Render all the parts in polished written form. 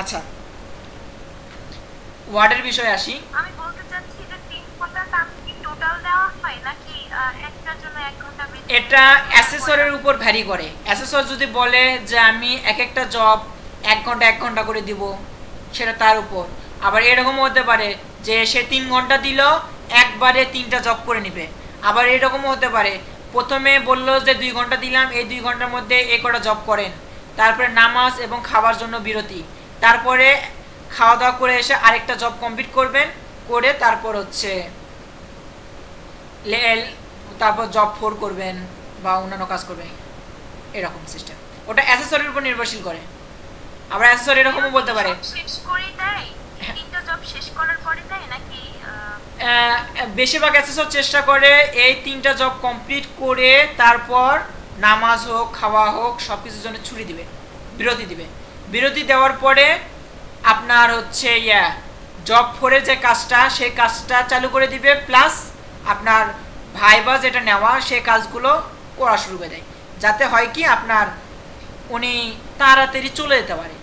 আচ্ছা, ওয়ার্ডের বিষয়ে আসি। আমি বলতে চাচ্ছি যে 3 ঘন্টার কাজ কি টোটাল দেওয়া হয় নাকি একটার জন্য 1 ঘন্টা বেতন? এটা অ্যাসেসরের উপর ভ্যারি করে। অ্যাসেসর যদি বলে যে আমি এক একটা জব 1 ঘন্টা করে দিব, সেটা তার উপর। আবার এরকমও হতে পারে যে সে 3 ঘন্টা দিল, একবারে 3টা জব করে নিবে। আবার এরকমও হতে পারে প্রথমে বললো যে 2 ঘন্টা দিলাম, এই 2 ঘন্টার মধ্যে এই কটা জব করেন, তারপরে নামাজ এবং খাবার জন্য বিরতি, তারপরে খাওয়া দাওয়া করে এসে আরেকটা জব কমপ্লিট করবেন, করে তারপর হচ্ছে তারপর জব 4 করবেন বা অন্যান্য কাজ করবেন, এরকম সিস্টেম। ওটা অ্যাসেসরের উপর নির্ভরশীল করে। আবার অ্যাসেসর এরকমও বলতে পারে শেষ করে দেয়, 3টা জব শেষ করার পরে দেয় নাকি? বেশিরভাগ অ্যাসেসর চেষ্টা করে এই 3টা জব কমপ্লিট করে তারপর নামাজ হোক, খাওয়া হোক, সব কিছুর জন্য ছুটি দিবে, বিরতি দিবে। বিরতি দেওয়ার পরে আপনার হচ্ছে জব 4-এর যে কাজটা, সেই কাজটা চালু করে দিবে, প্লাস আপনার ভাইবা যেটা নেওয়া সেই কাজগুলো করা শুরু করে দেয়, যাতে হয় কি আপনার উনি তাড়াতাড়ি চলে যেতে পারে।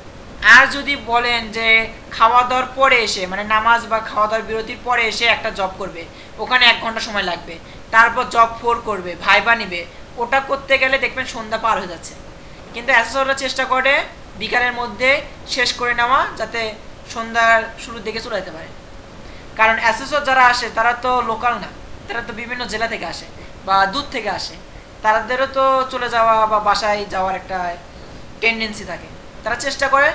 আর যদি বলেন যে খাওয়া দাওয়ার পরে এসে, মানে নামাজ বা খাওয়া দাওয়ার বিরতির পরে এসে একটা জব করবে, ওখানে 1 ঘন্টা সময় লাগবে, তারপর জব 4 করবে, ভাইবা নিবে, ওটা করতে গেলে দেখবেন সন্ধ্যা পার হয়ে যাচ্ছে। কিন্তু অ্যাসেসররা চেষ্টা করে বিকালের মধ্যে শেষ করে নেওয়া, যাতে সন্ধ্যার শুরুর দিকে চলে যেতে পারে। কারণ অ্যাসেসর যারা আসে তারা তো লোকাল না, তারা তো বিভিন্ন জেলা থেকে আসে বা দূর থেকে আসে, তাদেরও তো চলে যাওয়া বা বাসায় যাওয়ার একটা টেন্ডেন্সি থাকে। তারা চেষ্টা করে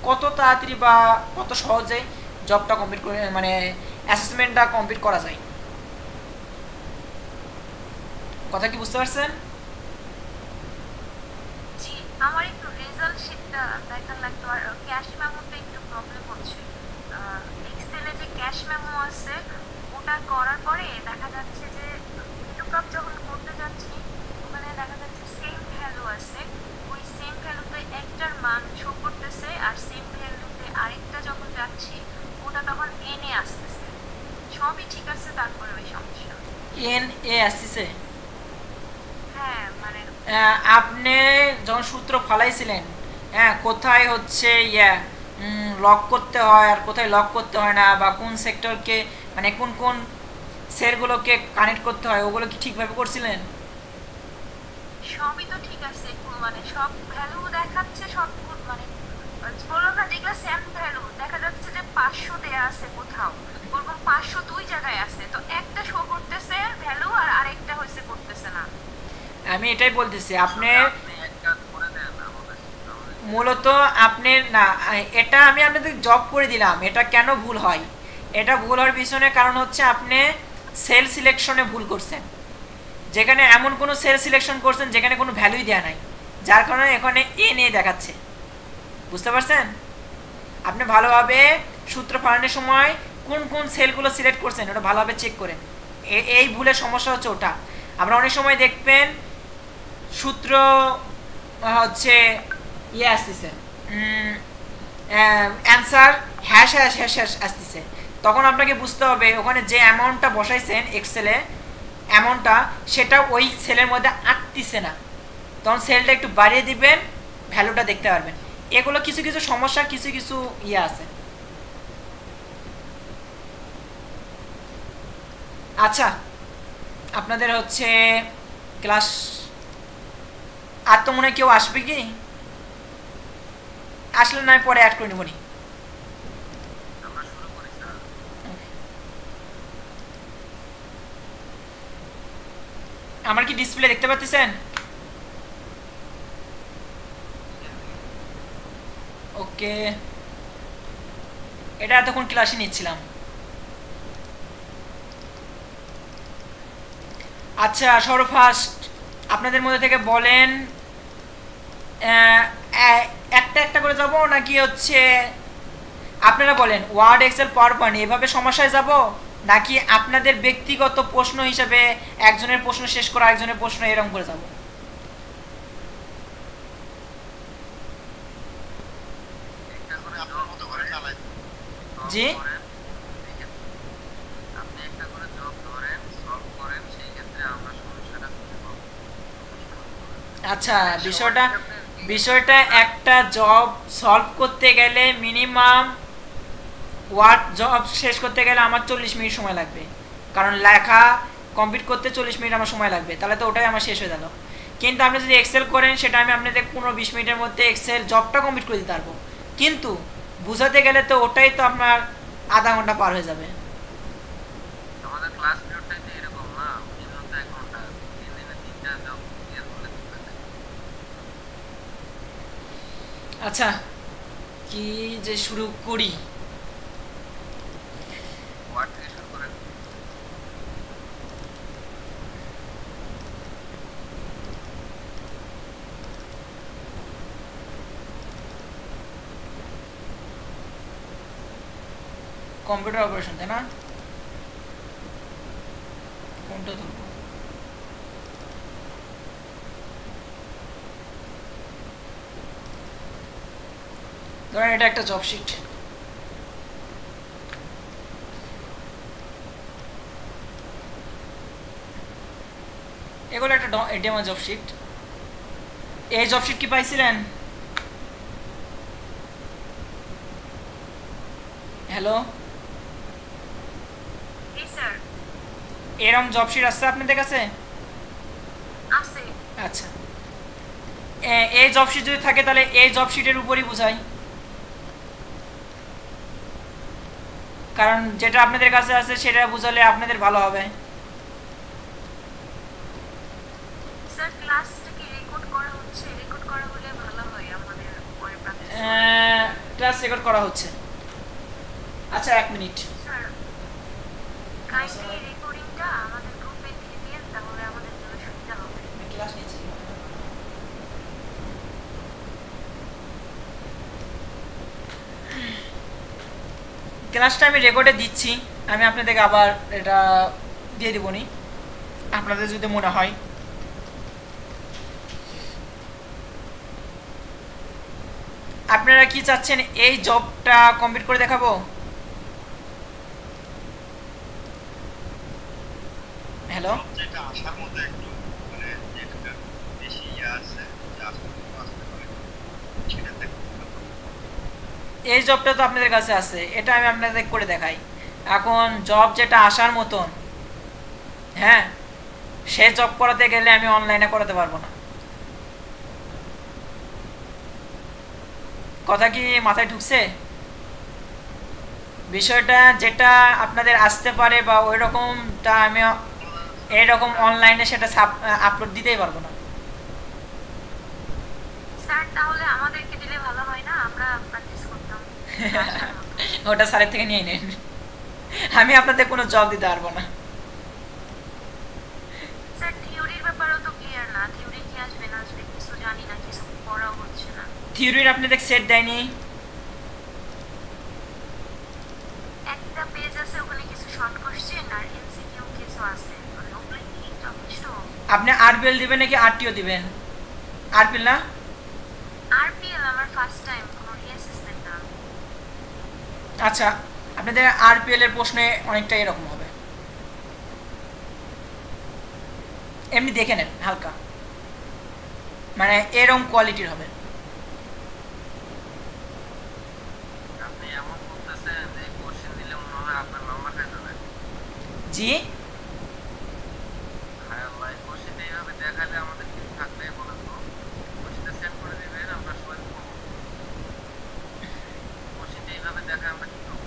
কত তাড়াতাড়ি বা কত সহজে জবটা কমপ্লিট করে, মানে অ্যাসেসমেন্টটা কমপ্লিট করা যায়। কথা কি বুঝতে পারছেন? জি, আমার একটু রেজাল্ট শিটটা দেখার লাগতো, আর ক্যাশ মেমোতে একটু প্রবলেম হচ্ছে। এক্সেলে যে ক্যাশ মেমো আছে ওটা করার পরে দেখা যাচ্ছে যে লুকআপ যখন করতে যাচ্ছি ওখানে দেখা যাচ্ছে সেম ভ্যালু আছে, ওই সেম ভ্যালুতে একটার মান শো করতেছে, আর সেম ভ্যালুতে আরেকটা যখন যাচ্ছি ওটা তখন এনে আসতেছে। সবই ঠিক আছে, তারপরে ওই সমস্যা। এ আসছে। হ্যাঁ মানে আপনি যখন সূত্র ফলাইছিলেন, হ্যাঁ, কোথায় হচ্ছে লক করতে হয় আর কোথায় লক করতে হয় না, বা কোন সেক্টরকে, মানে কোন কোন সেলগুলোকে কানেক্ট করতে হয়, ওগুলো কি ঠিকভাবে করছিলেন? সবই তো ঠিক আছে, মানে সব ভ্যালু দেখাচ্ছে, সব মানে বললাম না যেগুলো সেম ভ্যালু দেখা যাচ্ছে যে 500 দেয়া আছে কোথাও, বলবো 500 দুই জায়গায় আছে, তো একটা শো করতেছে ভ্যালু আর আরেকটা হইছে করতেছে না। আমি এটাই বলতেছি, আপনি মূলত আপনি না, এটা আমি আপনাদের জব করে দিলাম, এটা কেন ভুল হয়? এটা ভুল হওয়ার পিছনে কারণ হচ্ছে আপনি সেল সিলেকশনে ভুল করছেন, যেখানে এমন কোনো সেল সিলেকশন করছেন যেখানে কোনো ভ্যালুই দেওয়া নাই, যার কারণে এখানে নিয়ে দেখাচ্ছে। বুঝতে পারছেন? আপনি ভালোভাবে সূত্র ফলানোর সময় কোন কোন সেলগুলো সিলেক্ট করছেন ওটা ভালোভাবে চেক করেন। এই ভুলের সমস্যা হচ্ছে ওটা। আমরা অনেক সময় দেখবেন সূত্র হচ্ছে আসতেছে, answer hash hash hash hash আসতেছে, তখন আপনাকে বুঝতে হবে ওখানে যে অ্যামাউন্টটা বসাইছেন এক্সেলে, অ্যামাউন্টটা সেটা ওই সেলের মধ্যে আটতিছে না, তখন সেলটা একটু বাড়িয়ে দিবেন, ভ্যালুটা দেখতে পারবেন। এগুলো কিছু কিছু সমস্যা, কিছু কিছু আছে। আচ্ছা, আপনাদের হচ্ছে ক্লাস আর তো মনে হয় কেউ আসবে কি? আসলে না পরে অ্যাড করে নেবনি। আমার কি ডিসপ্লে দেখতে পাচ্ছেন? ওকে, এটা এতক্ষণ ক্লাসে নিচ্ছিলাম। আচ্ছা, সর্বফার্স্ট আপনাদের মধ্যে থেকে বলেন, একটা একটা করে যাব নাকি হচ্ছে আপনারা বলেন ওয়ার্ড, এক্সেল, পাওয়ার পয়েন্ট এভাবে সমস্যায় যাব, নাকি আপনাদের ব্যক্তিগত প্রশ্ন হিসাবে একজনের প্রশ্ন শেষ করে আরেকজনের প্রশ্ন এরকম করে যাব? জি, আচ্ছা, বিষয়টা বিষয়টা একটা জব সলভ করতে গেলে মিনিমাম ওয়ার্ক জব শেষ করতে গেলে আমার 40 মিনিট সময় লাগবে, কারণ লেখা কমপ্লিট করতে 40 মিনিট আমার সময় লাগবে, তাহলে তো ওটাই আমার শেষ হয়ে গেল। কিন্তু আপনি যদি এক্সেল করেন সেটা আমি আপনাদের 15-20 মিনিটের মধ্যে এক্সেল জবটা কমপ্লিট করে দিতে পারবো, কিন্তু বুঝাতে গেলে তো ওটাই তো আপনার আধা ঘন্টা পার হয়ে যাবে। আমাদের ক্লাস পিরিয়ডটাই তো এরকম না, মিনিমাম তো 1 ঘন্টা, 3 দিনে 3টা জব ক্লিয়ার করলে তো হয়ে যায়। আচ্ছা কি যে শুরু করি, ওয়ার্ড থেকে শুরু করেন। কম্পিউটার অপারেশন তাই না, কোনটা ধরবো? ধরেন এটা একটা জব শিট, এগুলো একটা ডেমো জব শিট। এই জব শিট কি পাইছিলেন? হ্যালো, জি স্যার এরকম জব শিট আছে আপনাদের কাছে? আছে। আচ্ছা, এই জব শিট যদি থাকে তাহলে এই জব শিটের উপরই বুঝাই, কারণ যেটা আপনাদের কাছে আছে সেটা বুঝালে আপনাদের ভালো হবে। স্যার ক্লাসটা কি রেকর্ড করা হচ্ছে? রেকর্ড করা হলে ভালো হয় আমাদের পরে প্র্যাকটিস। ক্লাস রেকর্ড করা হচ্ছে। আচ্ছা 1 মিনিট। স্যার কাইন্ডলি রেকর্ডিংটা আমাদের গ্রুপে দিয়ে দিন, তাহলে আমাদের জন্য সুবিধা হবে। ক্লাস নিচ্ছি। ক্লাসটা আমি রেকর্ডে দিচ্ছি, আমি আপনাদেরকে আবার এটা দিয়ে দিবনি আপনাদের যদি মনে হয়। আপনারা কি চাচ্ছেন এই জবটা কমপ্লিট করে দেখাবো? হ্যালো, যেটা আসার মতো একটু মানে যেটা বেশি আছে যা আসতে পারে সেটা দেখতে এই জবটা তো আপনাদের কাছে আছে, এটা আমি আপনাদের করে দেখাই। এখন জব যেটা আসার মতন, হ্যাঁ, সে জব করাতে গেলে আমি অনলাইনে করাতে পারবো না। কথা কি মাথায় ঢুকছে? বিষয়টা যেটা আপনাদের আসতে পারে বা ওই রকমটা আমি এইরকম অনলাইনে সেটা আপলোড দিতেই পারবো না। স্যার তাহলে আমাদেরকে দিলে ভালো হয় না, আমরা প্র্যাকটিস করতাম। ওটা স্যারের থেকে নিয়ে নেন, আমি আপনাদের কোনো জব দিতে পারবো না। স্যার থিওরির ব্যাপারেও তো ক্লিয়ার না, থিওরি কি আসবে না আসবে কিছু জানি না, কিছু পড়াও হচ্ছে না। থিওরির আপনাদের সেট দেয়নি? একটা পেজ আছে, ওখানে কিছু শর্ট কোশ্চেন আর এমসিকিউ কিছু আছে, মানে ওগুলো কি যথেষ্ট? আপনি আরপিএল দিবেন নাকি আরটিও দিবেন? আরপিএল না? আরপিএল আমার ফার্স্ট টাইম, কোনো রিঅ্যাসেসমেন্ট না। আচ্ছা, আপনাদের আরপিএল এর প্রশ্নে অনেকটা এরকম হবে, এমনি দেখে নেন হালকা, মানে এরকম কোয়ালিটির হবে। আপনি এমন করতেছেন এই কোশ্চেন দিলে মনে হয় আপনার নাম্বার খাই যাবে। জি, হায় আল্লাহ, এই কোশ্চেনটা এইভাবে দেখালে আমাদের কি থাকবে বলেন তো? কোশ্চেনটা সেন্ড করে দিবেন, আমরা সবাই করবো। কোশ্চেনটা এইভাবে দেখায় আমরা কি করবো?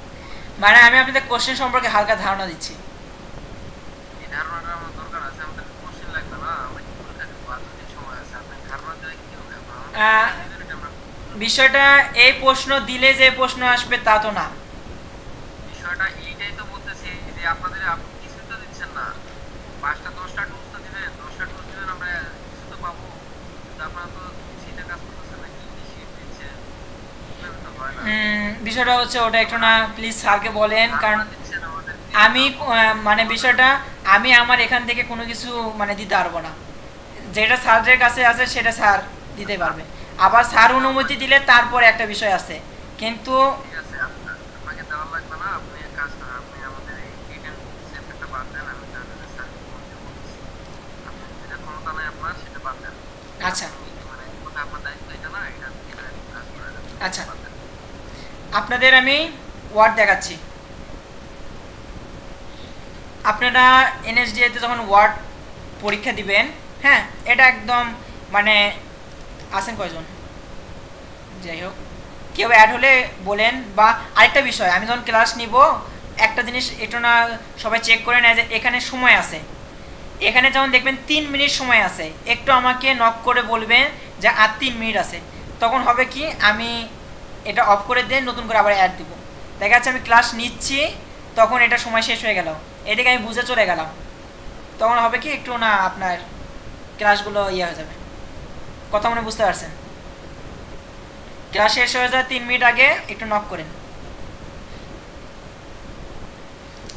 মানে আমি আপনাদের কোশ্চেন সম্পর্কে হালকা ধারণা দিচ্ছি। এই ধারণাটা আমার দরকার আছে, আমাদের কোশ্চেন লাগবে না, আমরা কি করে থাকবো? আর যদি সময় আছে আপনার ধারণা দেওয়া কি হবে? আমরা বিষয়টা এই প্রশ্ন দিলে যে প্রশ্ন আসবে তা তো না। বিষয়টা এইটাই তো বলতেছি যে আপনাদের আপনি কিছু তো দিচ্ছেন না, 5টা 10টা টুলস তো দিবেন, 10টা টুলস দিবেন, আমরা কিছু তো পাবো, কিন্তু আপনারা তো সেটা কাজ করতেছেন না, কি শিট দিচ্ছেন এভাবে তো হয় না। বিষয়টা হচ্ছে ওটা একটু না, প্লিজ স্যারকে বলেন, কারণ দিচ্ছেন আমাদের আমি মানে বিষয়টা আমি আমার এখান থেকে কোনো কিছু মানে দিতে পারবো না, যেটা স্যারের কাছে আছে সেটা স্যার দিতে পারবে, আবার স্যার অনুমতি দিলে তারপরে একটা বিষয় আছে, কিন্তু ঠিক আছে, আপনাকে দেওয়া লাগবে না, আপনি এক কাজ করেন, আপনি আমাদের এই রিটেন সেন্টারটা বাদ দেন, আমি তাহলে স্যার বলতেছি, আপনি যেটা ক্ষমতা নাই আপনার সেটা বাদ দেন। আচ্ছা মানে ওটা আপনার দায়িত্ব, এটা না আচ্ছা, আপনাদের আমি ওয়ার্ড দেখাচ্ছি। আপনারা এনএসডিএতে যখন ওয়ার্ড পরীক্ষা দিবেন, হ্যাঁ, এটা একদম মানে আসেন কয়জন, যাই হোক কেউ অ্যাড হলে বলেন। বা আরেকটা বিষয়, আমি যখন ক্লাস নিব একটা জিনিস একটু না সবাই চেক করে নেয় যে এখানে সময় আছে, এখানে যেমন দেখবেন 3 মিনিট সময় আছে, একটু আমাকে নক করে বলবেন যে আর 3 মিনিট আছে, তখন হবে কি আমি এটা অফ করে দিয়ে নতুন করে আবার অ্যাড দিব। দেখা যাচ্ছে আমি ক্লাস নিচ্ছি, তখন এটা সময় শেষ হয়ে গেল, এদিকে আমি বুঝে চলে গেলাম, তখন হবে কি একটু না আপনার ক্লাসগুলো হয়ে যাবে। কথা মনে বুঝতে পারছেন? ক্লাস শেষ হয়ে যায় 3 মিনিট আগে একটু নক করেন।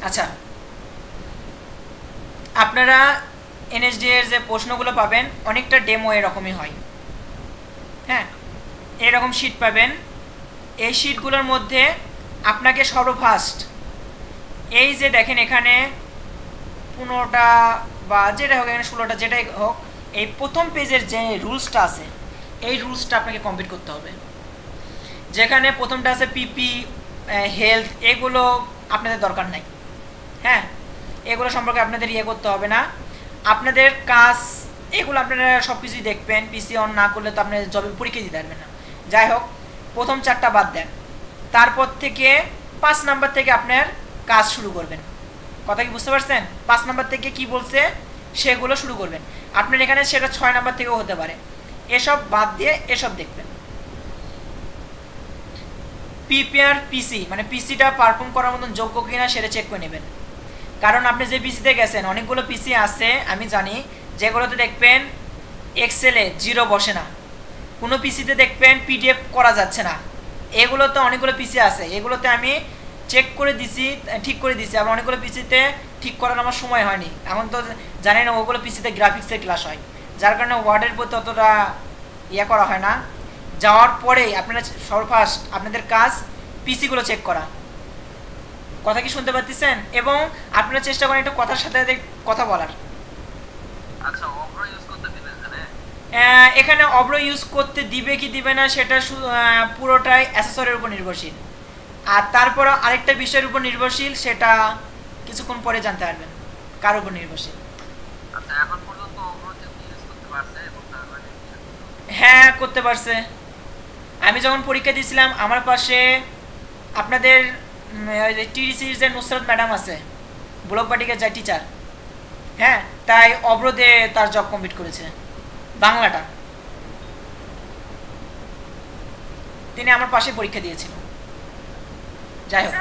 আচ্ছা, আপনারা এনএসডি এর যে প্রশ্নগুলো পাবেন অনেকটা ডেমো এরকমই হয়, হ্যাঁ, এরকম শিট পাবেন। এই শিটগুলোর মধ্যে আপনাকে সর্বফার্স্ট এই যে দেখেন এখানে 15টা বা যেটা হোক, এখানে 16টা যেটাই হোক, এই প্রথম পেজের যে রুলসটা আছে এই রুলসটা আপনাকে কমপ্লিট করতে হবে। যেখানে প্রথমটা আছে পিপি, হেলথ, এগুলো আপনাদের দরকার নাই, হ্যাঁ, এগুলো সম্পর্কে আপনাদের করতে হবে না। আপনাদের কাজ এগুলো আপনারা সব কিছুই দেখবেন, পিসি অন না করলে তো আপনি জবে পরীক্ষা দিতে পারবেন না। যাই হোক, প্রথম 4টা বাদ দেন, তারপর থেকে 5 নাম্বার থেকে আপনার কাজ শুরু করবেন। কথা কি বুঝতে পারছেন? 5 নাম্বার থেকে কি বলছে সেগুলো শুরু করবেন। আপনার এখানে সেটা 6 নাম্বার থেকেও হতে পারে, এসব বাদ দিয়ে এসব দেখবেন। প্রিপেয়ার পিসি মানে পিসিটা পারফর্ম করার মতন যোগ্য কিনা সেটা চেক করে নেবেন। কারণ আপনি যে পিসিতে গেছেন অনেকগুলো পিসি আছে আমি জানি, যেগুলোতে দেখবেন এক্সেলে 0 বসে না, কোনো পিসিতে দেখবেন পিডিএফ করা যাচ্ছে না, এগুলোতে অনেকগুলো পিসি আছে, এগুলোতে আমি চেক করে দিছি, ঠিক করে দিছি। আবার অনেকগুলো পিসিতে ঠিক করার আমার সময় হয়নি, এখন তো জানেন না ওগুলো পিসিতে গ্রাফিক্সের ক্লাস হয়, যার কারণে ওয়ার্ডের প্রতি অতটা করা হয় না। যাওয়ার পরেই আপনারা সর্বফার্স্ট আপনাদের কাজ পিসিগুলো চেক করা। কথা কি শুনতে পাচ্ছেন? এবং আপনারা চেষ্টা করেন একটু কথার সাথে সাথে কথা বলার। আচ্ছা, অব্র ইউজ করতে দিবেন এখানে অব্র ইউজ করতে দিবে কি দিবে না সেটা পুরোটাই অ্যাসেসরের উপর নির্ভরশীল, আর তারপর আরেকটা বিষয়ের উপর নির্ভরশীল, সেটা কিছুক্ষণ পরে জানতে পারবেন কার উপর নির্ভরশীল। আচ্ছা, এখন পর্যন্ত অব্র ইউজ করতে পারছে এবং হ্যাঁ, করতে পারছে। আমি যখন পরীক্ষা দিয়েছিলাম আমার পাশে আপনাদের টিডিসির যে নুসরাত ম্যাডাম আছে, ব্লক বাটিকের যা টিচার, হ্যাঁ, তাই অব্রদে তার জব কমপ্লিট করেছে বাংলাটা, তিনি আমার পাশে পরীক্ষা দিয়েছিল। যাই হোক,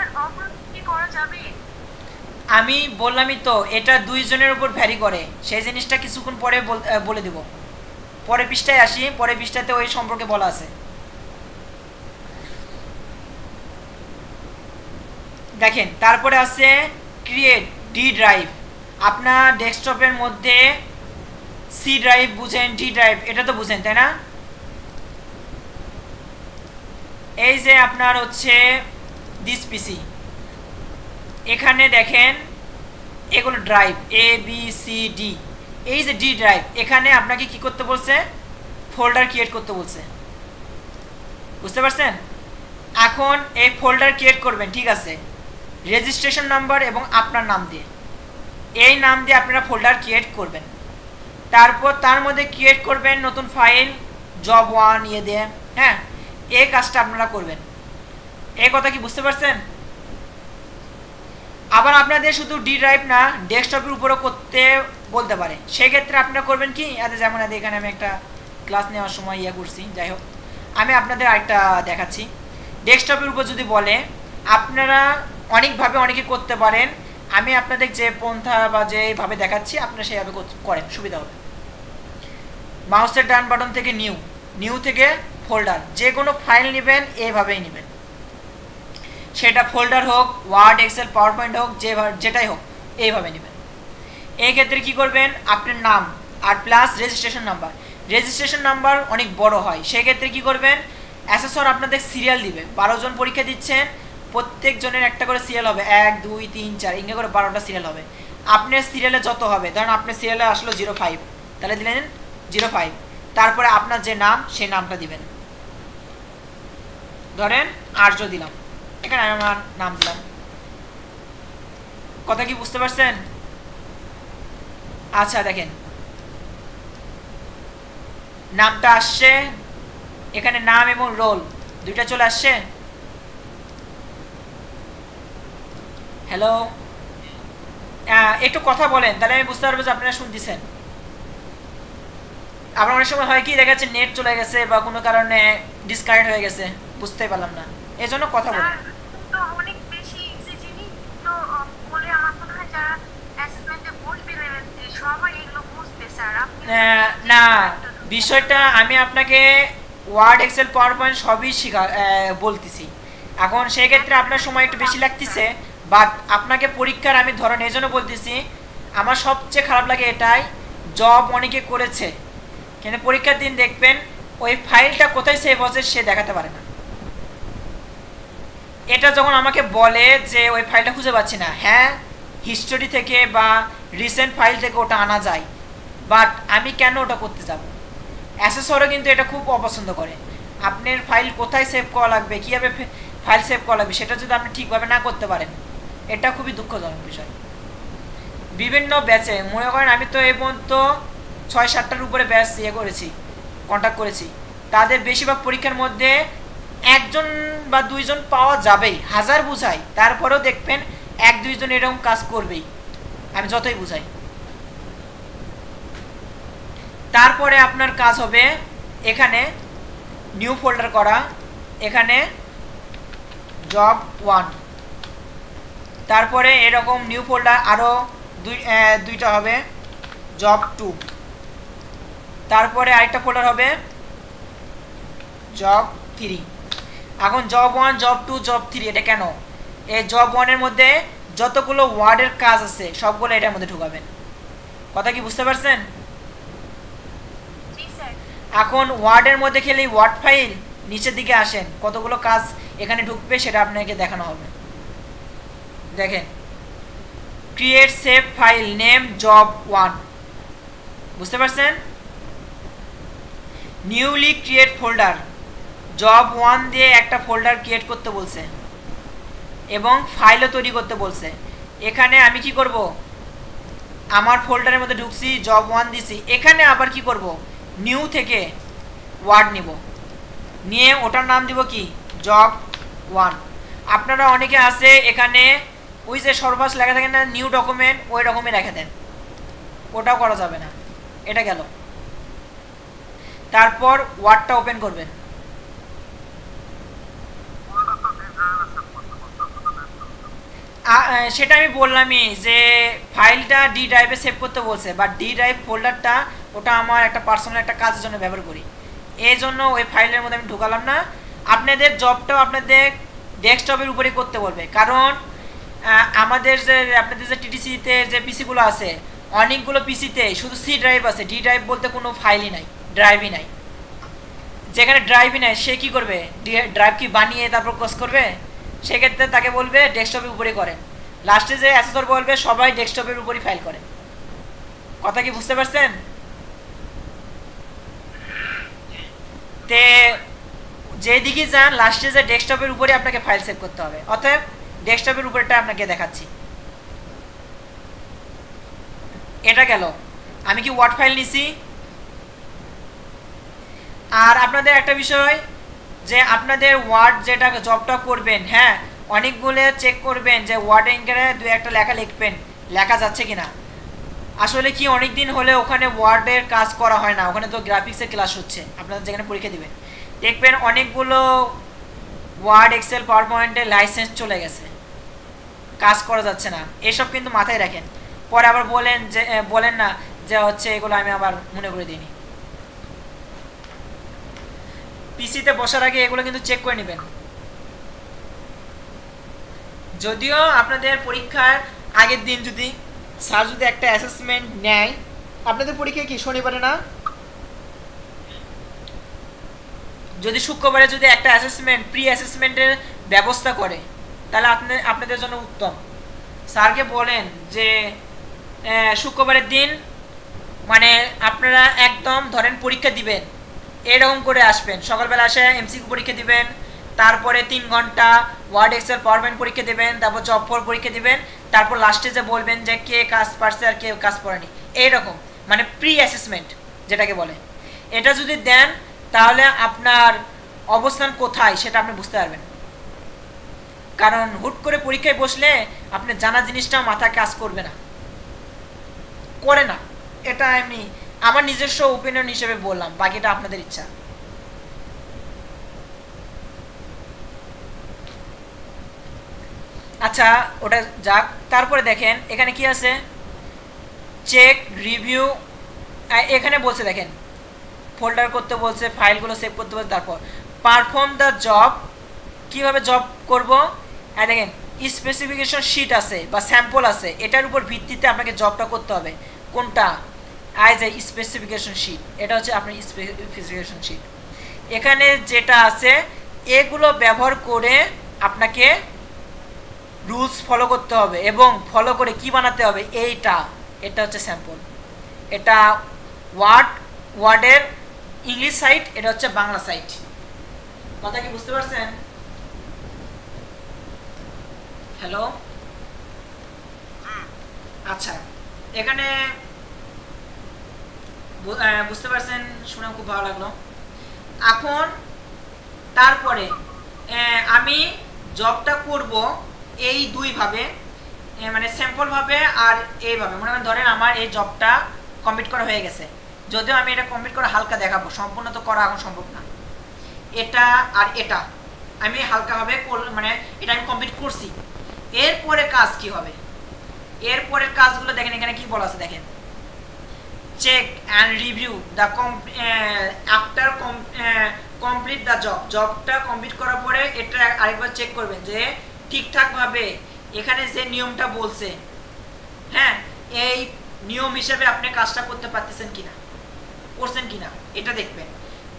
আমি বললামই তো এটা 2 জনের উপর ভ্যারি করে, সেই জিনিসটা কিছুক্ষণ পরে বলে দেব। পরের পৃষ্ঠায় আসি, পরের পৃষ্ঠাতে ওই সম্পর্কে বলা আছে। দেখেন তারপরে আছে ক্রিয়েট ডি ড্রাইভ। আপনার ডেস্কটপের মধ্যে সি ড্রাইভ বুঝেন, ডি ড্রাইভ এটা তো বুঝেন তাই না? এই যে আপনার হচ্ছে দিস পিসি, এখানে দেখেন এগুলো drive A B C D, এই যে ডি ড্রাইভ, এখানে আপনাকে কি করতে বলছে? ফোল্ডার ক্রিয়েট করতে বলছে, বুঝতে পারছেন? এখন এই ফোল্ডার ক্রিয়েট করবেন, ঠিক আছে, রেজিস্ট্রেশন নাম্বার এবং আপনার নাম দিয়ে, এই নাম দিয়ে আপনারা ফোল্ডার ক্রিয়েট করবেন। তারপর তার মধ্যে ক্রিয়েট করবেন নতুন ফাইল জব 1 দিয়ে, হ্যাঁ, এই কাজটা আপনারা করবেন। এই কথা কি বুঝতে পারছেন? আবার আপনাদের শুধু ডি ড্রাইভ না, ডেস্কটপের উপরও করতে বলতে পারে, সেই ক্ষেত্রে আপনারা করবেন কি, যেমন এখানে আমি একটা ক্লাস নেওয়ার সময় করছি। যাই হোক, আমি আপনাদের আরেকটা দেখাচ্ছি। ডেস্কটপের উপর যদি বলে, আপনারা অনেকভাবে অনেকে করতে পারেন, আমি আপনাদের যে পন্থা বা যেভাবে দেখাচ্ছি আপনারা সেইভাবে করেন, সুবিধা হবে। মাউসের ডান বাটন থেকে নিউ থেকে ফোল্ডার, যে কোনো ফাইল নেবেন এইভাবেই নেবেন, সেটা ফোল্ডার হোক, ওয়ার্ড, এক্সেল, পাওয়ার পয়েন্ট হোক, যেটাই হোক এইভাবে নেবেন। এই ক্ষেত্রে কি করবেন? আপনার নাম আর plus registration number. Registration number অনেক বড় হয়, সেই ক্ষেত্রে কি করবেন? অ্যাসেসর আপনাদের সিরিয়াল দিবে, 12 জন পরীক্ষা দিচ্ছেন, প্রত্যেক জনের একটা করে সিরিয়াল হবে, 1 2 3 4 ইঙ্গে করে 12টা সিরিয়াল হবে। আপনার সিরিয়ালে যত হবে, ধরেন আপনার সিরিয়ালে আসলো 05, তাহলে দিলেন 05, তারপরে আপনার যে নাম সেই নামটা দিবেন। ধরেন আর্য দিলাম, এখানে আমি আমার নাম দিলাম। কথা কি বুঝতে পারছেন? আচ্ছা দেখেন নামটা আসছে, এখানে নাম এবং রোল দুইটা চলে আসছে। হ্যালো, একটু কথা বলেন, তাহলে আমি বুঝতে পারবো যে আপনারা শুনতেছেন। আবার অনেক সময় হয় কি দেখা যাচ্ছে নেট চলে গেছে বা কোনো কারণে ডিসকানেক্ট হয়ে গেছে, বুঝতেই পারলাম না, এই জন্য কথা বলেন। তো অনেক বেশি ইজি জিনিস তো বলে আমার মনে হয় যারা অ্যাসেসমেন্টে বসবে সবাই এগুলো বুঝবে স্যার। আপনি না, বিষয়টা আমি আপনাকে ওয়ার্ড এক্সেল পাওয়ার পয়েন্ট সবই বলতেছি। এখন সেই ক্ষেত্রে আপনার সময় একটু বেশি লাগতেছে, বাট আপনাকে পরীক্ষার আমি ধরেন এই জন্য বলতেছি, আমার সবচেয়ে খারাপ লাগে এটাই, জব অনেকে করেছে কিন্তু পরীক্ষার দিন দেখবেন ওই ফাইলটা কোথায় সেভ হচ্ছে সে দেখাতে পারে না। এটা যখন আমাকে বলে যে ওই ফাইলটা খুঁজে পাচ্ছি না, হ্যাঁ হিস্টোরি থেকে বা রিসেন্ট ফাইল থেকে ওটা আনা যায়, বাট আমি কেন ওটা করতে যাব? অ্যাসেসরও কিন্তু এটা খুব অপছন্দ করে, আপনার ফাইল কোথায় সেভ করা লাগবে, কীভাবে ফাইল সেভ করা লাগবে সেটা যদি আপনি ঠিকভাবে না করতে পারেন, এটা খুবই দুঃখজনক বিষয়। বিভিন্ন ব্যাচে মনে করেন আমি তো এই পর্যন্ত 6-7টার উপরে ব্যাচ করেছি, কন্ট্যাক্ট করেছি, তাদের বেশিরভাগ পরীক্ষার মধ্যে একজন বা দুইজন পাওয়া যাবেই, হাজার বুঝাই তারপরেও দেখবেন 1-2 জন এরকম কাজ করবেই, আমি যতই বুঝাই। তারপরে আপনার কাজ হবে এখানে নিউ ফোল্ডার করা, এখানে জব 1, তারপরে এরকম নিউ ফোল্ডার আরও দুইটা হবে জব 2, তারপরে আরেকটা ফোল্ডার হবে জব 3। এখন জব 1, জব 2, জব 3 এটা কেন? এই জব 1-এর মধ্যে যতগুলো ওয়ার্ডের কাজ আছে সবগুলো এটার মধ্যে ঢুকাবেন। কথা কি বুঝতে পারছেন? এখন ওয়ার্ডের মধ্যে খেলে ওয়ার্ড ফাইল নিচের দিকে আসেন, কতগুলো কাজ এখানে ঢুকবে সেটা আপনাকে দেখানো হবে। দেখেন create save file name job 1, বুঝতে পারছেন? নিউলি ক্রিয়েট ফোল্ডার, জব 1 দিয়ে একটা ফোল্ডার ক্রিয়েট করতে বলছে এবং ফাইলও তৈরি করতে বলছে। এখানে আমি কি করব, আমার ফোল্ডারের মধ্যে ঢুকছি, জব 1 দিছি, এখানে আবার কি করব, নিউ থেকে ওয়ার্ড নিব, নিয়ে ওটার নাম দিব কি জব 1। আপনারা অনেকে আছে এখানে ওই যে সর্বশেষ লেখা থাকে না নিউ ডকুমেন্ট, ওই ডকুমেন্ট রেখে দেন, ওটাও করা যাবে না। এটা গেল, তারপর ওয়ার্ডটা ওপেন করবেন। সেটা আমি বললামই যে ফাইলটা ডি ড্রাইভে সেভ করতে বলছে, বাট ডি ড্রাইভ ফোল্ডারটা ওটা আমার একটা পার্সোনাল একটা কাজের জন্য ব্যবহার করি, এই জন্য ওই ফাইলের মধ্যে আমি ঢুকালাম না। আপনাদের জবটাও আপনাদের ডেস্কটপের উপরে করতে বলবে, কারণ আমাদের যে আপনাদের যে টিটিসিতে যে পিসিগুলো আছে অনেকগুলো পিসিতে শুধু সি ড্রাইভ আছে, ডি ড্রাইভ বলতে কোনো ফাইলই নাই, ড্রাইভই নাই। যেখানে ড্রাইভই নাই সে কী করবে, ড্রাইভ কি বানিয়ে তারপর ক্রস করবে? সেক্ষেত্রে তাকে বলবে ডেস্কটপের উপরে করেন। লাস্টে যে অ্যাসেসর বলবে সবাই ডেস্কটপের উপরই ফাইল করেন। কথা কি বুঝতে পারছেন? তে যেদিকে যান লাস্টে যে ডেস্কটপের উপরে আপনাকে ফাইল সেভ করতে হবে, অতএব ডেস্কটপের উপরেটা আপনাকে দেখাচ্ছি। এটা গেল, আমি কি ওয়ার্ড ফাইল নিছি। আর আপনাদের একটা বিষয় যে আপনাদের ওয়ার্ড যেটা জবটা করবেন, হ্যাঁ অনেকগুলো চেক করবেন যে ওয়ার্ড এঙ্কারে 2-1টা লেখা লিখবেন, লেখা যাচ্ছে কিনা। আসলে কি অনেক দিন হলে ওখানে ওয়ার্ডের কাজ করা হয় না, ওখানে তো গ্রাফিক্সের ক্লাস হচ্ছে, আপনারা যেখানে পরীক্ষা দিবেন দেখবেন অনেকগুলো ওয়ার্ড এক্সেল পাওয়ার পয়েন্টের লাইসেন্স চলে গেছে, কাজ করা যাচ্ছে না। এসব কিন্তু মাথায় রাখেন, পরে আবার বলেন না যে হচ্ছে এগুলো আমি আবার মনে করে দিইনি। পিসিতে বসার আগে এগুলো কিন্তু চেক করে নেবেন। যদিও আপনাদের পরীক্ষার আগের দিন যদি স্যার যদি একটা অ্যাসেসমেন্ট নেয়, আপনাদের পরীক্ষা কি শনিবারে না, যদি শুক্রবারে যদি একটা অ্যাসেসমেন্ট প্রি অ্যাসেসমেন্টের ব্যবস্থা করে তাহলে আপনাদের জন্য উত্তম। স্যারকে বলেন যে শুক্রবারের দিন মানে আপনারা একদম ধরেন পরীক্ষা দিবেন এরকম করে আসবেন, সকালবেলা আসে এমসিকিউ পরীক্ষা দিবেন, তারপরে 3 ঘন্টা ওয়ার্ড এক্সেল পাওয়ারপয়েন্ট পরীক্ষা দেবেন, তারপর জব ফর পরীক্ষা দিবেন, তারপর লাস্টে যে বলবেন যে কে কাজ পারছে আর কে কাজ পারেনি, এইরকম মানে প্রি অ্যাসেসমেন্ট যেটাকে বলে। এটা যদি দেন তাহলে আপনার অবস্থান কোথায় সেটা আপনি বুঝতে পারবেন। কারণ হুট করে পরীক্ষায় বসলে আপনি জানা জিনিসটাও মাথায় কাজ করবে না, করে না। এটা আমি আমার নিজস্ব ওপিনিয়ন হিসেবে বললাম, বাকিটা আপনাদের ইচ্ছা। আচ্ছা ওটা যাক। তারপরে দেখেন এখানে কি আছে, চেক রিভিউ, এখানে বলছে দেখেন ফোল্ডার করতে বলছে, ফাইলগুলো সেভ করতে বলছে, তারপর পারফর্ম দ্য জব, কিভাবে জব করব। আর দেখেন স্পেসিফিকেশন শিট আছে বা স্যাম্পল আছে, এটার উপর ভিত্তিতে আপনাকে জবটা করতে হবে। কোনটা? যে স্পেসিফিকেশন শিট, এটা হচ্ছে আপনার স্পেসিফিকেশন শিট। এখানে যেটা আছে এগুলো ব্যবহার করে আপনাকে রুলস ফলো করতে হবে এবং ফলো করে কি বানাতে হবে, এটা হচ্ছে স্যাম্পল। এটা ওয়ার্ডের ইংলিশ সাইট, এটা হচ্ছে বাংলা সাইট। কথা কি বুঝতে পারছেন? হ্যালো, আচ্ছা এখানে বুঝতে পারছেন, শুনে খুব ভালো লাগলো। এখন তারপরে আমি জবটা করব এই দুইভাবে, মানে স্যাম্পল ভাবে আর এইভাবে। মনে করেন ধরেন আমার এই জবটা কমপ্লিট করা হয়ে গেছে, যদিও আমি এটা কমপ্লিট করা হালকা দেখাবো, সম্পূর্ণ তো করা এখন সম্ভব না। এটা আর এটা আমি হালকাভাবে মানে এটা আমি কমপ্লিট করছি। এরপরে কাজ কি হবে, এরপরের কাজগুলো দেখেন এখানে কি বলা আছে দেখেন, check and review the after complete the job, জবটা কমপ্লিট করার পরে এটা আরেকবার চেক করবেন যে ঠিকঠাকভাবে এখানে যে নিয়মটা বলছে, হ্যাঁ এই নিয়ম হিসেবে আপনি কাজটা করতে পারতেছেন কিনা, করছেন কিনা এটা দেখবেন।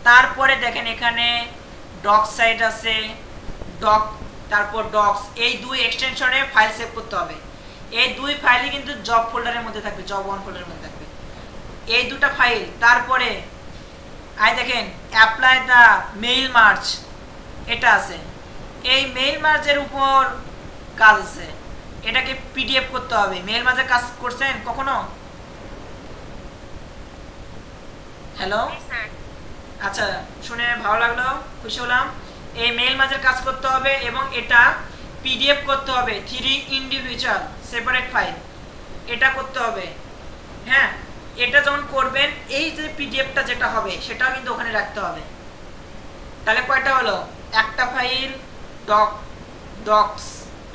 তারপরে দেখেন এখানে ডক সাইট আছে, ডক তারপর ডক্স, এই দুই এক্সটেনশনে ফাইল সেভ করতে হবে। এই দুই ফাইলই কিন্তু জব ফোল্ডারের মধ্যে থাকবে, জব 1 ফোল্ডারের মধ্যে থাকবে এই দুটো ফাইল। তারপরে দেখেন অ্যাপ্লাই দ্য মেইল মার্জ, এটা আছে। এই মেইল মার্জের উপর কাজ আছে, এটাকে পিডিএফ করতে হবে। মেইল মার্জের কাজ করছেন কখনো? হ্যালো, আচ্ছা শুনে ভালো লাগলো, খুশি হলাম। এই মেইল মার্জের কাজ করতে হবে এবং এটা পিডিএফ করতে হবে, 3 ইন্ডিভিজুয়াল সেপারেট ফাইল, এটা করতে হবে। হ্যাঁ এটা যখন করবেন এই যে পিডিএফটা যেটা হবে সেটাও কিন্তু ওখানে রাখতে হবে। তাহলে কয়টা হলো, একটা ফাইল ডক্স,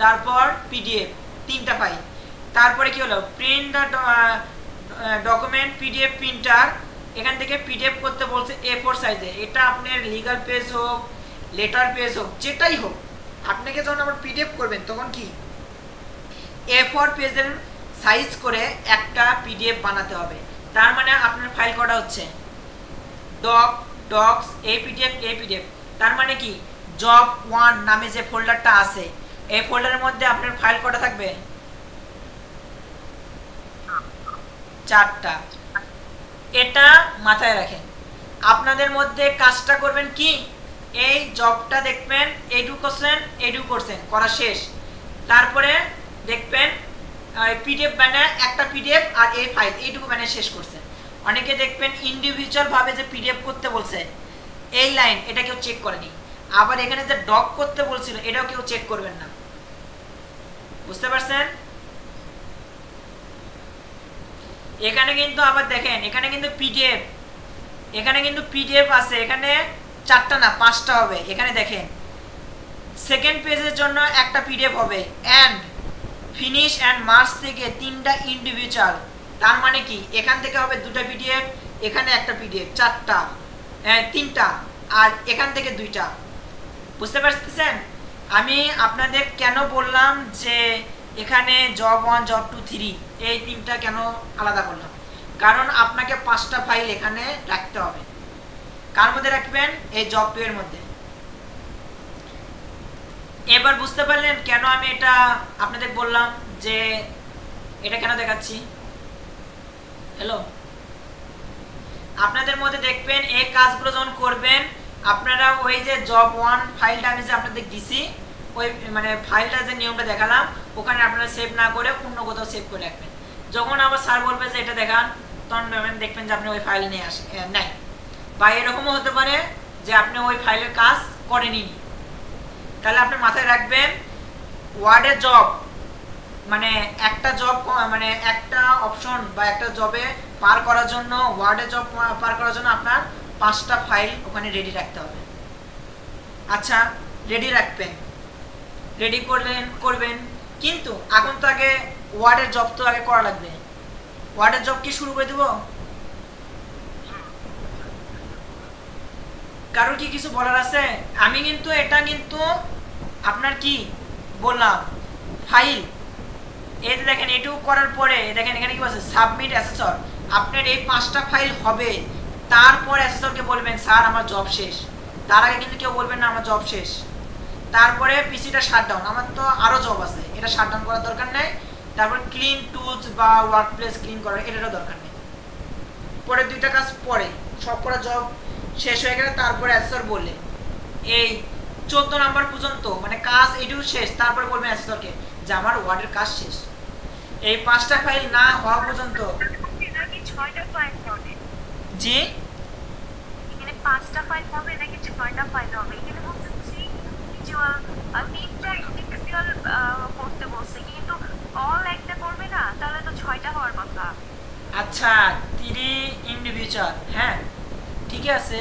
তারপর পিডিএফ, 3টা ফাইল। তারপরে কি হলো, print the document PDF printer, এখান থেকে পিডিএফ করতে বলছে A4 সাইজে। এটা আপনার লিগাল পেজ হোক, লেটার পেজ হোক, যেটাই হোক, আপনাকে যখন আবার পিডিএফ করবেন তখন কি A4 পেজের সাইজ করে একটা পিডিএফ বানাতে হবে। তার মানে আপনার ফাইল কটা হচ্ছে ডক্স, এই পিডিএফ। তার মানে কি জব 1 নামে যে ফোল্ডারটা আছে এই ফোল্ডারের মধ্যে আপনার ফাইল কটা থাকবে, 4টা। এটা মাথায় রাখেন। আপনাদের মধ্যে কাজটা করবেন কি, এই জবটা দেখবেন এডুকেশন করা শেষ, তারপরে দেখবেন পিডিএফ বানায়, একটা পিডিএফ আর এই ফাইল, এইটুকু বানায় শেষ করছেন। অনেকে দেখবেন ইন্ডিভিজুয়াল ভাবে যে পিডিএফ করতে বলছে এই লাইন, এটা কেউ চেক করেনি। আবার এখানে যে ডক করতে বলছিল এটাও কেউ চেক করবেন না, বুঝতে পারছেন? এখানে কিন্তু আবার দেখেন এখানে কিন্তু পিডিএফ আছে, এখানে 4টা না 5টা হবে। এখানে দেখেন সেকেন্ড পেজের জন্য একটা পিডিএফ হবে, এন্ড ফিনিশ এন্ড মার্চ থেকে 3টা ইন্ডিভিজুয়াল। তার মানে কি এখান থেকে হবে 2টা পিডিএফ, এখানে একটা পিডিএফ, 4টা, 3টা, আর এখান থেকে 2টা। বুঝতে পারতেছেন আমি আপনাদের কেন বললাম যে এখানে জব 1, জব 2, 3 এই 3টা কেন আলাদা করলাম? কারণ আপনাকে 5টা ফাইল এখানে রাখতে হবে। কার মধ্যে রাখবেন? এই জব 2 এর মধ্যে। এবার বুঝতে পারলেন কেন আমি এটা আপনাদের বললাম যে এটা কেন দেখাচ্ছি। হ্যালো, আপনাদের মধ্যে দেখবেন এই কাজগুলো যখন করবেন আপনারা ওই যে জব 1 ফাইলটা আমি যে আপনাদের দিছি ওই মানে ফাইলটা যে নিয়মটা দেখালাম ওখানে আপনারা সেভ না করে অন্য কোথাও সেভ করে রাখবেন। যখন আবার স্যার বলবে যে এটা দেখান তখন দেখবেন যে আপনি ওই ফাইল নিয়ে আসেন নাই, বা এরকমও হতে পারে যে আপনি ওই ফাইলের কাজ করেনই। তাহলে আপনি মাথায় রাখবেন ওয়ার্ডের জব মানে একটা জব মানে একটা অপশন বা একটা জবে পার করার জন্য ওয়ার্ডের জব পার করার জন্য আপনার 5টা ফাইল ওখানে রেডি রাখতে হবে। আচ্ছা রেডি রাখবেন, রেডি করবেন, কিন্তু এখন তো আগে ওয়ার্ডের জব তো আগে করা লাগবে। ওয়ার্ডের জব কি শুরু করে দেব? কারোর কি কিছু বলার আছে? আমি কিন্তু এটা কিন্তু আপনার কি বললাম ফাইল, এই যে দেখেন এটুকু করার পরে দেখেন এখানে কি বলছে সাবমিট অ্যাসেসর। আপনার এই 5টা ফাইল হবে, তারপর অ্যাসেসরকে বলবেন স্যার আমার জব শেষ। তার আগে কিন্তু কেউ বলবেন না আমার জব শেষ। তারপরে পিসিটা শাটডাউন, আমার তো আরো জব আছে, এটা শাটডাউন করার দরকার নেই। তারপর ক্লিন টুলস বা ওয়ার্ক প্লেস ক্লিন করার এটারও দরকার নেই। পরে 2টা কাজ পরে সব করা জব শেষ হয়ে গেলে তারপরে অ্যাসেসর বললে এই 14 নাম্বার পর্যন্ত মানে কাজ এটুকু শেষ, তারপরে বলবেন অ্যাসেসরকে যে আমার ওয়ার্ডের কাজ শেষ। এই 5টা ফাইল না হওয়া পর্যন্ত নাকি 6টা ফাইল হবে? জি এখানে 5টা ফাইল হবে নাকি 6টা ফাইল হবে? এখানে বলছে 3 ইন্ডিভিজুয়াল 3টা ইন্ডিভিজুয়াল করতে বলছে, কিন্তু অল একটা করবে না, তাহলে তো 6টা হওয়ার কথা। আচ্ছা 3 ইন্ডিভিজুয়াল, হ্যাঁ ঠিক আছে,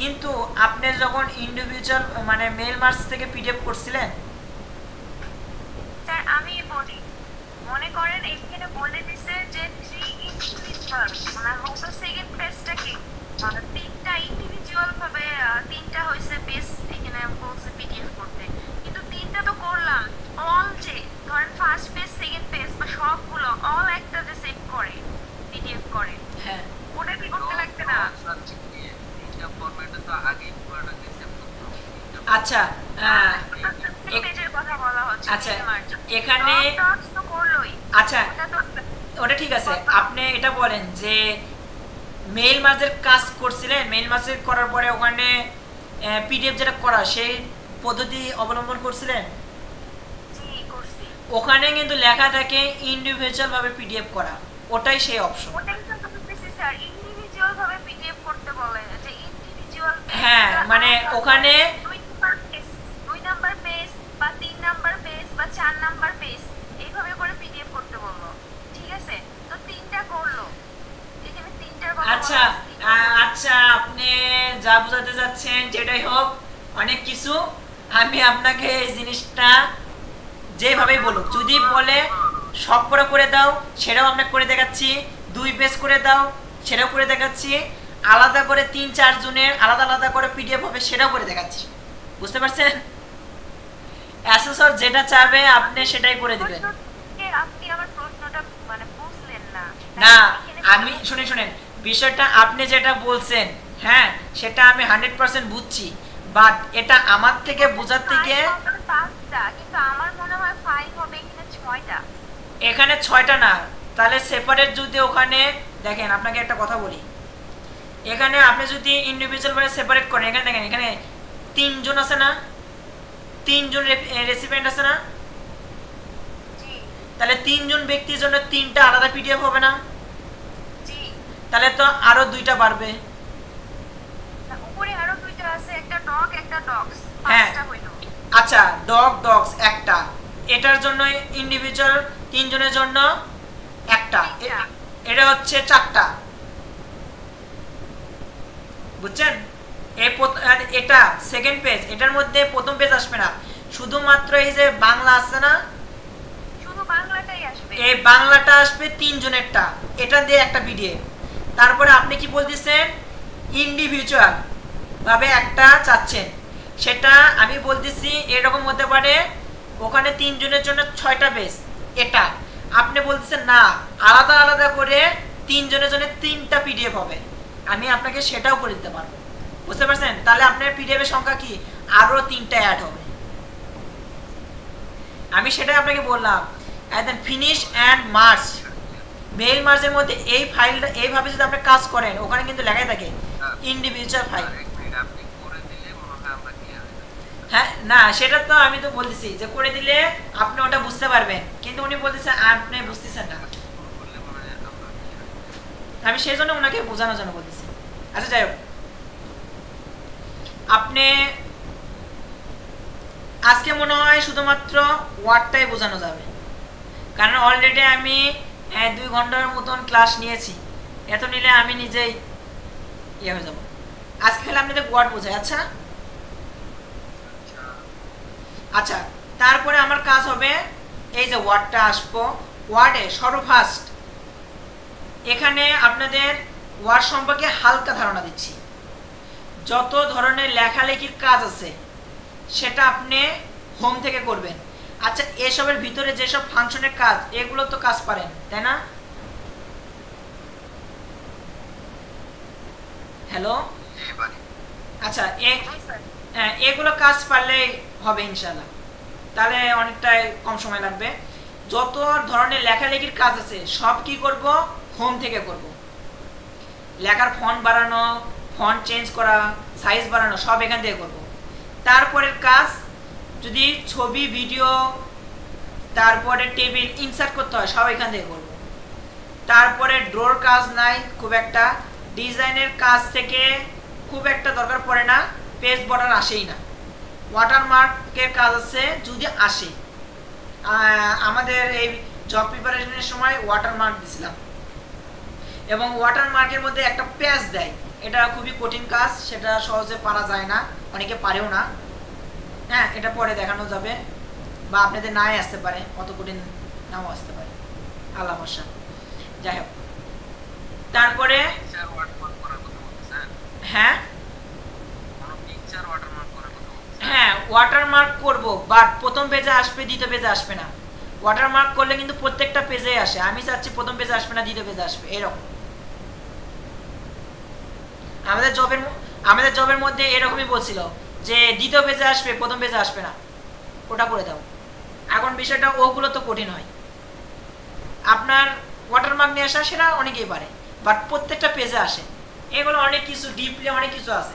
কিন্তু আপনি যখন ইন্ডিভিজুয়াল মানে মেল মার্চ থেকে পিডিএফ করছিলেন স্যার আমি বলি, মনে করেন এখানে বলে দিছে যে 3 ইন্ডিভিজুয়াল মানে হচ্ছে সেকেন্ড পেজটা কি 3টা ইন্ডিভিজুয়াল ভাবে 3টা হইছে পেজ এখানে বলছে পিডিএফ করতে, কিন্তু 3টা তো করলাম। অল যে ধরেন ফার্স্ট পেজ সেকেন্ড পেজ বা সবগুলো অল একটা যে সেভ করে পিডিএফ করে, হ্যাঁ ওটা কি করতে লাগবে না? আচ্ছা পেজের কথা বলা হচ্ছে। আচ্ছা এখানে তো করলোই, আচ্ছা ওটা ঠিক আছে, আপনি এটা বলেন যে মেইল মার্জের কাজ করছিলেন, মেইল মার্জের করার পরে ওখানে পিডিএফ যেটা করা সেই পদ্ধতি অবলম্বন করছিলেন। জি করছি। ওখানে কিন্তু লেখা থাকে ইন্ডিভিজুয়াল ভাবে পিডিএফ করা, ওটাই সেই অপশন। ওটাই তো বলতেছি স্যার, ইন্ডিভিজুয়াল ভাবে পিডিএফ করতে বলে যে ইন্ডিভিজুয়াল। হ্যাঁ মানে ওখানে 2 নাম্বার পেজ বা 3 নাম্বার পেজ বা 4 নাম্বার পেজ এইভাবে করে পিডিএফ করতে বললো, ঠিক আছে? তো 3টা করলো, এখানে 3টার কথা। আচ্ছা আচ্ছা আপনি যা বোঝাতে যাচ্ছেন যেটাই হোক অনেক কিছু, আমি আপনাকে এই জিনিসটা যেভাবেই বলুক, যদি বলে সব করে দাও সেটাও আপনাকে করে দেখাচ্ছি, 2 পেজ করে দাও সেটাও করে দেখাচ্ছি, আলাদা করে 3-4 জনের আলাদা আলাদা করে পিডিএফ হবে সেটাও করে দেখাচ্ছি। বুঝতে পারছেন? অ্যাসেসর যেটা চাবে আপনি সেটাই করে দিবেন। আপনি আমার প্রশ্নটা মানে বুঝলেন না। না আমি শুনেন বিষয়টা আপনি যেটা বলছেন হ্যাঁ সেটা আমি 100% বুঝছি, বাট এটা আমার থেকে বোঝার থেকে কিন্তু আমার মনে হয় ফাইল হবে এখানে 6টা। এখানে 6টা না, তাহলে সেপারেট যদি ওখানে দেখেন আপনাকে একটা কথা বলি, এখানে আপনি যদি ইন্ডিভিজুয়াল ভাবে সেপারেট করেন, এখানে দেখেন এখানে 3 জন আছে না, 3 জন রেসিপিয়েন্ট আছে না, তাহলে 3 জন ব্যক্তির জন্য 3টা আলাদা পিডিএফ হবে না? জি। তাহলে তো আরো 2টা বাড়বে। উপরে আরো 2টা আছে, একটা ডক একটা ডক্স, হ্যাঁ 5টা হইলো। আচ্ছা ডগ ডগস একটা, এটার জন্য ইন্ডিভিজুয়াল 3 জনের জন্য একটা, এটা হচ্ছে 4টা। বুঝছেন? এটা সেকেন্ড পেজ, এটার মধ্যে প্রথম পেজ আসবে না, শুধুমাত্র এই যে বাংলা আছে না, শুধু বাংলাটাই আসবে। এই বাংলাটা আসবে 3 জনেরটা, এটা দিয়ে একটা পিডিএফ। তারপরে আপনি কি বলতেছেন ইন্ডিভিজুয়াল ভাবে একটা চাচ্ছেন, সেটা আমি বলতেছি এরকম হতে পারে ওখানে 3 জনের জন্য 6টা পেজ, এটা আপনি বলতেছেন না আলাদা আলাদা করে 3 জনের জন্য 3টা পিডিএফ হবে, আমি আপনাকে সেটাও করে দিতে পারবো। বুঝতে পারছেন? তাহলে আপনার পিডিএফ এর সংখ্যা কি আরো 3টা অ্যাড হবে। আমি সেটাই আপনাকে বললাম, একদম ফিনিশ এন্ড মার্জ, মেইল মার্জের মধ্যে এই ফাইলটা এইভাবে যদি আপনি কাজ করেন ওখানে কিন্তু লেখাই থাকে ইন্ডিভিজুয়াল ফাইল। আপনি করে দিলে হ্যাঁ না, সেটা তো আমি তো বলতেছি যে করে দিলে আপনি ওটা বুঝতে পারবেন, কিন্তু উনি বলতেছেন আপনি বুঝতেছেন না। শুরু করলে মনে হয় আমরা আমি সেই জন্য ওনাকে বোঝানোর জন্য বলতেছি। আচ্ছা যাই হোক, আপনি আজকে মনে হয় শুধুমাত্র ওয়ার্ডটাই বোঝানো যাবে, কারণ অলরেডি আমি 2 ঘন্টার মতন ক্লাস নিয়েছি, এত নিলে আমি নিজেই ইয়ে হয়ে যাব। আজকে খালি আপনাদের ওয়ার্ড বোঝাই। আচ্ছা আচ্ছা, তারপরে আমার কাজ হবে এই যে ওয়ার্ডটা আসবো, ওয়ার্ডে সর্বফার্স্ট এখানে আপনাদের ওয়ার্ড সম্পর্কে হালকা ধারণা দিচ্ছি। যত ধরনের লেখালেখির কাজ আছে সেটা আপনি হোম থেকে করবেন। আচ্ছা, এসবের ভিতরে যেসব ফাংশনের কাজ, এগুলো তো কাজ পারেন, তাই না? হ্যালো, আচ্ছা এগুলো কাজ পারলেই হবে ইনশাআল্লাহ, তাহলে অনেকটাই কম সময় লাগবে। যত ধরনের লেখালেখির কাজ আছে সব কি করব, হোম থেকে করব। লেখার ফন্ট বাড়ানো, ফন্ট চেঞ্জ করা, সাইজ বাড়ানো সব এখান থেকে করব। তারপরের কাজ যদি ছবি, ভিডিও, তারপরে টেবিল ইনসার্ট করতে হয় সব এখান থেকে করব। তারপরে ড্রোর কাজ নাই খুব একটা, ডিজাইনের কাজ থেকে খুব একটা দরকার পড়ে না, পেজ বর্ডার আসেই না। ওয়াটারমার্কের কাজ আছে যদি আসে, আমাদের এই জব প্রিপারেশনের সময় ওয়াটারমার্ক দিছিলাম, এবং ওয়াটারমার্কের মধ্যে একটা পেজ দেয়, এটা খুবই কঠিন কাজ, সেটা সহজে পারা যায় না, অনেকে পারেও না। হ্যাঁ, এটা পরে দেখানো যাবে, বা আপনাদের নাই আসতে পারে, অত কঠিন নাও আসতে পারে, আল্লাহ ভরসা। যাই হোক, তারপরে হ্যাঁ হ্যাঁ ওয়াটারমার্ক করব, বাট প্রথম পেজে আসবে, দ্বিতীয় পেজে আসবে না। ওয়াটারমার্ক করলে কিন্তু প্রত্যেকটা পেজে আসে, আমি চাচ্ছি প্রথম পেজে আসবে না, দ্বিতীয় পেজে আসবে, এরকম। আমাদের জবের মধ্যে এরকমই বলছিল যে দ্বিতীয় পেজে আসবে, প্রথম পেজে আসবে না, ওটা করে দাও। এখন বিষয়টা ওগুলো তো কঠিন হয়, আপনার ওয়াটারমার্ক নিয়ে আসা সেটা অনেকেই পারে, বাট প্রত্যেকটা পেজে আসে। এগুলো অনেক কিছু ডিপলি অনেক কিছু আছে,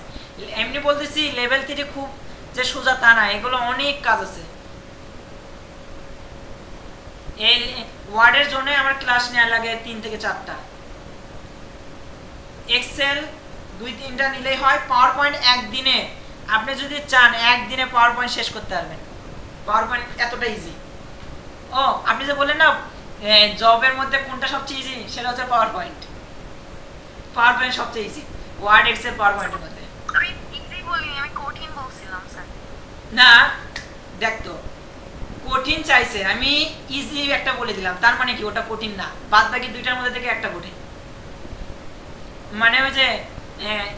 এমনি বলতেছি লেভেল 3 খুব যে সোজা তা না, এগুলো অনেক কাজ আছে। এই ওয়ার্ডের জন্য আমার ক্লাস নেওয়া লাগে 3 থেকে 4টা, এক্সেল 2-3টা নিলেই হয়। পাওয়ার পয়েন্ট একদিনে, আপনি যদি চান একদিনে পাওয়ার পয়েন্ট শেষ করতে পারবেন, পাওয়ার পয়েন্ট এতটা ইজি। ও আপনি যে বললেন না জবের মধ্যে কোনটা সবচেয়ে ইজি, সেটা হচ্ছে পাওয়ার পয়েন্ট। পাওয়ার পয়েন্ট সবচেয়ে ইজি, ওয়ার্ড, এক্সেল, পাওয়ার পয়েন্টের মধ্যে। আমি ইজি বলি, আমি কঠিন বলছিলাম স্যার। না দেখতো, কঠিন চাইছে, আমি ইজি একটা বলে দিলাম, তার মানে কি ওটা কঠিন না, বাদ বাকি 2টার মধ্যে থেকে একটা কঠিন। মানে ওই যে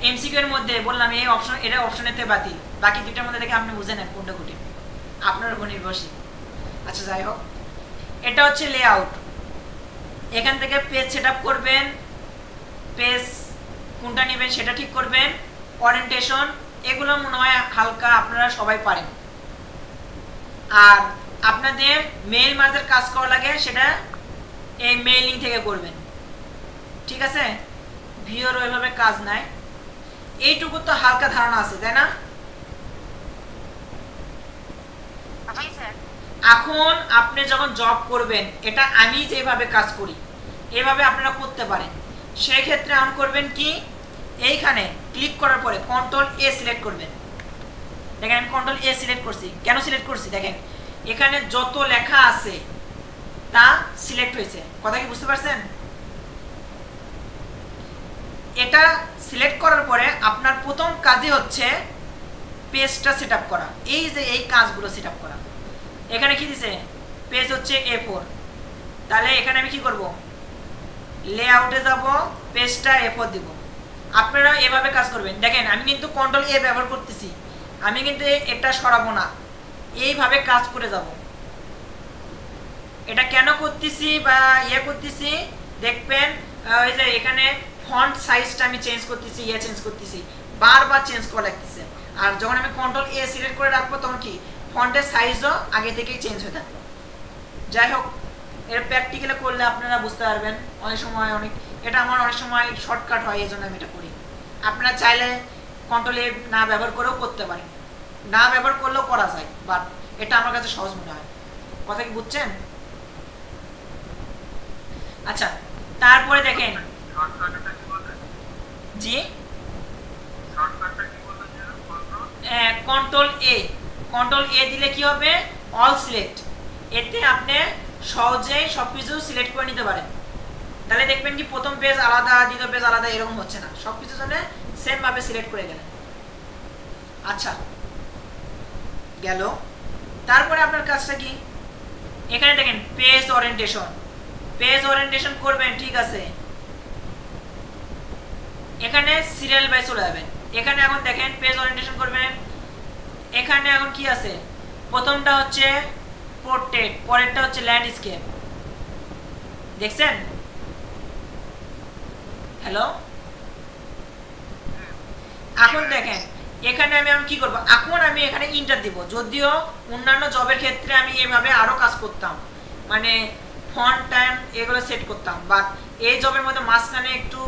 এমসিকিউ এর মধ্যে বললাম এই অপশন, এটা অপশনেতে বাতিল, বাকি 2টার মধ্যে থেকে আপনি বুঝে নেন কোনটা কঠিন, আপনার উপর নির্ভরশীল। আচ্ছা যাই হোক, এটা হচ্ছে লেআউট। এখান থেকে পেজ সেটআপ করবেন, পেজ কোনটা নেবেন সেটা ঠিক করবেন, ওরিয়েন্টেশন, এগুলো মনে হয় হালকা আপনারা সবাই পারেন। আর আপনাদের মেইল মার্জের কাজ করা লাগে, সেটা এই মেইলিং থেকে করবেন, ঠিক আছে? ভিওর ওইভাবে কাজ নাই, এইটুকু তো হালকা ধারণা আছে, তাই না? এখন আপনি যখন জব করবেন, এটা আমি যেভাবে কাজ করি এভাবে আপনারা করতে পারেন। সেই ক্ষেত্রে অন করবেন কি, এইখানে ক্লিক করার পরে কন্ট্রোল এ সিলেক্ট করবেন। দেখেন আমি কন্ট্রোল এ সিলেক্ট করছি, কেন সিলেক্ট করছি দেখেন, এখানে যত লেখা আছে তা সিলেক্ট হয়েছে, কথা কি বুঝতে পারছেন? এটা সিলেক্ট করার পরে আপনার প্রথম কাজই হচ্ছে পেজটা সেটআপ করা, এই যে এই কাজগুলো সেটআপ করা। এখানে কি দিছে, পেজ হচ্ছে A4, তাহলে এখানে আমি কি করব, লেআউটে যাব, পেজটা A4 দিব। আপনারা এভাবে কাজ করবেন। দেখেন আমি কিন্তু কন্ট্রোল এ ব্যবহার করতেছি, আমি কিন্তু এটা সরাবো না, এইভাবে কাজ করে যাব। এটা কেন করতেছি বা ইয়ে করতেছি দেখবেন, ওই যে এখানে ফন্ট সাইজটা আমি চেঞ্জ করতেছি, ইয়ে চেঞ্জ করতেছি, বারবার চেঞ্জ করা লাগতেছে। আর যখন আমি কন্ট্রোল এ সিলেক্ট করে রাখবো তখন কি ফন্টের সাইজও আগে থেকেই চেঞ্জ হয়ে থাকবে। যাই হোক, এর প্র্যাকটিক্যালে করলে আপনারা বুঝতে পারবেন। অনেক সময় এটা আমার অনেক সময় শর্টকাট হয়, এই জন্য আমি এটা করি। আপনারা চাইলে কন্ট্রোল এ না ব্যবহার করেও করতে পারেন, না ব্যবহার করলেও করা যায়, বাট এটা আমার কাছে সহজ মনে হয়। কথা কি বুঝছেন? আচ্ছা, তারপরে দেখেন, শর্টকাটটা কি বলতে? জি শর্টকাটটা কি বলতে যে কন্ট্রোল এ দিলে কি হবে, অল সিলেক্ট। এতে আপনি সহজেই সবকিছু সিলেক্ট করে নিতে পারেন। তাহলে দেখবেন কি প্রথম পেজ আলাদা, দ্বিতীয় পেজ আলাদা, এরকম হচ্ছে না, সবকিছু জন্য সেম ভাবে সিলেক্ট করে গেলেন। আচ্ছা গেল। তারপরে আপনার কাজটা কি, এখানে দেখেন পেজ ওরিয়েন্টেশন করবেন, ঠিক আছে। এখানে সিরিয়াল বাই চলে যাবেন। এখানে এখন দেখেন পেজ ওরিয়েন্টেশন করবেন, এখানে এখন কি আছে, প্রথমটা হচ্ছে পোর্ট্রেট, পরেরটা হচ্ছে ল্যান্ডস্কেপ, দেখছেন? হ্যালো, এখন দেখেন এখানে আমি এখন কি করব, এখন আমি এখানে ইন্টার দিব। যদিও অন্যান্য জবের ক্ষেত্রে আমি এইভাবে আরো কাজ করতাম, মানে ফন্ট টাইম এগুলো সেট করতাম, বাট এই জবের মধ্যে মাঝখানে একটু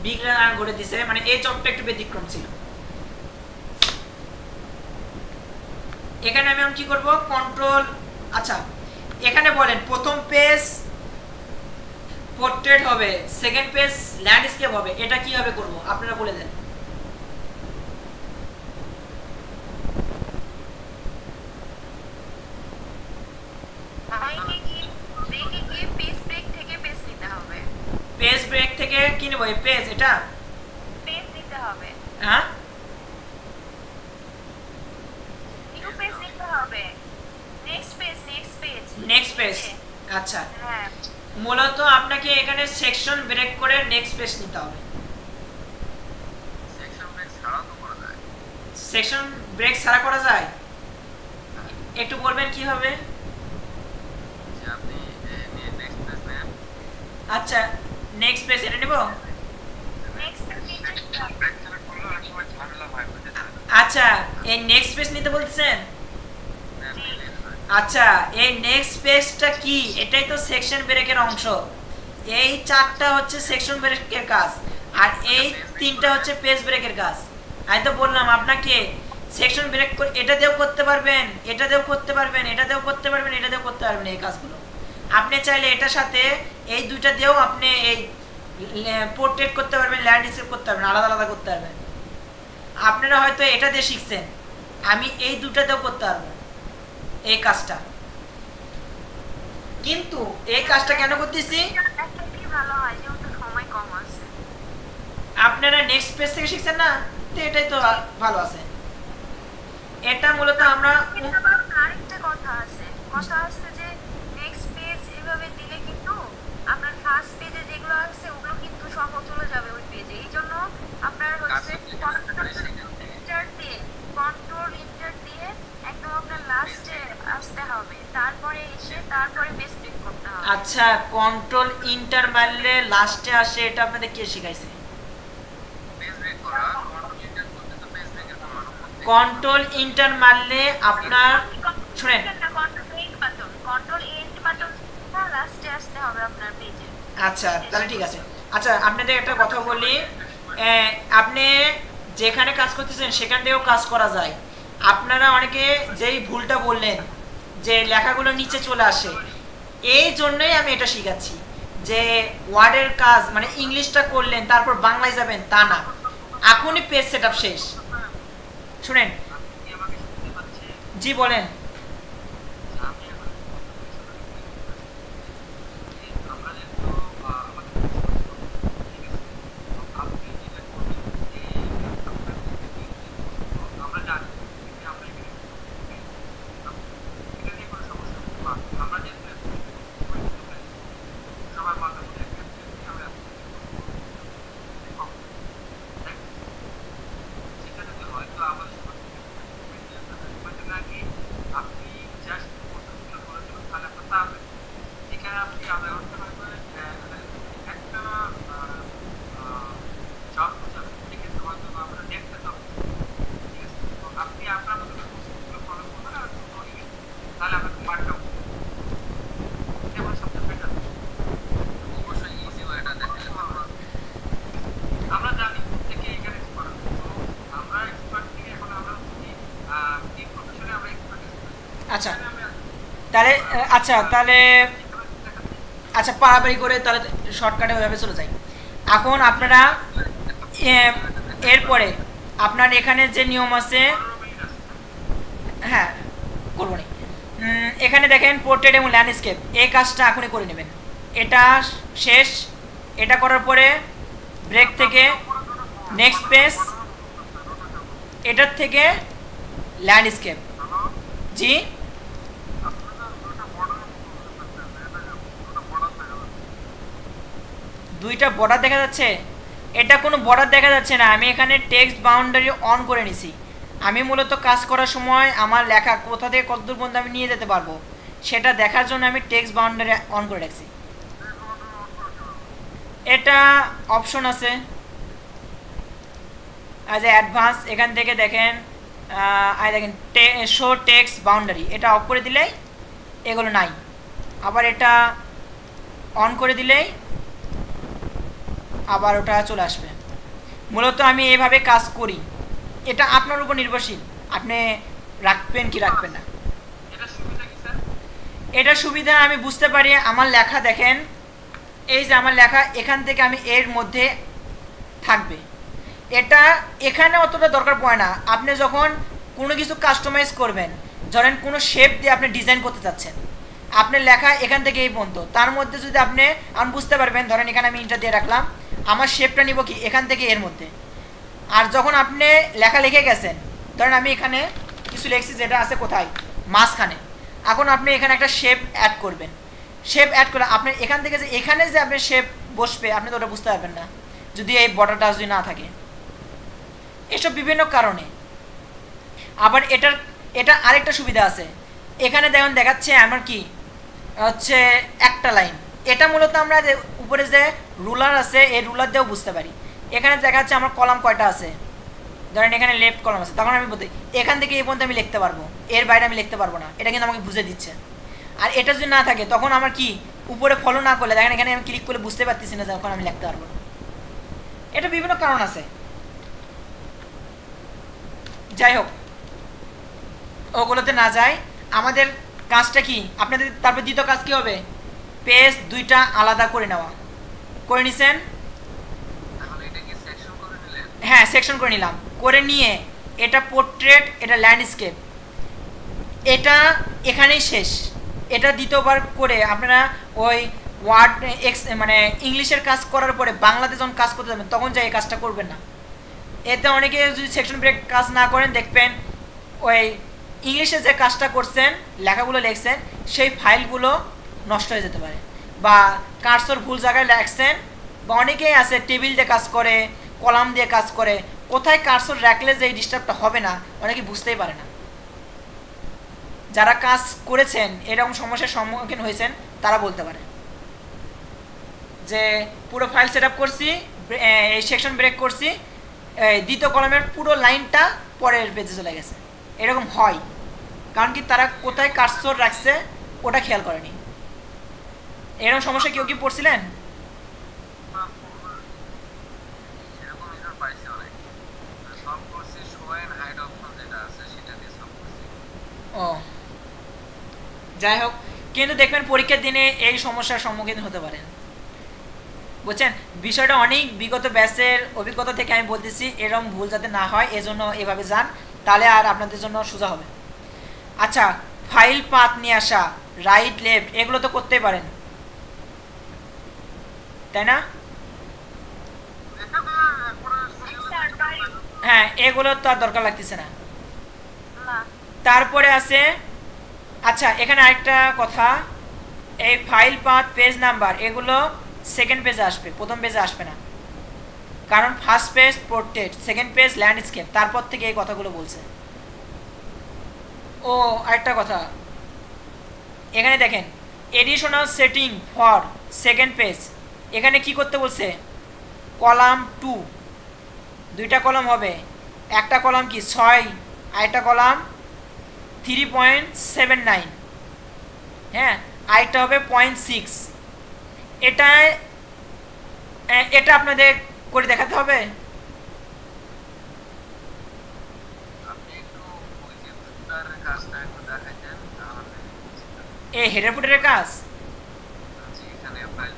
বিঘ্ন ঘটে দিছে, মানে এই জবটা একটু ব্যতিক্রম ছিল। এখানে আমি এখন কি করব, কন্ট্রোল, আচ্ছা এখানে বলেন প্রথম পেজ পোর্ট্রেট হবে, সেকেন্ড পেজ ল্যান্ডস্কেপ হবে, এটা কিভাবে করব আপনারা বলে দেন। পেজ ব্রেক থেকে কি নেব, এই পেজ, এটা পেজ দিতে হবে, হ্যাঁ নিউ পেজ দিতে হবে, নেক্সট পেজ। আচ্ছা, হ্যাঁ, মূলত আপনাকে এখানে সেকশন ব্রেক করে নেক্সট পেজ নিতে হবে। সেকশন ব্রেক ছাড়াও তো করা যায়। সেকশন ব্রেক ছাড়া করা যায়, একটু বলবেন কিভাবে? যে আপনি নেক্সট পেজ নেন, আচ্ছা নেক্সট পেজ এটা নেব। নেক্সট পেজ ব্রেক সিলেক্ট করলে অনেক সময় ঝামেলা হয়, বুঝতে আচ্ছা এই নেক্সট পেজ নিতে বলছেন। নেন নিলেন। আচ্ছা এই নেক্সট পেজটা কি, এটাই তো সেকশন ব্রেকের অংশ। এই চারটা হচ্ছে সেকশন ব্রেকের কাজ, আর এই তিনটা হচ্ছে পেজ ব্রেকের কাজ। আমি তো বললাম আপনাকে সেকশন ব্রেক এটা দিয়েও করতে পারবেন, এটা দিয়েও করতে পারবেন, এটা দিয়েও করতে পারবেন, এটা দিয়েও করতে পারবেন। এই কাজগুলো আপনি চাইলে এটার সাথে এই দুইটা দিয়েও আপনি এই পোর্ট্রেট করতে পারবেন, ল্যান্ডস্কেপ করতে পারবেন, আলাদা আলাদা করতে পারবেন। আপনারা হয়তো এটা দিয়ে শিখছেন, আমি এই দুটা দিয়েও করতে পারবো এই কাজটা। কিন্তু এই কাজটা কেন করতেছি, কি ভালো হয়, যেহেতু সময় কম আছে। আপনারা নেক্সট পেজ থেকে শিখছেন না, তো এটাই তো ভালো আছে। এটা মূলত আমরা আরেকটা কথা আছে যে নেক্সট পেজ এভাবে দিলে কিন্তু আপনার ফার্স্ট পেজে যেগুলো আছে ওগুলো কিন্তু সব চলে যাবে ওই পেজে। এই জন্য আপনার হচ্ছে কন্ট্রোল ইন্টার দিয়ে একদম আপনার লাস্টে আসতে হবে, তারপরে এসে তারপরে পেজ ক্লিক করতে হবে। আচ্ছা কন্ট্রোল ইন্টার মারলে লাস্টে আসে, এটা আপনাদের কে শিখাইছে? পেজ ব্রেক করা, কন্ট্রোল ইন্টার করতে তো পেজ ব্রেকের কমানো করতে। কন্ট্রোল ইন্টার মারলে আপনার শুনেন, কন্ট্রোল এন্ড বাটন লাস্টে আসতে হবে আপনার পেজে। আচ্ছা তাহলে ঠিক আছে। আচ্ছা আপনাদের একটা কথা বলি, আপনি যেখানে কাজ করতেছেন সেখান থেকেও কাজ করা যায়। আপনারা অনেকে যেই ভুলটা বললেন যে লেখাগুলো নিচে চলে আসে, এই জন্যই আমি এটা শিখাচ্ছি যে ওয়ার্ডের কাজ মানে ইংলিশটা করলেন তারপর বাংলায় যাবেন তা না, এখনই পেজ সেটআপ শেষ। শুনেন, আপনি আমাকে শুনতে পাচ্ছেন? জি বলেন। আমি এখন আমরা যেহেতু আমাদের ঠিক আছে, আপনি যেটা করবেন যে আমরা জানি যে আমরা এখানে এটা নিয়ে কোনো সমস্যা নেই। আমরা যেহেতু সবার মাথার মধ্যে একটা আমরা সেটা যদি হয়তো আমাদের নাকি তাহলে আচ্ছা তাহলে আচ্ছা পারাপারি করে তাহলে শর্টকাটে ওইভাবে চলে যাই। এখন আপনারা এরপরে আপনার এখানে যে নিয়ম আছে, হ্যাঁ করবো নি, এখানে দেখেন পোর্ট্রেট এবং ল্যান্ডস্কেপ, এই কাজটা এখনই করে নেবেন। এটা শেষ, এটা করার পরে ব্রেক থেকে নেক্সট পেজ, এটার থেকে ল্যান্ডস্কেপ। জি দুইটা বর্ডার দেখা যাচ্ছে, এটা কোনো বর্ডার দেখা যাচ্ছে না, আমি এখানে টেক্সট বাউন্ডারি অন করে নিছি। আমি মূলত কাজ করার সময় আমার লেখা কোথা থেকে কতদূর পর্যন্ত আমি নিয়ে যেতে পারবো সেটা দেখার জন্য আমি টেক্সট বাউন্ডারি অন করে রাখছি। এটা অপশন আছে অ্যাজ এ অ্যাডভান্স, এখান থেকে দেখেন দেখেন শো টেক্সট বাউন্ডারি, এটা অফ করে দিলেই এগুলো নাই, আবার এটা অন করে দিলেই আবার ওটা চলে আসবে। মূলত আমি এইভাবে কাজ করি, এটা আপনার উপর নির্ভরশীল, আপনি রাখবেন কি রাখবেন না। এটা সুবিধা আমি বুঝতে পারি, আমার লেখা দেখেন, এই যে আমার লেখা এখান থেকে আমি এর মধ্যে থাকবে, এটা এখানে অতটা দরকার পড়ে না। আপনি যখন কোনো কিছু কাস্টমাইজ করবেন, ধরেন কোনো শেপ দিয়ে আপনি ডিজাইন করতে চাচ্ছেন, আপনার লেখা এখান থেকে এই পর্যন্ত, তার মধ্যে যদি আপনি বুঝতে পারবেন, ধরেন এখানে আমি ইন্টার দিয়ে রাখলাম, আমার শেপটা নিব কি এখান থেকে এর মধ্যে। আর যখন আপনি লেখা লিখে গেছেন, ধরেন আমি এখানে কিছু লিখছি যেটা আছে কোথায় মাঝখানে, এখন আপনি এখানে একটা শেপ অ্যাড করবেন, শেপ অ্যাড করে আপনার এখান থেকে যে এখানে যে আপনার শেপ বসবে আপনি তো ওটা বুঝতে পারবেন না যদি এই বর্ডারটা যদি না থাকে, এসব বিভিন্ন কারণে। আবার এটা আরেকটা সুবিধা আছে, এখানে দেখুন দেখাচ্ছে আমার কি হচ্ছে একটা লাইন, এটা মূলত আমরা যে উপরে যে রুলার আছে এই রুলার দিয়েও বুঝতে পারি। এখানে দেখাচ্ছে আমার কলাম কয়টা আছে, ধরেন এখানে লেফট কলাম আছে, তখন আমি বলতে এখান থেকে এই পর্যন্ত আমি লিখতে পারবো, এর বাইরে আমি লিখতে পারবো না, এটা কিন্তু আমাকে বুঝে দিচ্ছে। আর এটা যদি না থাকে তখন আমার কি উপরে ফলো না করলে দেখেন এখানে আমি ক্লিক করলে বুঝতে পারতেছি না যখন আমি লিখতে পারবো না। এটা বিভিন্ন কারণ আছে, যাই হোক ওগুলোতে না যায়। আমাদের কাজটা কি আপনাদের, তারপর দ্বিতীয় কাজ কি হবে, পেজ দুইটা আলাদা করে নেওয়া। করে নিছেন? হ্যাঁ সেকশন করে নিলাম, করে নিয়ে এটা পোর্ট্রেট, এটা ল্যান্ডস্কেপ, এটা এখানেই শেষ। এটা দ্বিতীয়বার করে আপনারা ওই ওয়ার্ড মানে ইংলিশের কাজ করার পরে বাংলাতে যখন কাজ করতে যাবেন তখন যাই এই কাজটা করবেন না। এতে অনেকে যদি সেকশন ব্রেক কাজ না করেন দেখবেন ওই ইংলিশে যে কাজটা করছেন লেখাগুলো লিখছেন সেই ফাইলগুলো নষ্ট হয়ে যেতে পারে, বা কার্সর ভুল জায়গায় লিখছেন, বা অনেকেই আছে টেবিল দিয়ে কাজ করে, কলাম দিয়ে কাজ করে, কোথায় কার্সর রাখলে যে এই ডিস্টার্বটা হবে না অনেকে বুঝতেই পারে না। যারা কাজ করেছেন এরকম সমস্যার সম্মুখীন হয়েছেন তারা বলতে পারে যে পুরো ফাইল সেট আপ করছি, এই সেকশন ব্রেক করছি, দ্বিতীয় কলামের পুরো লাইনটা পরের পেজে চলে গেছে। এরকম হয় কারণ কি তারা কোথায় কার্সর রাখছে ওটা খেয়াল করেনি। এরকম সমস্যা কেউ কি পড়ছিলেন? ও যাই হোক, কিন্তু দেখবেন পরীক্ষার দিনে এই সমস্যার সম্মুখীন হতে পারেন, বুঝছেন? বিষয়টা অনেক বিগত ব্যাচের অভিজ্ঞতা থেকে আমি বলতেছি, এরকম ভুল যাতে না হয় এজন্য এভাবে যান, তাহলে আর আপনাদের জন্য সোজা হবে। আচ্ছা, ফাইল পাথ নিয়ে আসা, রাইট লেফট এগুলো তো করতেই পারেন, তাই না? হ্যাঁ এগুলো তো আর দরকার লাগতেছে না। তারপরে আছে, আচ্ছা এখানে আরেকটা কথা, এই ফাইল পাথ, পেজ নাম্বার এগুলো সেকেন্ড পেজে আসবে, প্রথম পেজে আসবে না, কারণ first page portrait, second page landscape, তারপর থেকে এই কথাগুলো বলছে। ও আরেকটা কথা, এখানে দেখেন additional setting for second page, এখানে কি করতে বলছে, কলাম 2, দুইটা কলাম হবে, একটা কলাম কি 6 আর একটা কলাম 3.79, হ্যাঁ আরেকটা হবে 0.6। এটা আপনাদের করে দেখাতে হবে। এই হেডার ফুটারের কাজ। এখানে ফাইল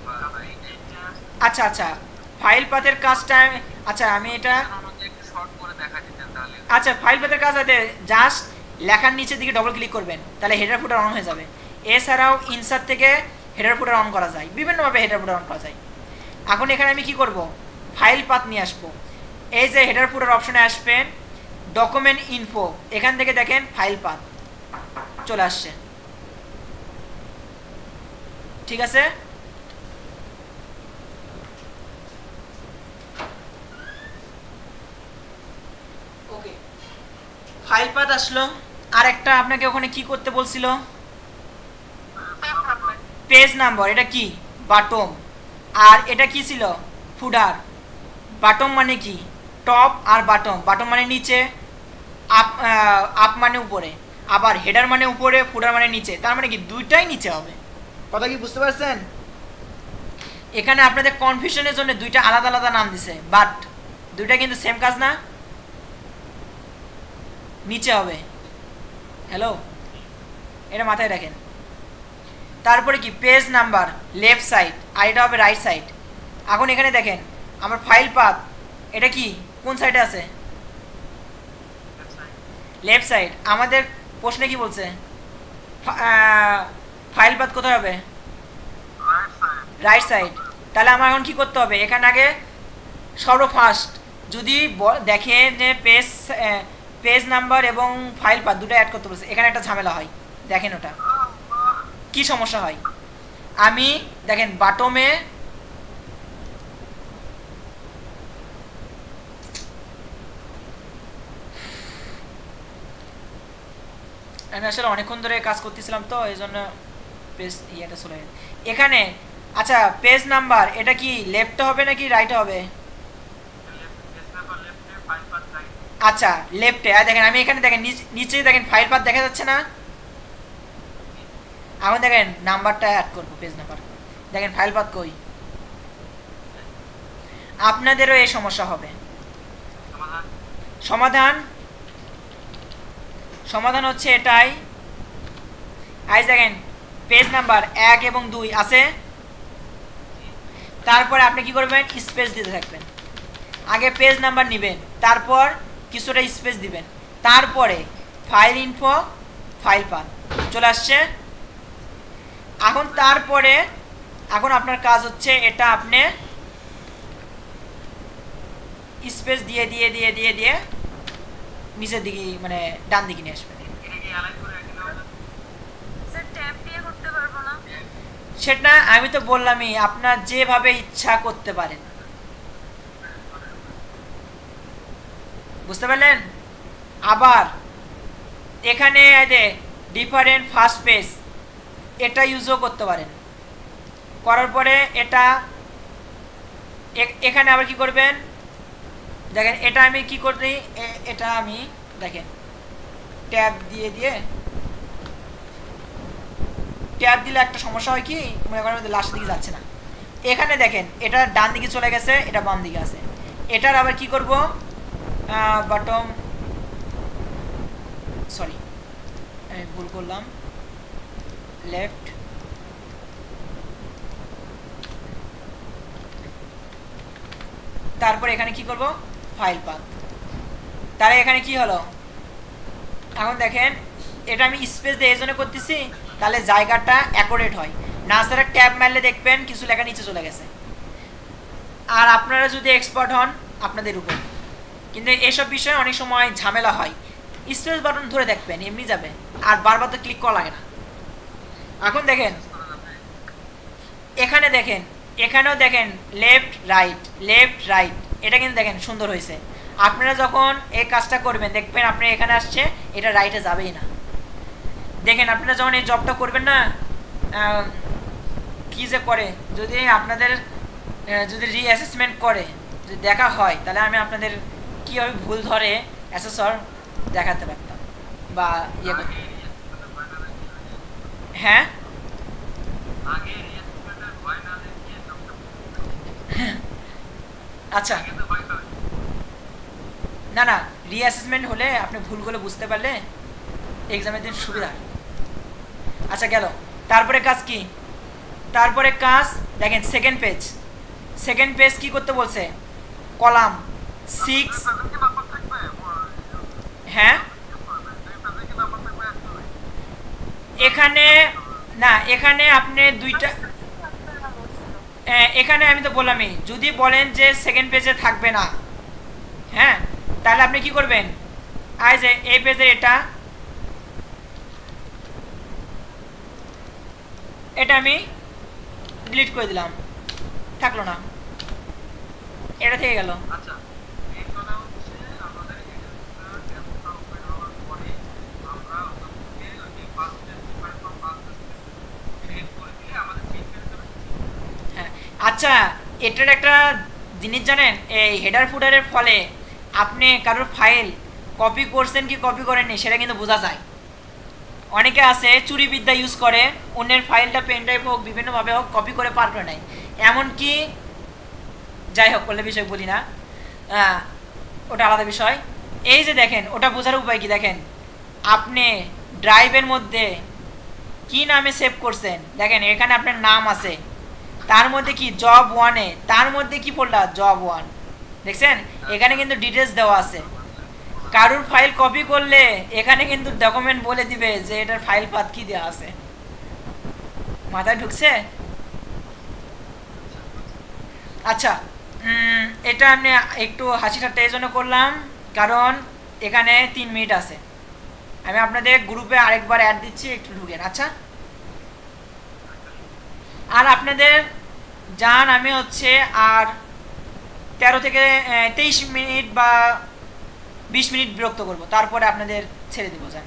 আচ্ছা আচ্ছা, ফাইল পাথের কাজটা, আচ্ছা আমি এটা, আমাকে একটু শর্ট করে দেখা দিতেন তাহলে। আচ্ছা ফাইল পাথের কাজ আছে, জাস্ট লেখার নিচের দিকে ডবল ক্লিক করবেন, তাহলে হেডার ফুটার অন হয়ে যাবে। এছাড়াও ইনসার্ট থেকে হেডার ফুটার অন করা যায়, বিভিন্নভাবে হেডার ফুটার অন করা যায়। এখন এখানে আমি কি করব, ফাইল পাথ নিয়ে আসবো। এই যে হেডার ফুটার অপশনে আসবেন, ডকুমেন্ট ইনফো, এখান থেকে দেখেন ফাইল পাথ চলে আসছে, ঠিক আছে। ওকে, ফাইল পাথ আসলো। আর একটা আপনাকে ওখানে কি করতে বলছিল, পেজ নাম্বার, এটা কি বাটম, আর এটা কি ছিল ফুডার। বাটম মানে কি, টপ, আর বাটম, বাটম মানে নিচে, আপ আপ মানে উপরে, আবার হেডার মানে উপরে, ফুডার মানে নিচে, তার মানে কি দুইটাই নিচে হবে। কথা কি বুঝতে পারছেন? এখানে আপনাদের কনফিউশনের জন্য দুইটা আলাদা আলাদা নাম দিছে, বাট দুইটা কিন্তু সেম কাজ না, নিচে হবে। হ্যালো, এটা মাথায় রাখেন। তারপরে কি পেজ নাম্বার লেফট সাইড, আর এটা হবে রাইট সাইড। এখন এখানে দেখেন আমার ফাইল পাথ, এটা কি কোন সাইডে আছে, লেফট সাইড। আমাদের প্রশ্নে কি বলছে, ফাইল পাথ কোথায় হবে, রাইট সাইড। তাহলে আমার এখন কি করতে হবে, এখানে আগে সর্বফার্স্ট যদি দেখে যে পেজ নাম্বার এবং ফাইল পাথ দুটো অ্যাড করতে বলছে, এখানে একটা ঝামেলা হয়। দেখেন ওটা কি সমস্যা হয়, আমি দেখেন বাটমে আমি আসলে অনেকক্ষণ ধরে কাজ করতেছিলাম তো এই জন্য পেজ ইয়েটা চলে গেছে এখানে। আচ্ছা পেজ নাম্বার এটা কি লেফটে হবে নাকি রাইটে হবে, আচ্ছা লেফটে। আর দেখেন আমি এখানে দেখেন নিচে দেখেন ফাইল পাথ দেখা যাচ্ছে না, এখন দেখেন নাম্বারটা অ্যাড করবো, পেজ নাম্বার, দেখেন ফাইল পাথ কই। আপনাদেরও এই সমস্যা হবে। সমাধান সমাধান হচ্ছে এটাই, আজ দেখেন পেজ নাম্বার 1 এবং 2 আছে, তারপরে আপনি কি করবেন, স্পেস দিতে থাকবেন। আগে পেজ নাম্বার নেবেন, তারপর কিছুটা স্পেস দিবেন, তারপরে ফাইল ইনফো, ফাইল পাথ চলে আসছে। এখন তারপরে এখন আপনার কাজ হচ্ছে এটা আপনি স্পেস দিয়ে দিয়ে দিয়ে দিয়ে দিয়ে নিচের দিকে মানে ডান দিকে নিয়ে আসবেন। সেটা আমি তো বললামই, আপনার যেভাবে ইচ্ছা করতে পারেন, বুঝতে পারলেন। আবার এখানে ডিফারেন্ট ফার্স্ট পেজ এটা ইউজও করতে পারেন, করার পরে এটা এখানে আবার কি করবেন, দেখেন এটা আমি কি করি, এটা আমি দেখেন ট্যাব দিয়ে দিয়ে, ট্যাব দিলে একটা সমস্যা হয় কি, মনে করেন লাস্টের দিকে যাচ্ছে না। এখানে দেখেন এটা ডান দিকে চলে গেছে, এটা বাম দিকে আছে। এটার আবার কি করব, বটম, সরি আমি ভুল করলাম, লেফট, তারপর এখানে কি করব, ফাইল পাথ। তাহলে এখানে কি হলো, এখন দেখেন এটা আমি স্পেস দিয়ে এই জন্য করতেছি, তাহলে জায়গাটা অ্যাকুরেট হয় না। স্যার ট্যাব মারলে দেখবেন কিছু লেখা নিচে চলে গেছে। আর আপনারা যদি এক্সপার্ট হন আপনাদের উপর, কিন্তু এসব বিষয়ে অনেক সময় ঝামেলা হয়। স্পেস বাটন ধরে দেখবেন এমনি যাবে, আর বারবার তো ক্লিক করা লাগে না। এখন দেখেন এখানে দেখেন, এখানেও দেখেন লেফট রাইট, লেফট রাইট, এটা কিন্তু দেখেন সুন্দর হয়েছে। আপনারা যখন এই কাজটা করবেন দেখবেন আপনি এখানে আসছে, এটা রাইটে যাবেই না। দেখেন আপনারা যখন এই জবটা করবেন না, কি যে করে, যদি আপনাদের যদি রিঅ্যাসেসমেন্ট করে যদি দেখা হয়, তাহলে আমি আপনাদের কীভাবে ভুল ধরে অ্যাসেসর দেখাতে পারতাম বা ইয়ে করতে। হ্যাঁ আচ্ছা, না না রিঅ্যাসেসমেন্ট হলে আপনি ভুলগুলো বুঝতে পারলে এক্সামের দিন সুবিধা। আচ্ছা গেল, তারপরে কাজ কি, তারপরে কাজ দেখেন সেকেন্ড পেজ কি করতে বলছে, কলাম 6, হ্যাঁ এখানে না, এখানে আপনি দুইটা, এখানে আমি তো বললামই, যদি বলেন যে সেকেন্ড পেজে থাকবে না, হ্যাঁ তাহলে আপনি কি করবেন, আই যে এই পেজে এটা আমি ডিলিট করে দিলাম, থাকলো না, এটা থেকে গেল। আচ্ছা এই কথা হচ্ছে আমাদের এটা ডেমোটা ওপেন হওয়ার পরে আমরা ওখানে আমি ফার্স্ট সেট করে দিলে আমাদের চেঞ্জ হয়ে যাবে। হ্যাঁ আচ্ছা, এটার একটা জিনিস জানেন, এই হেডার ফুডারের ফলে আপনি কারোর ফাইল কপি করছেন কি কপি করেননি সেটা কিন্তু বোঝা যায়। অনেকে আছে চুরিবিদ্যা ইউজ করে, অন্যের ফাইলটা পেন ড্রাইভ হোক বিভিন্নভাবে হোক কপি করে পার করে নেয়, এমনকি যাই হোক করলে বিষয় বলি না, ওটা আলাদা বিষয়। এই যে দেখেন ওটা বোঝার উপায় কি, দেখেন আপনি ড্রাইভের মধ্যে কি নামে সেভ করছেন, দেখেন এখানে আপনার নাম আছে, তার মধ্যে কি জব 1-এ, তার মধ্যে কি ফোল্ডার জব 1, দেখছেন এখানে কিন্তু ডিটেলস দেওয়া আছে। কারুর ফাইল কপি করলে এখানে কিন্তু ডকুমেন্ট বলে দিবে যে এটার ফাইল পাথ কি দেওয়া আছে, মাথায় ঢুকছে? আচ্ছা এটা আমি একটু হাসি ঠাট্টা এই জন্য করলাম কারণ এখানে 3 মিনিট আছে, আমি আপনাদের গ্রুপে আরেকবার অ্যাড দিচ্ছি, একটু ঢুকেন। আচ্ছা আর আপনাদের জান আমি হচ্ছে আর 13 থেকে 23 মিনিট বা 20 মিনিট বিরক্ত করব, তারপরে আপনাদের ছেড়ে দেবো। যান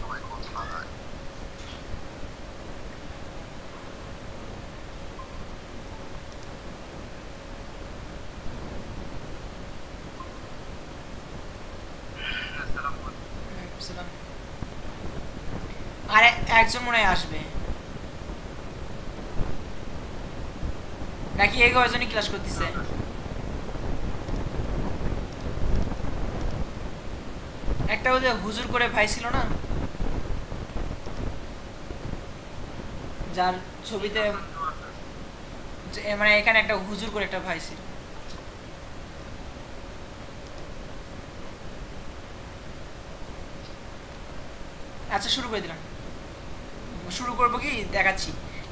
সবাই কথা হয়। আর একজন মনে হয় আসবে নাকি এই কয়জনই ক্লাস করতেছে? একটা ওদের হুজুর করে ভাই ছিল না, যার ছবিতে মানে এখানে একটা হুজুর করে একটা ভাই ছিল। আচ্ছা শুরু করে দিলাম, শুরু করবো কি দেখাচ্ছি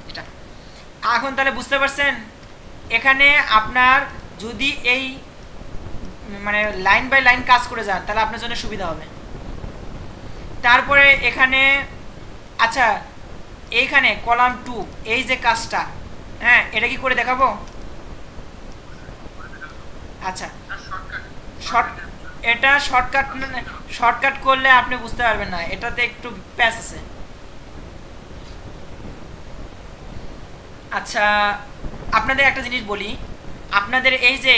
এটা। এখন তাহলে বুঝতে পারছেন এখানে আপনার যদি এই মানে লাইন বাই লাইন কাজ করে যান তাহলে আপনার জন্য সুবিধা হবে। তারপরে এখানে আচ্ছা এইখানে কলাম 2 এই যে কাজটা, হ্যাঁ এটা কি করে দেখাবো? আচ্ছা এটা শর্টকাট করলে আপনি বুঝতে পারবেন না, এটাতে একটু প্যাচ আছে। আচ্ছা আপনাদের একটা জিনিস বলি, আপনাদের এই যে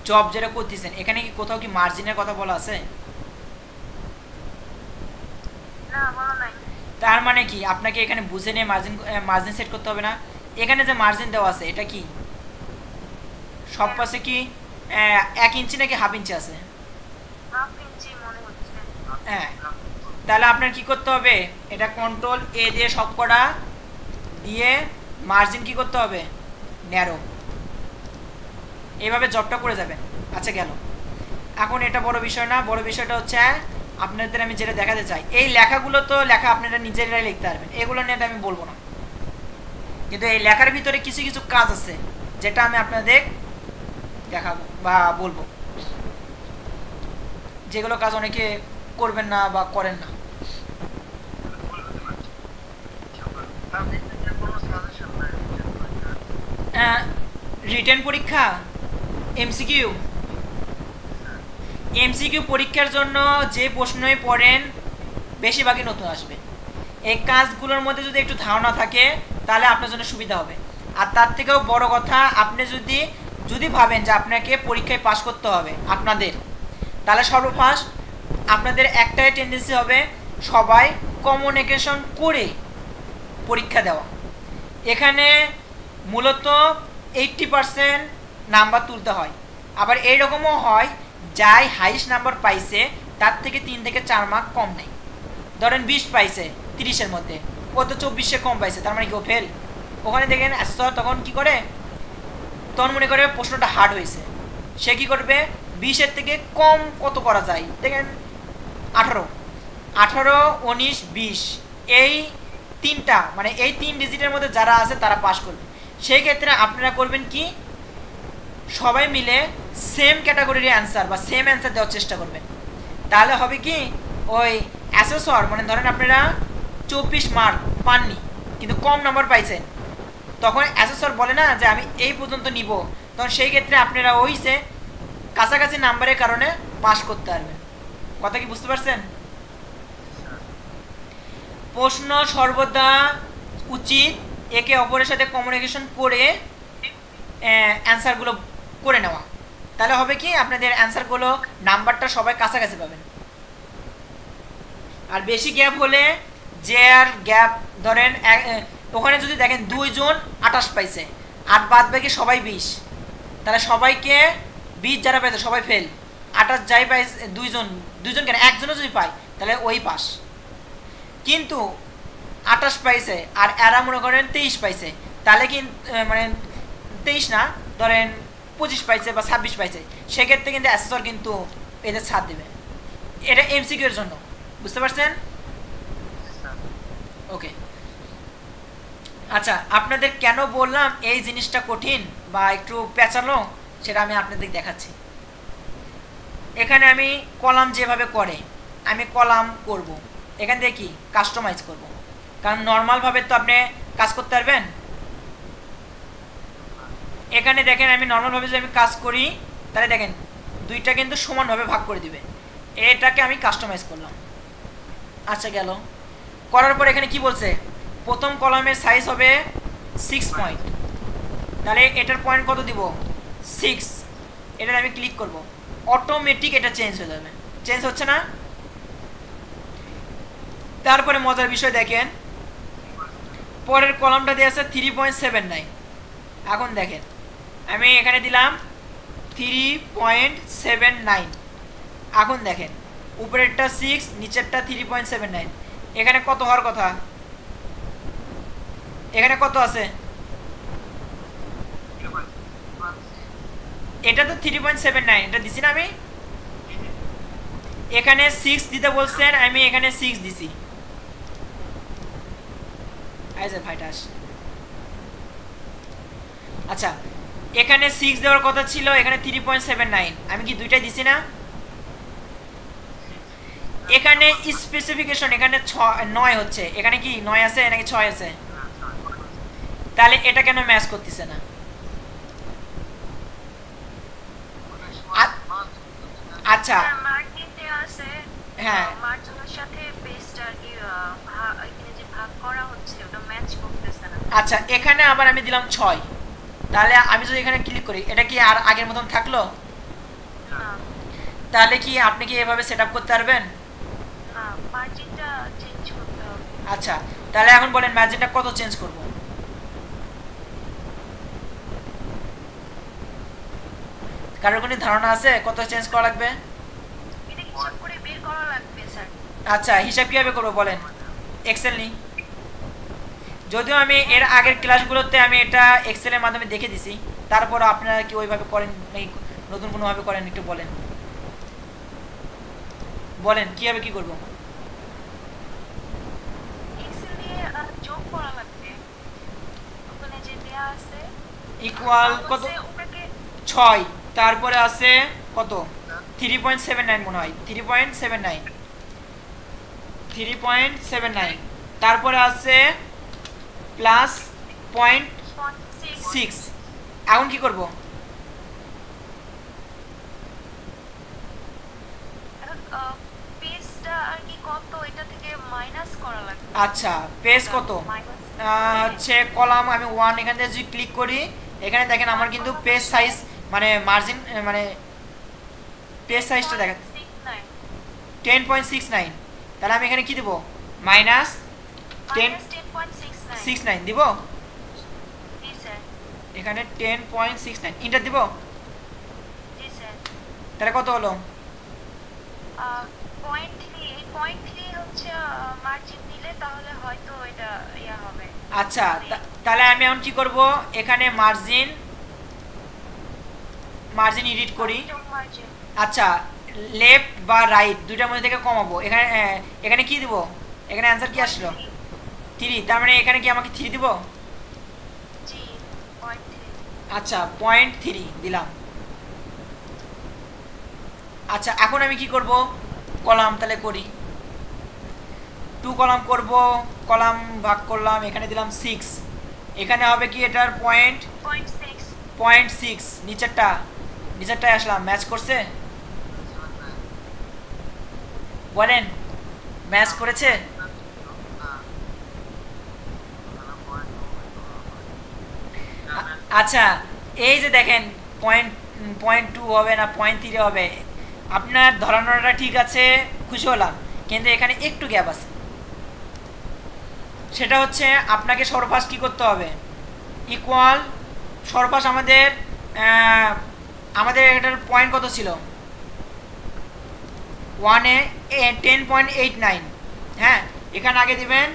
জব যেটা করতেছেন এখানে কি কোথাও কি মার্জিনের কথা বলা আছে? না বলা নাই। তার মানে কি আপনাকে এখানে বুঝে নিয়ে মার্জিন সেট করতে হবে না? এখানে যে মার্জিন দেওয়া আছে এটা কি সব পাশে কি 1 ইঞ্চি নাকি হাফ ইঞ্চি আছে? হাফ ইঞ্চি মনে হচ্ছে। হ্যাঁ তাহলে আপনার কি করতে হবে, এটা কন্ট্রোল এ দিয়ে সব করা দিয়ে মার্জিন কি করতে হবে, ন্যারো, এইভাবে জবটা করে যাবেন। আচ্ছা গেল। এখন এটা বড় বিষয় না, বড় বিষয়টা হচ্ছে আপনাদের আমি যেটা দেখাতে চাই, এই লেখাগুলো তো লেখা আপনারা নিজেরাই লিখতে পারবেন, এগুলো নিয়ে তো আমি বলবো না, কিন্তু এই লেখার ভিতরে কিছু কিছু কাজ আছে যেটা আমি আপনাদের দেখাবো বা বলবো, যেগুলো কাজ অনেকে করবেন না বা করেন না। রিটেন পরীক্ষা এমসিকিউ পরীক্ষার জন্য যে প্রশ্নই পড়েন বেশিরভাগই নতুন আসবে। এই কাজগুলোর মধ্যে যদি একটু ধারণা থাকে তাহলে আপনার জন্য সুবিধা হবে। আর তার থেকেও বড় কথা, আপনি যদি ভাবেন যে আপনাকে পরীক্ষায় পাস করতে হবে আপনাদের, তাহলে সর্বফার্স্ট আপনাদের একটাই টেন্ডেন্সি হবে সবাই কমিউনিকেশন করে পরীক্ষা দেওয়া। এখানে মূলত 80% নাম্বার তুলতে হয়। আবার এইরকমও হয় যাই হাইস্ট নাম্বার পাইছে তার থেকে 3 থেকে 4 মার্ক কম নেই। ধরেন 20 পাইছে 30-এর মধ্যে, ও তো 24 কম পাইছে, তার মানে কি ও ফেল? ওখানে দেখেন অ্যাসেসর তখন কি করে, তখন মনে করে প্রশ্নটা হার্ড হয়েছে, সে কি করবে 20-এর থেকে কম কত করা যায়, দেখেন 18, 19, 20 এই তিনটা, মানে এই 3 ডিজিটের মধ্যে যারা আছে তারা পাস করবে। সেই ক্ষেত্রে আপনারা করবেন কি, সবাই মিলে সেম ক্যাটাগরির অ্যান্সার বা সেম অ্যান্সার দেওয়ার চেষ্টা করবেন। তাহলে হবে কি, ওই অ্যাসেসর মানে ধরেন আপনারা 24 মার্ক পাননি কিন্তু কম নাম্বার পাইছেন, তখন অ্যাসেসর বলে না যে আমি এই পর্যন্ত নিব, তখন সেই ক্ষেত্রে আপনারা ওই যে কাছাকাছি নাম্বারের কারণে পাস করতে পারবেন। কথা কি বুঝতে পারছেন? প্রশ্ন সর্বদা উচিত একে অপরের সাথে কমিউনিকেশন করে অ্যান্সারগুলো করে নেওয়া, তাহলে হবে কি আপনাদের অ্যান্সারগুলো নাম্বারটা সবাই কাছাকাছি পাবেন। আর বেশি গ্যাপ হলে যে আর গ্যাপ ধরেন ওখানে যদি দেখেন 2 জন 28 পাইছে আর বাদ বাকি সবাই 20, তাহলে সবাইকে 20 যারা পাইছে সবাই ফেল, 28 যাই পাইছে 2 জন কেন একজনও যদি পায় তাহলে ওই পাস। কিন্তু 28 পাইছে আর এরা মনে করেন 23 পাইছে, তাহলে কি মানে 23 না ধরেন 25 পাইছে বা 26 পাইছে, সেক্ষেত্রে কিন্তু অ্যাসেসর কিন্তু এদের ছাড় দেবে। এটা এমসিকিউ এর জন্য, বুঝতে পারছেন? ওকে, আচ্ছা আপনাদের কেন বললাম এই জিনিসটা কঠিন বা একটু পেঁচালো সেটা আমি আপনাদের দেখাচ্ছি। এখানে আমি কলাম যেভাবে করে আমি কলাম করব, এখান থেকে কি কাস্টমাইজ করব, কারণ নর্মালভাবে তো আপনি কাজ করতে পারবেন। এখানে দেখেন আমি নর্মালভাবে যদি আমি কাজ করি তাহলে দেখেন দুইটা কিন্তু সমানভাবে ভাগ করে দিবে, এটাকে আমি কাস্টমাইজ করলাম। আচ্ছা গেল, করার পর এখানে কি বলছে, প্রথম কলামের সাইজ হবে 6 পয়েন্ট, তাহলে এটার পয়েন্ট কত দিব 6, এটার আমি ক্লিক করব, অটোমেটিক এটা চেঞ্জ হয়ে যাবে। চেঞ্জ হচ্ছে না? তারপরে মজার বিষয় দেখেন পরের কলামটা দিয়ে আছে 3.79। এখন দেখেন আমি এখানে দিলাম 3.79, এখন দেখেন উপরেরটা 6 নিচেরটা 3.79, এখানে কত হওয়ার কথা, এখানে কত আছে, এটা তো 3.79 এটা দিছি না আমি, এখানে 6 দিতে বলছেন আমি এখানে 6 দিছি। আচ্ছা এখানে 6 দেওয়ার কথা ছিল, এখানে 3.79, আমি কি দুইটাই দিছি না? এখানে স্পেসিফিকেশন এখানে 9 হচ্ছে, এখানে কি 9 আছে নাকি 6 আছে? তাহলে এটা কেন ম্যাচ করতেছে না? আচ্ছা হ্যাঁ আচ্ছা এখানে আবার আমি দিলাম 6, তাহলে আমি যদি এখানে ক্লিক করি এটা কি আর আগের মতন থাকলো? তাহলে কি আপনি কি এভাবে সেটআপ করতে পারবেন? আচ্ছা তাহলে এখন বলেন মার্জিনটা কত চেঞ্জ করব? কারোর কোনো ধারণা আছে কত চেঞ্জ করা লাগবে? আচ্ছা হিসাব কিভাবে করবো বলেন? এক্সেল নি, যদিও আমি এর আগের ক্লাসগুলোতে আমি এটা এক্সেলের মাধ্যমে দেখে দিছি, তারপরও আপনারা কি ওইভাবে করেন নাকি নতুন কোনোভাবে করেন একটু বলেন। বলেন কিভাবে কি করব? এক্সেল দিয়ে যোগ করা লাগবে, ওখানে যে দেয়া আছে ইকুয়াল কত? ওটাকে 6, তারপরে আছে কত? 3.79 মনে হয়, 3.79, তারপরে আছে প্লাস 0.6। এখন কি করব? পেজটা আর কি কত এটা থেকে মাইনাস করা লাগবে। আচ্ছা, পেজ কত? হচ্ছে কলাম আমি 1, এখান থেকে যদি ক্লিক করি এখানে দেখেন আমার কিন্তু পেজ সাইজ মানে মার্জিন মানে পেজ সাইজটা দেখেন 10.69। তাহলে আমি এখানে কি দেব? মাইনাস 10.69 দিব। এখানে 10.69 ইন্টার দিব। তাহলে কত হলো? 0.3 হচ্ছে মার্জিন দিলে তাহলে হয়তো এটা ইয়া হবে। আচ্ছা, তাহলে আমি এখন কি করব? এখানে মার্জিন এডিট করি। আচ্ছা, লেফট বা রাইট দুইটার মধ্যে থেকে কমাবো। এখানে কি দিব? এখানে অ্যানসার কি আসলো? 3। তার মানে এখানে কি আমাকে 3 দিব? জি 0.3। আচ্ছা 0.3 দিলাম। আচ্ছা, এখন আমি কি করব? কলাম তাহলে করি, 2 কলাম করব, কলাম ভাগ করলাম, এখানে দিলাম 6। এখানে হবে কি এটার 0.6। নিচেরটায় আসলাম, ম্যাচ করছে? বলেন ম্যাচ করেছে? আচ্ছা, এই যে দেখেন 0.2 হবে না 0.3 হবে, আপনার ধরানোটা ঠিক আছে, খুশি হলাম, কিন্তু এখানে একটু গ্যাপ আছে। সেটা হচ্ছে আপনাকে সর্বপাশ কি করতে হবে? ইকুয়াল সর্বপাশ আমাদের এটার পয়েন্ট কত ছিল? 1-এ 10.89। হ্যাঁ, এখানে আগে দিবেন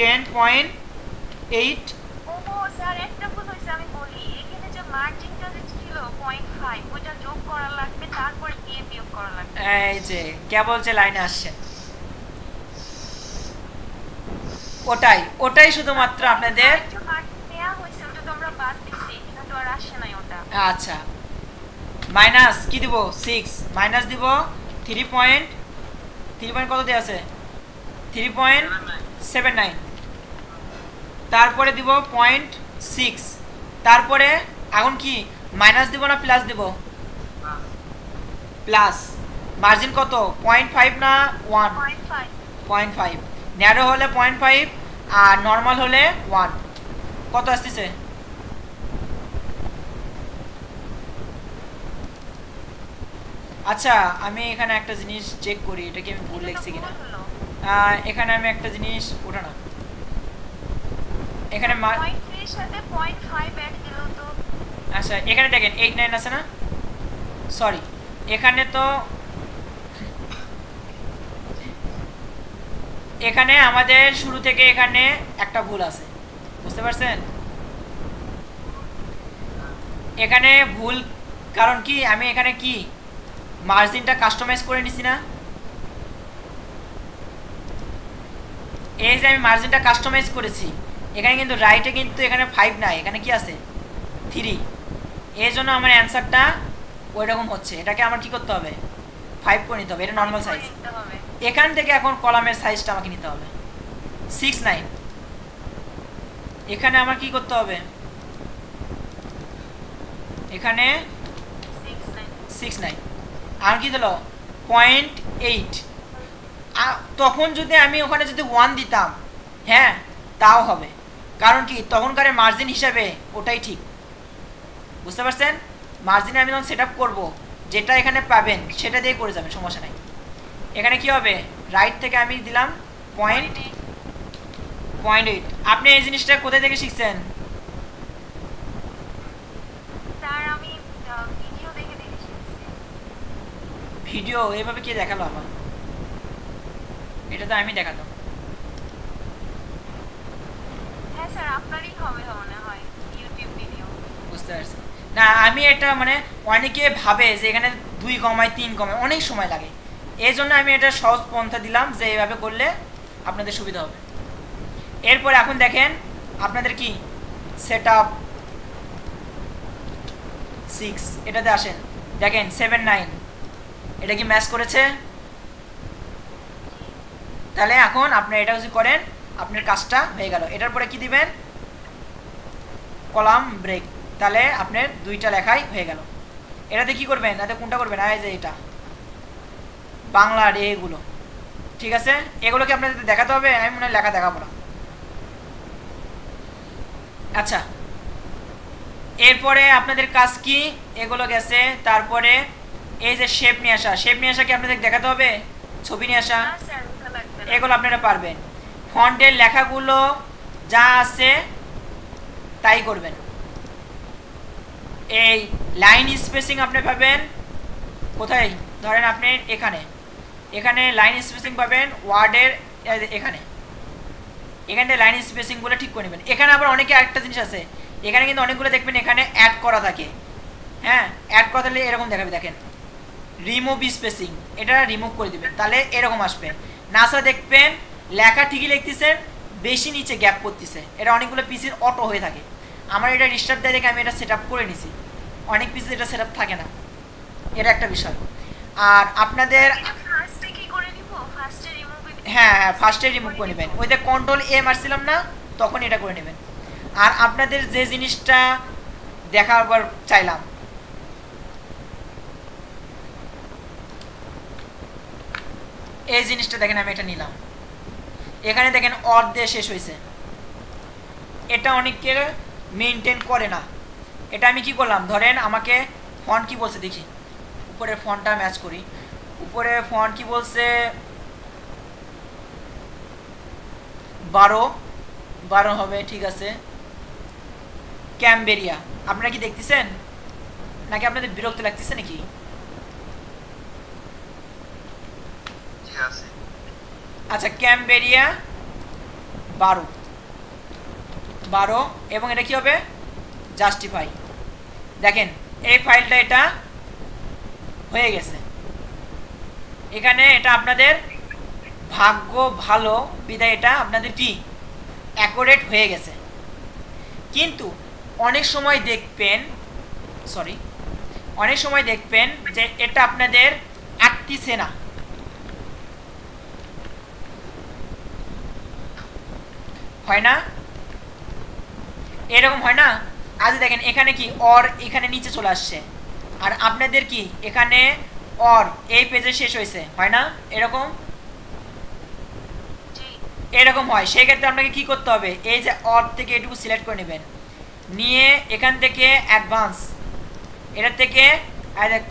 10.8। স্যার একটা ভুল হয়েছে, আমি বলি এখানে যে মার্জিনটা যে ছিল 0.5 ওটা যোগ করা লাগবে, তারপরে দিয়ে বিয়োগ করা লাগবে। এই যে কেবল যে লাইনে আসছে ওটাই শুধুমাত্র আপনাদের। আচ্ছা, মাইনাস কি দিব? 6 মাইনাস দিব 3 কত দিয়ে আছে? 3.79। তারপরে দিব 0.6। তারপরে এখন কি মাইনাস দিব না প্লাস দিব? প্লাস। মার্জিন কত? 0.5 না 1? 0.5। ন্যারো হলে 0.5 আর নর্মাল হলে 1। কত আসতেছে? আচ্ছা, আমি এখানে একটা জিনিস চেক করি, এটা কি আমি ভুল লিখছি কিনা। এখানে আমি একটা জিনিস ওঠা না, এখানে আচ্ছা এখানে দেখেন 8-9 আছে না? সরি, এখানে তো এখানে আমাদের শুরু থেকে এখানে একটা ভুল আছে, বুঝতে পারছেন? এখানে ভুল কারণ কি, আমি এখানে কি মার্জিনটা কাস্টমাইজ করে নিছি না? এই যে আমি মার্জিনটা কাস্টমাইজ করেছি, এখানে কিন্তু রাইটে কিন্তু এখানে 5 নাই, এখানে কি আছে? 3। এই জন্য আমার অ্যান্সারটা ওই রকম হচ্ছে। এটাকে আমার কি করতে হবে? 5 করে নিতে হবে, এটা নর্মাল সাইজ। এখান থেকে এখন কলামের সাইজটা আমাকে নিতে হবে 6-9। এখানে আমার কি করতে হবে? এখানে 6-9 আর কি দিল? 0.8। তখন যদি আমি ওখানে যদি 1 দিতাম, হ্যাঁ তাও হবে, কারণ কি তখনকার মার্জিন হিসাবে ওটাই ঠিক, বুঝতে পারছেন? মার্জিনে আমি যখন সেট আপ করবো, যেটা এখানে পাবেন সেটা দিয়ে করে যাবেন, সমস্যা নাই। এখানে কি হবে? রাইট থেকে আমি দিলাম 0.8। আপনি এই জিনিসটা কোথায় থেকে শিখছেন? ভিডিও এইভাবে কে দেখালো আমার? এটা তো আমি দেখাতাম। হ্যাঁ স্যার, আপনারই হবে মনে হয় ইউটিউব ভিডিও। বুঝতে পারছি না, আমি এটা মানে অনেকে ভাবে যে এখানে 2 কমায় 3 কমায়, অনেক সময় লাগে। এই জন্য আমি এটা সহজ পন্থা দিলাম যে এইভাবে করলে আপনাদের সুবিধা হবে। এরপর এখন দেখেন আপনাদের কি সেটআপ 6 এটাতে আসেন, দেখেন 7 9 এটা কি ম্যাচ করেছে? তাহলে এখন আপনি এটা যদি করেন আপনার কাজটা হয়ে গেল। এটার পরে কি দিবেন? কলাম ব্রেক, তাহলে আপনার দুইটা লেখাই হয়ে গেল। এটাতে কি করবেন? এটাতে কোনটা করবেন? এই যে এটা বাংলার এগুলো, ঠিক আছে? এগুলোকে আপনাদের দেখাতে হবে, আমি মনে হয় লেখা দেখাবো না। আচ্ছা, এরপরে আপনাদের কাজ কি? এগুলো গেছে, তারপরে এই যে শেপ নিয়ে আসা, শেপ নিয়ে আসা কি আপনাদের দেখাতে হবে? ছবি নিয়ে আসা, এগুলো আপনারা পারবেন। ফন্টের লেখাগুলো যা আছে তাই করবেন। এই লাইন স্পেসিং আপনি পাবেন কোথায়? ধরেন আপনি এখানে এখানে লাইন স্পেসিং পাবেন ওয়ার্ডের এখানে, এখানে লাইন স্পেসিংগুলো ঠিক করে নেবেন। এখানে আবার অনেকে আরেকটা জিনিস আছে, এখানে কিন্তু অনেকগুলো দেখবেন এখানে অ্যাড করা থাকে। হ্যাঁ, অ্যাড করা থাকলে এরকম দেখাবে, দেখেন রিমুভ স্পেসিং, এটা রিমুভ করে দিবেন, তাহলে এরকম আসবে। নাসা দেখবেন লেখা ঠিকই লিখতেছেন, বেশি নিচে গ্যাপ করতেছে, এটা অনেকগুলো পিসির অটো হয়ে থাকে। আমার এটা রিস্টার্ট দেয় দেখে আমি এটা সেট আপ করে নিছি, অনেক পিসি এটা সেট আপ থাকে না, এটা একটা বিষয়। আর আপনাদের হ্যাঁ ফার্স্টে রিমুভ করে নেবেন, ওই যে কন্ট্রোল এ মারছিলাম না, তখন এটা করে নেবেন। আর আপনাদের যে জিনিসটা দেখাবার চাইলাম, এই জিনিসটা দেখেন, আমি এটা নিলাম, এখানে দেখেন অর দিয়ে শেষ হয়েছে, এটা অনেকে মেনটেন করে না। এটা আমি কি করলাম, ধরেন আমাকে ফন্ট কি বলছে দেখি, উপরে ফন্টটা ম্যাচ করি, উপরে ফন্ট কি বলছে 12 হবে, ঠিক আছে। ক্যামবেরিয়া, আপনারা কি দেখতেছেন নাকি আপনাদের বিরক্ত লাগতেছে নাকি? আচ্ছা, ক্যামবেরিয়া 12 এবং এটা কি হবে? জাস্টিফাই। দেখেন এই ফাইলটা এটা হয়ে গেছে, এখানে এটা আপনাদের ভাগ্য ভালো বিধায় এটা আপনাদের কি অ্যাকুরেট হয়ে গেছে। কিন্তু অনেক সময় দেখবেন যে এটা আপনাদের আটতিছে না, হয় না? এরকম হয় না? আজ দেখেন এখানে কি অর এখানে নিচে চলে আসছে, আর আপনাদের কি এখানে অর এই পেজে শেষ হয়েছে, হয় না? এরকম হয়। সেই ক্ষেত্রে আপনাকে কি করতে হবে, এই যে অর থেকে এটুকু সিলেক্ট করে নেবেন, নিয়ে এখান থেকে অ্যাডভান্স, এটার থেকে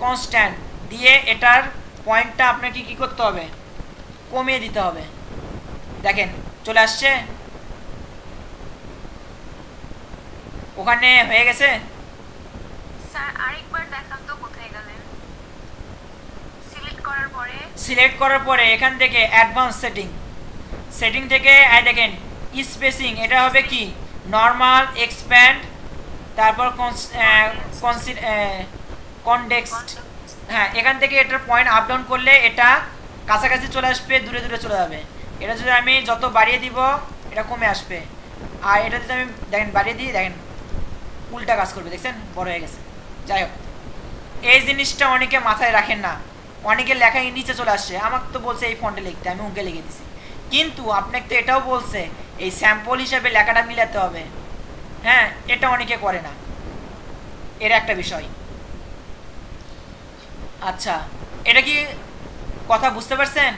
কনস্ট্যান্ট দিয়ে এটার পয়েন্টটা আপনাকে কি করতে হবে, কমিয়ে দিতে হবে। দেখেন চলে আসছে, ওখানে হয়ে গেছে। স্যার আরেকবার দেখান তো কোথায় গেলেন? সিলেক্ট করার পরে এখান থেকে অ্যাডভান্স সেটিং থেকে দেখেন স্পেসিং, এটা হবে কি নরমাল, এক্সপ্যান্ড, তারপর কনটেক্সট। হ্যাঁ, এখান থেকে এটার পয়েন্ট আপ ডাউন করলে এটা কাছাকাছি চলে আসবে, দূরে দূরে চলে যাবে। এটা যদি আমি যত বাড়িয়ে দিব এটা কমে আসবে, আর এটা যদি আমি দেখেন বাড়িয়ে দিই, দেখেন উল্টা কাজ করবে, দেখছেন বড় হয়ে গেছে। যাই হোক, এই জিনিসটা অনেকে মাথায় রাখেন না, অনেকে লেখা নিচে চলে আসছে। আমাকে তো বলছে এই ফন্টে লিখতে, আমি উঁকে লিখে দিছি, কিন্তু আপনাকে তো এটাও বলছে এই স্যাম্পল হিসাবে লেখাটা মিলাতে হবে। হ্যাঁ, এটা অনেকে করে না, এর একটা বিষয়। আচ্ছা, এটা কি কথা বুঝতে পারছেন?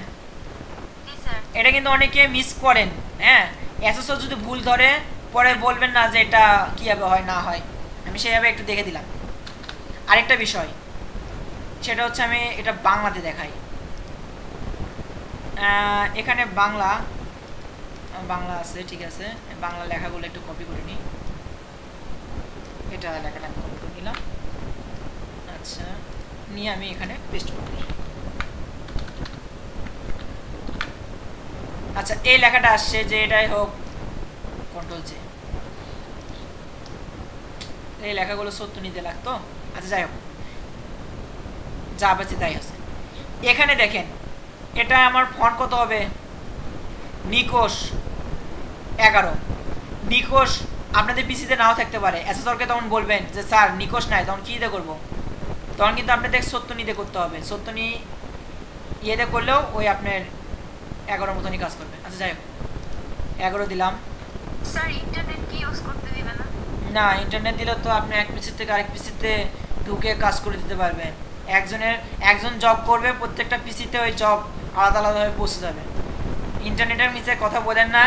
এটা কিন্তু অনেকে মিস করেন। হ্যাঁ, এসএসও যদি ভুল ধরে পরে বলবেন না যে এটা কীভাবে হয় না হয়, আমি সেইভাবে একটু দেখে দিলাম। আরেকটা বিষয় সেটা হচ্ছে আমি এটা বাংলাতে দেখাই। এখানে বাংলা আছে, ঠিক আছে, বাংলা লেখাগুলো একটু কপি করে নিই, এটা লেখাটা আমি কপি করে নিলাম। আচ্ছা, নিয়ে আমি এখানে পেস্ট করে দিই। আচ্ছা, এই লেখাটা আসছে যে এটাই হোক, কন্ট্রোল জে, এই লেখাগুলো সত্য নিতে লাগতো। আচ্ছা, যাই হোক, যা পাচ্ছে তাই আছে। এখানে দেখেন এটা আমার ফন্ট কত হবে? নিকোশ 11। নিকোশ আপনাদের পিসিতে নাও থাকতে পারে, অ্যাসেসরকে তখন বলবেন যে স্যার নিকোশ নাই, তখন কী দিয়ে করবো? তখন কিন্তু আপনাদের 70 নিতে করতে হবে। 70 ইয়েতে করলেও ওই আপনার 11 মতনই কাজ করবে। আচ্ছা যাই হোক, 11 দিলাম। স্যার ইন্টারনেট কি ইউজ করতে দিবে না? না, ইন্টারনেট দিলে তো আপনি এক পিসি থেকে আরেক পিসিতে ঢুকে কাজ করে দিতে পারবেন। একজন জব করবে, প্রত্যেকটা পিসিতে ওই জব আলাদা আলাদাভাবে পৌঁছে যাবে। ইন্টারনেটের নিচে কথা বলেন না,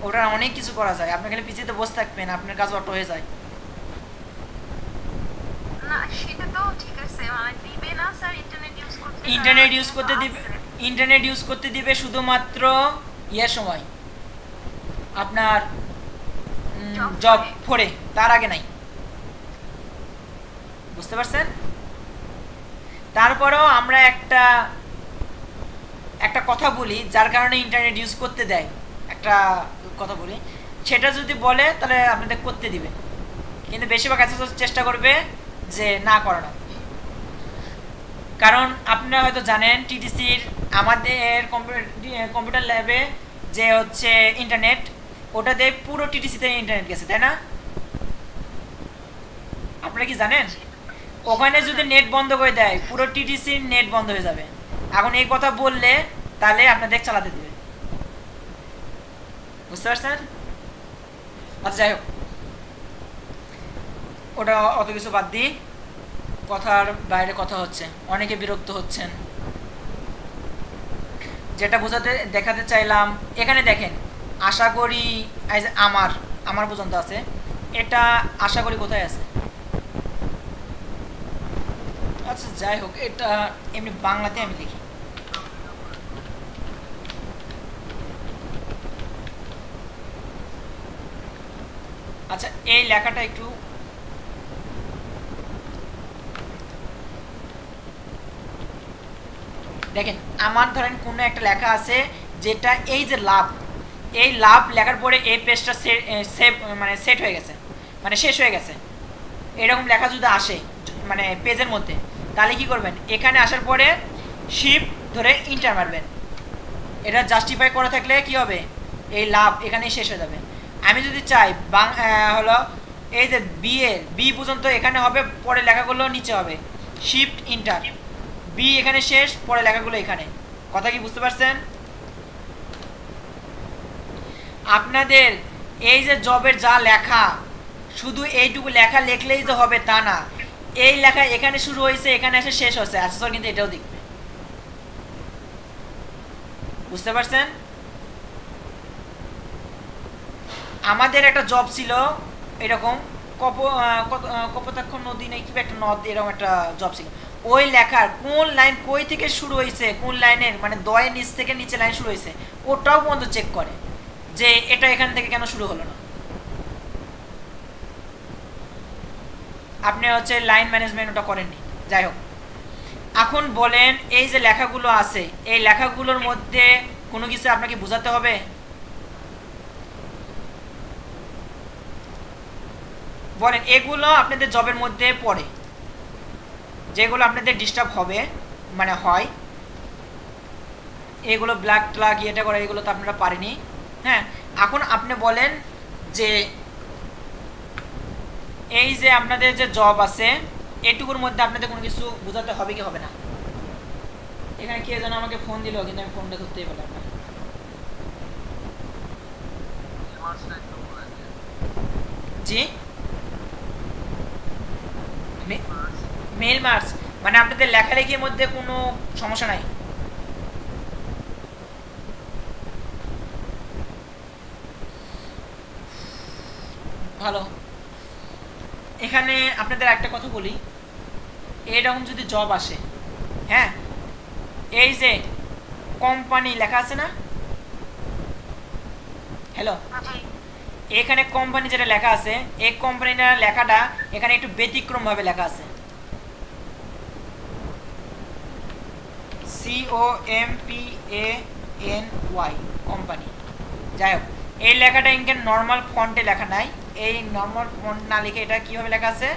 ওটা অনেক কিছু করা যায়। আপনি খালি পিসিতে বসে থাকবেন, আপনার কাজ অটো হয়ে যায়। না সেটা তো ঠিক আছে, মানে দিবে না স্যার ইন্টারনেট ইউজ করতে? ইন্টারনেট ইউজ করতে দিবে শুধুমাত্র ইয়ের সময়, আপনার জব ফোরে, তার আগে নাই। বুঝতে পারছেন? তারপরেও আমরা একটা কথা বলি যার কারণে ইন্টারনেট ইউজ করতে দেয়। একটা কথা বলি, সেটা যদি বলে তাহলে আপনাদের করতে দিবে, কিন্তু বেশিরভাগ চেষ্টা করবে যে না করানো। কারণ আপনারা হয়তো জানেন টিটিসির আমাদের কম্পিউটার ল্যাবে যে হচ্ছে ইন্টারনেট, ওটাতে পুরো টিটিসিতে ইন্টারনেট গেছে, তাই না? আপনারা কি জানেন? ওখানে যদি নেট বন্ধ করে দেয় পুরো টিটিসির নেট বন্ধ হয়ে যাবে। এখন এই কথা বললে তাহলে আপনাদের চালাতে দিবে। বুঝতে পারছেন? আচ্ছা যাই হোক, ওটা অত কিছু বাদ দিই, কথার বাইরে কথা হচ্ছে, অনেকে বিরক্ত হচ্ছেন। যেটা দেখাতে চাইলাম, এখানে দেখেন আশা করি আমার পর্যন্ত আছে। এটা আশা করি কোথায় আছে? আচ্ছা যাই হোক, এটা এমনি বাংলাতে আমি লিখি। আচ্ছা এই লেখাটা একটু দেখেন, আমার ধরেন কোনো একটা লেখা আছে যেটা এই যে লাভ লেখার পরে এই পেজটা সেট হয়ে গেছে, মানে শেষ হয়ে গেছে, এরকম লেখা যদি আসে মানে পেজের মধ্যে, তাহলে কি করবেন? এখানে আসার পরে শিফট ধরে ইন্টার মারবেন। এটা জাস্টিফাই করা থাকলে কি হবে? এই লাভ এখানেই শেষ হয়ে যাবে। আমি যদি চাই হলো এই যে বি পর্যন্ত এখানে হবে, পরে লেখাগুলো নিচে হবে, শিফট ইন্টার, বি এখানে শেষ, পরে লেখাগুলো এখানে। কথা কি বুঝতে পারছেন? আপনাদের এই যে জবের যা লেখা, শুধু এইটুকু লেখা লিখলেই যে হবে তা না। এই লেখা এখানে শুরু হয়েছে, এখানে এসে শেষ হচ্ছে, অ্যাসেসর কিন্তু এটাও দেখবে। বুঝতে পারছেন? আমাদের একটা জব ছিল এরকম, কপোতাক্ষ নদী নেই কি একটা নদ, এরকম একটা জব ছিল। ওই লেখার কোন লাইন কই থেকে শুরু হয়েছে, কোন লাইনের মানে দয়ের নিচ থেকে নিচে লাইন শুরু হয়েছে, ওটাও পর্যন্ত চেক করে যে এটা এখান থেকে কেন শুরু হলো না। আপনি হচ্ছে লাইন ম্যানেজমেন্ট ওটা করেননি। যাই হোক, এখন বলেন এই যে লেখাগুলো আছে, এই লেখাগুলোর মধ্যে কোনো কিছু আপনাকে বোঝাতে হবে? বলেন, এগুলো আপনাদের জবের মধ্যে পড়ে, যেগুলো আপনাদের ডিস্টার্ব হবে মানে হয়, এগুলো ব্ল্যাক ট্লাক ইয়েটা করে, এগুলো তো আপনারা পারেনি। হ্যাঁ, এখন আপনি বলেন যে এই যে আপনাদের যে জব আছে, এটুকুর মধ্যে আপনাদের কোনো কিছু বোঝাতে হবে কি হবে না? এখানে কে যেন আমাকে ফোন দিল, কিন্তু আমি ফোনটা ধরতেই পারলাম না। জি, মেল মার্কস মানে আপনাদের লেখালেখির মধ্যে কোনো সমস্যা নাই? ভালো। এখানে আপনাদের একটা কথা বলি, এরকম যদি জব আসে, হ্যাঁ, এই যে কোম্পানি লেখা আছে না, হ্যালো, এখানে কোম্পানি যেটা লেখা আছে, এই কোম্পানির লেখাটা এখানে একটু ব্যতিক্রম ভাবে লেখা আছে, COMPANY কোম্পানি। যাই হোক, এই লেখাটা ইনকে নর্মাল ফন্টে লেখা নাই, এই নর্মাল ফন্ট না লিখে এটা কিভাবে লেখা আছে?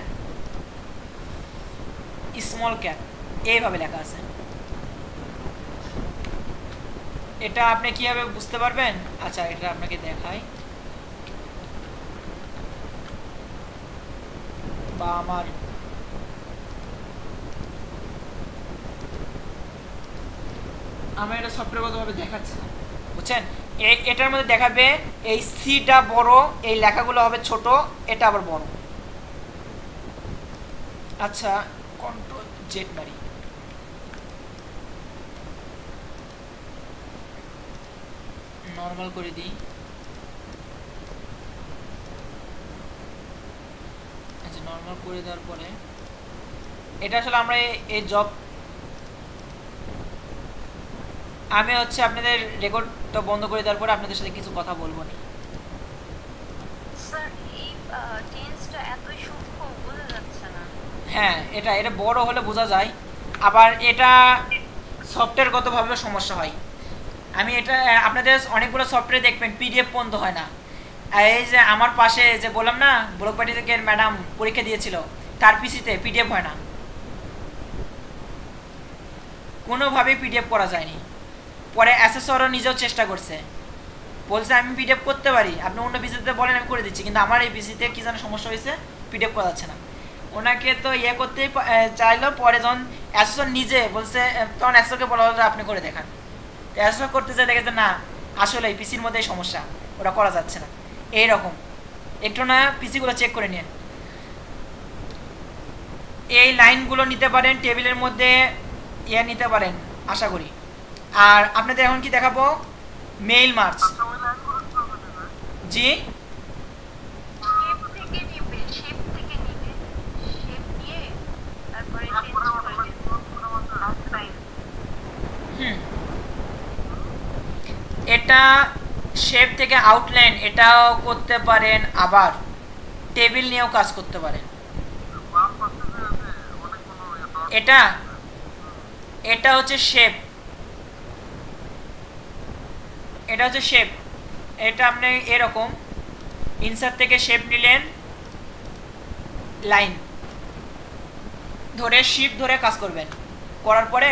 স্মল ক্যাপ এইভাবে লেখা আছে। এটা আপনি কিভাবে বুঝতে পারবেন? আচ্ছা এটা আপনাকে দেখাই, বা আমার এটা সফটওয়্যারগতভাবে দেখাচ্ছে না, বুঝছেন? এটার মধ্যে দেখাবে এই সিটা বড়, এই লেখাগুলো হবে ছোট, এটা আবার বড়। আচ্ছা কন্ট্রোল জেড মারি, নরমাল করে দিই। আচ্ছা নরমাল করে দেওয়ার পরে এটা আসলে আমরা এই জব, আমি হচ্ছে আপনাদের রেকর্ডটা বন্ধ করে দেওয়ার পরে আপনাদের সাথে কিছু কথা বলবো না। স্যার এই চেঞ্জটা এতই সূক্ষ্ম বোঝা যাচ্ছে না। হ্যাঁ এটা বড় হলে বোঝা যায়, আবার এটা সফটওয়্যারগতভাবে সমস্যা হয়। আমি এটা আপনাদের অনেকগুলো সফটওয়্যার দেখবেন পিডিএফ পর্যন্ত হয় না। এই যে আমার পাশে যে বললাম না ব্লকবাটি থেকে ম্যাডাম পরীক্ষা দিয়েছিল, তার পিসিতে পিডিএফ হয় না, কোনোভাবেই পিডিএফ করা যায়নি। পরে অ্যাসেসরও নিজেও চেষ্টা করছে, বলছে আমি পিডিএফ করতে পারি, আপনি অন্য পিসিতে বলেন আমি করে দিচ্ছি, কিন্তু আমার এই পিসিতে কী যেন সমস্যা হয়েছে, পিডিএফ করা যাচ্ছে না। ওনাকে তো ইয়ে করতেই চাইলো, পরে যখন অ্যাসেসর নিজে বলছে তখন অ্যাসেসরকে বলা হলো আপনি করে দেখান। তো অ্যাসেসর করতে চাই দেখেছে না আসলে এই পিসির মধ্যেই সমস্যা, ওটা করা যাচ্ছে না। এইরকম একটু না পিসিগুলো চেক করে নিন। এই লাইনগুলো নিতে পারেন, টেবিলের মধ্যে ইয়ে নিতে পারেন আশা করি। আর আপনাদের এখন কি দেখাবো, মেইল মার্চ। জি শেপ থেকে নিবে, শেপ থেকে নিবে, শেপ নিয়ে তারপরে চেঞ্জ করে দিবে। এটা শেপ থেকে আউটলাইন এটাও করতে পারেন, আবার টেবিল নিয়েও কাজ করতে পারেন। এটা হচ্ছে শেপ, এটা হচ্ছে শেপ। এটা আপনি এরকম ইনসার্ট থেকে শেপ নিলেন, লাইন ধরে শিফট ধরে কাজ করবেন, করার পরে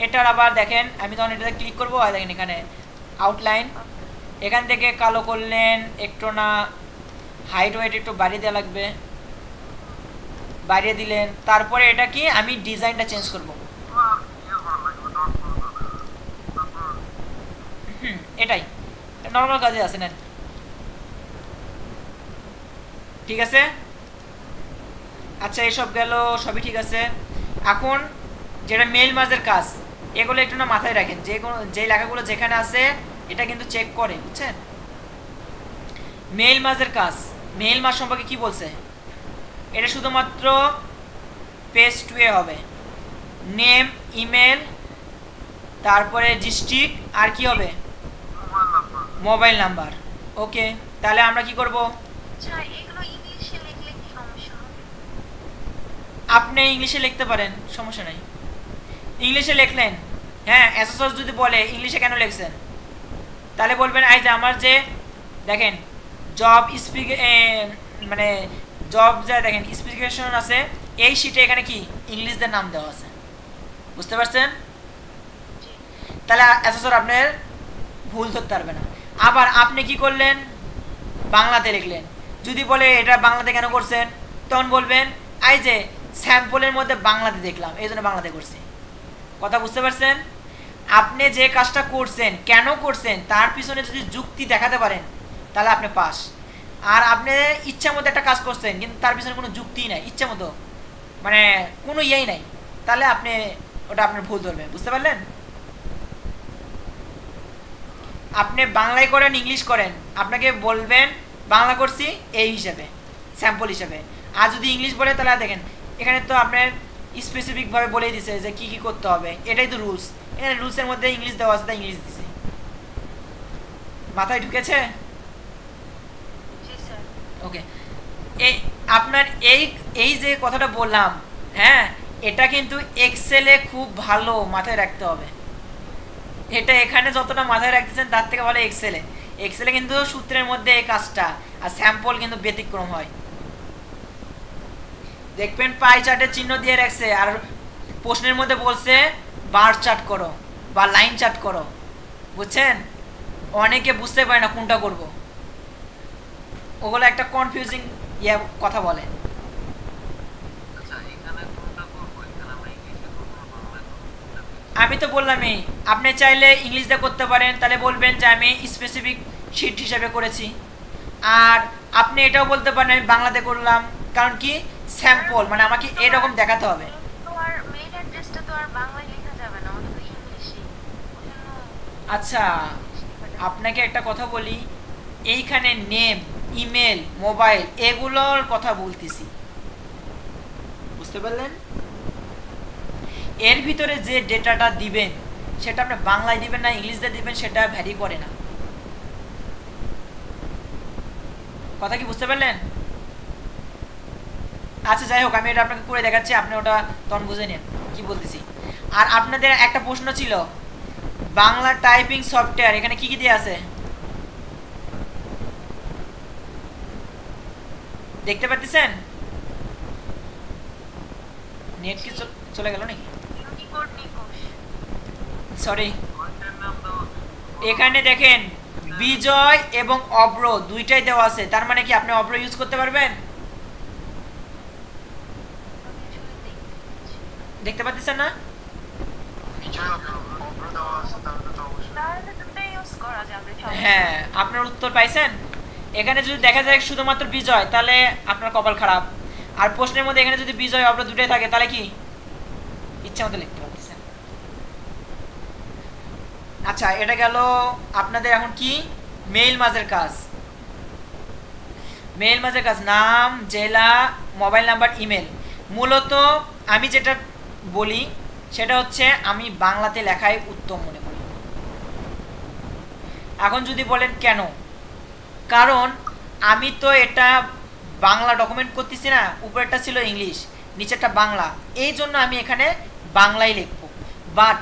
এটার আবার দেখেন আমি তখন এটাতে ক্লিক করবো, আর দেখেন এখানে আউটলাইন, এখান থেকে কালো করলেন, একটু না হাইট ওয়েট একটু বাড়িয়ে দেওয়া লাগবে, বাড়িয়ে দিলেন। তারপরে এটা কি আমি ডিজাইনটা চেঞ্জ করব, এটাই নর্মাল কাজে আছে, নেন ঠিক আছে। আচ্ছা এসব গেল, সবই ঠিক আছে। এখন যেটা মেইল মার্জের কাজ, এগুলো একটু না মাথায় রাখেন, যে লেখাগুলো যেখানে আছে এটা কিন্তু চেক করে, বুঝছেন? মেইল মার্জের কাজ, মেইল মার্জ সম্পর্কে কি বলছে, এটা শুধুমাত্র পেজ 2 এ হবে, নেম, ইমেল, তারপরে ডিস্ট্রিক্ট, আর কি হবে মোবাইল নাম্বার। ওকে, তাহলে আমরা কি করব, আচ্ছা এগুলো ইংলিশে লিখলে কি সমস্যা হবে? আপনি ইংলিশে লিখতে পারেন, সমস্যা নাই, ইংলিশে লিখলেন। হ্যাঁ এসএসএস যদি বলে ইংলিশে কেন লিখছেন, তাহলে বলবেন এই যে আমার যে দেখেন জব মানে জব যা দেখেন স্পেসিফিকেশন আছে, এই শিটে এখানে কি ইংলিশদের নাম দেওয়া আছে, বুঝতে পারছেন? তাহলে এসএসএস আপনার ভুল ধরতে পারবে না। আবার আপনি কি করলেন, বাংলাতে লিখলেন, যদি বলে এটা বাংলাতে কেন করছেন, তখন বলবেন এই যে স্যাম্পলের মধ্যে বাংলাতে দেখলাম এই জন্য বাংলাতে করছি। কথা বুঝতে পারছেন? আপনি যে কাজটা করছেন কেন করছেন তার পিছনে যদি যুক্তি দেখাতে পারেন তাহলে আপনি পাস। আর আপনি ইচ্ছা মতো একটা কাজ করছেন কিন্তু তার পিছনে কোনো যুক্তিই নাই, ইচ্ছা মতো মানে কোনো ইয়েই নাই, তাহলে আপনি ওটা আপনার ভুল ধরবেন, বুঝতে পারলেন? আপনি বাংলায় করেন ইংলিশ করেন, আপনাকে বলবেন বাংলা করছি এই হিসাবে স্যাম্পল হিসাবে, আর যদি ইংলিশ বলে তাহলে দেখেন এখানে তো আপনার স্পেসিফিকভাবে বলেই দিছে যে কি কি করতে হবে, এটাই তো রুলস, এখানে রুলসের মধ্যে ইংলিশ দেওয়া আছে তাই ইংলিশ দিছে। মাথায় ঢুকেছে? ওকে, এই আপনার এই যে কথাটা বললাম, হ্যাঁ এটা কিন্তু এক্সেলে খুব ভালো মাথায় রাখতে হবে। এটা এখানে যতটা মাথায় রাখতেছেন তার থেকে ভালো এক্সেলে কিন্তু সূত্রের মধ্যে এই কাজটা, আর স্যাম্পল কিন্তু ব্যতিক্রম হয়। দেখবেন পাই চার্টের চিহ্ন দিয়ে রাখছে আর প্রশ্নের মধ্যে বলছে বার চার্ট করো বা লাইন চার্ট করো, বুঝছেন? অনেকে বুঝতে পারে না কোনটা করব, ওগুলো একটা কনফিউজিং কথা বলে। আচ্ছা এখানে কোনটা করবো, এখানে আমরা ইংলিশে করবো না বাংলায় করবো? আমি তো বললামই, আপনি চাইলে ইংলিশ দিয়ে করতে পারেন, তাহলে বলবেন যে আমি স্পেসিফিক শিট হিসাবে করেছি। আর আপনি এটাও বলতে পারেন আমি বাংলাতে করলাম, কারণ কি স্যাম্পল, মানে আমাকে এরকম দেখাতে হবে। তোমার মেইল অ্যাড্রেসটা তো আর বাংলায় লেখা যাবে না, ওটা তো ইংলিশে, ওজন্য আচ্ছা আপনাকে একটা কথা বলি, এইখানে নেম, ইমেল, মোবাইল এগুলোর কথা বলতেছি, বুঝতে পারলেন? এর ভিতরে যে ডেটাটা দিবেন সেটা আপনি বাংলায় দিবেন না ইংলিশে দিবেন সেটা ভ্যারি করে না। কথা কি বুঝতে পারলেন? আচ্ছা যাই হোক, আমি এটা আপনাকে করে দেখাচ্ছি, আপনি ওটা তখন বুঝে নেন কি বলতেছি। আর আপনাদের একটা প্রশ্ন ছিল, বাংলা টাইপিং সফটওয়্যার এখানে কি কি দিয়ে আছে দেখতে পাচ্ছেন? নেট কি চলে গেল নাকি? ইউনিকোড নিকোশ। সরি, ফন্টের নাম দাও। এখানে দেখেন বিজয় এবং অব্র দুইটাই দেওয়া আছে, তার মানে কি আপনি অব্র ইউজ করতে পারবেন? দেখতে পাচ্ছেন না? তাহলে দুটো ইউজ করা যাবে। হ্যাঁ, আপনার উত্তর পাইছেন। এখানে যদি দেখা যায় শুধুমাত্র বিজয়, তাহলে আপনার কপাল খারাপ। আর প্রশ্নের মধ্যে এখানে যদি বিজয় অব্র দুটোই থাকে, তাহলে কি ইচ্ছা মতো লিখতে পারতেছেন। আচ্ছা, এটা গেল আপনাদের। এখন কি মেইল মাঝের কাজ? মেইল মাঝের কাজ নাম, জেলা, মোবাইল নাম্বার, ইমেল। মূলত আমি যেটা বলি সেটা হচ্ছে আমি বাংলাতে লেখাই উত্তম মনে করি। এখন যদি বলেন কেন, কারণ আমি তো এটা বাংলা ডকুমেন্ট করতেছি না, উপরেরটা ছিল ইংলিশ, নিচেরটা বাংলা, এই জন্য আমি এখানে বাংলায় লিখব। বাট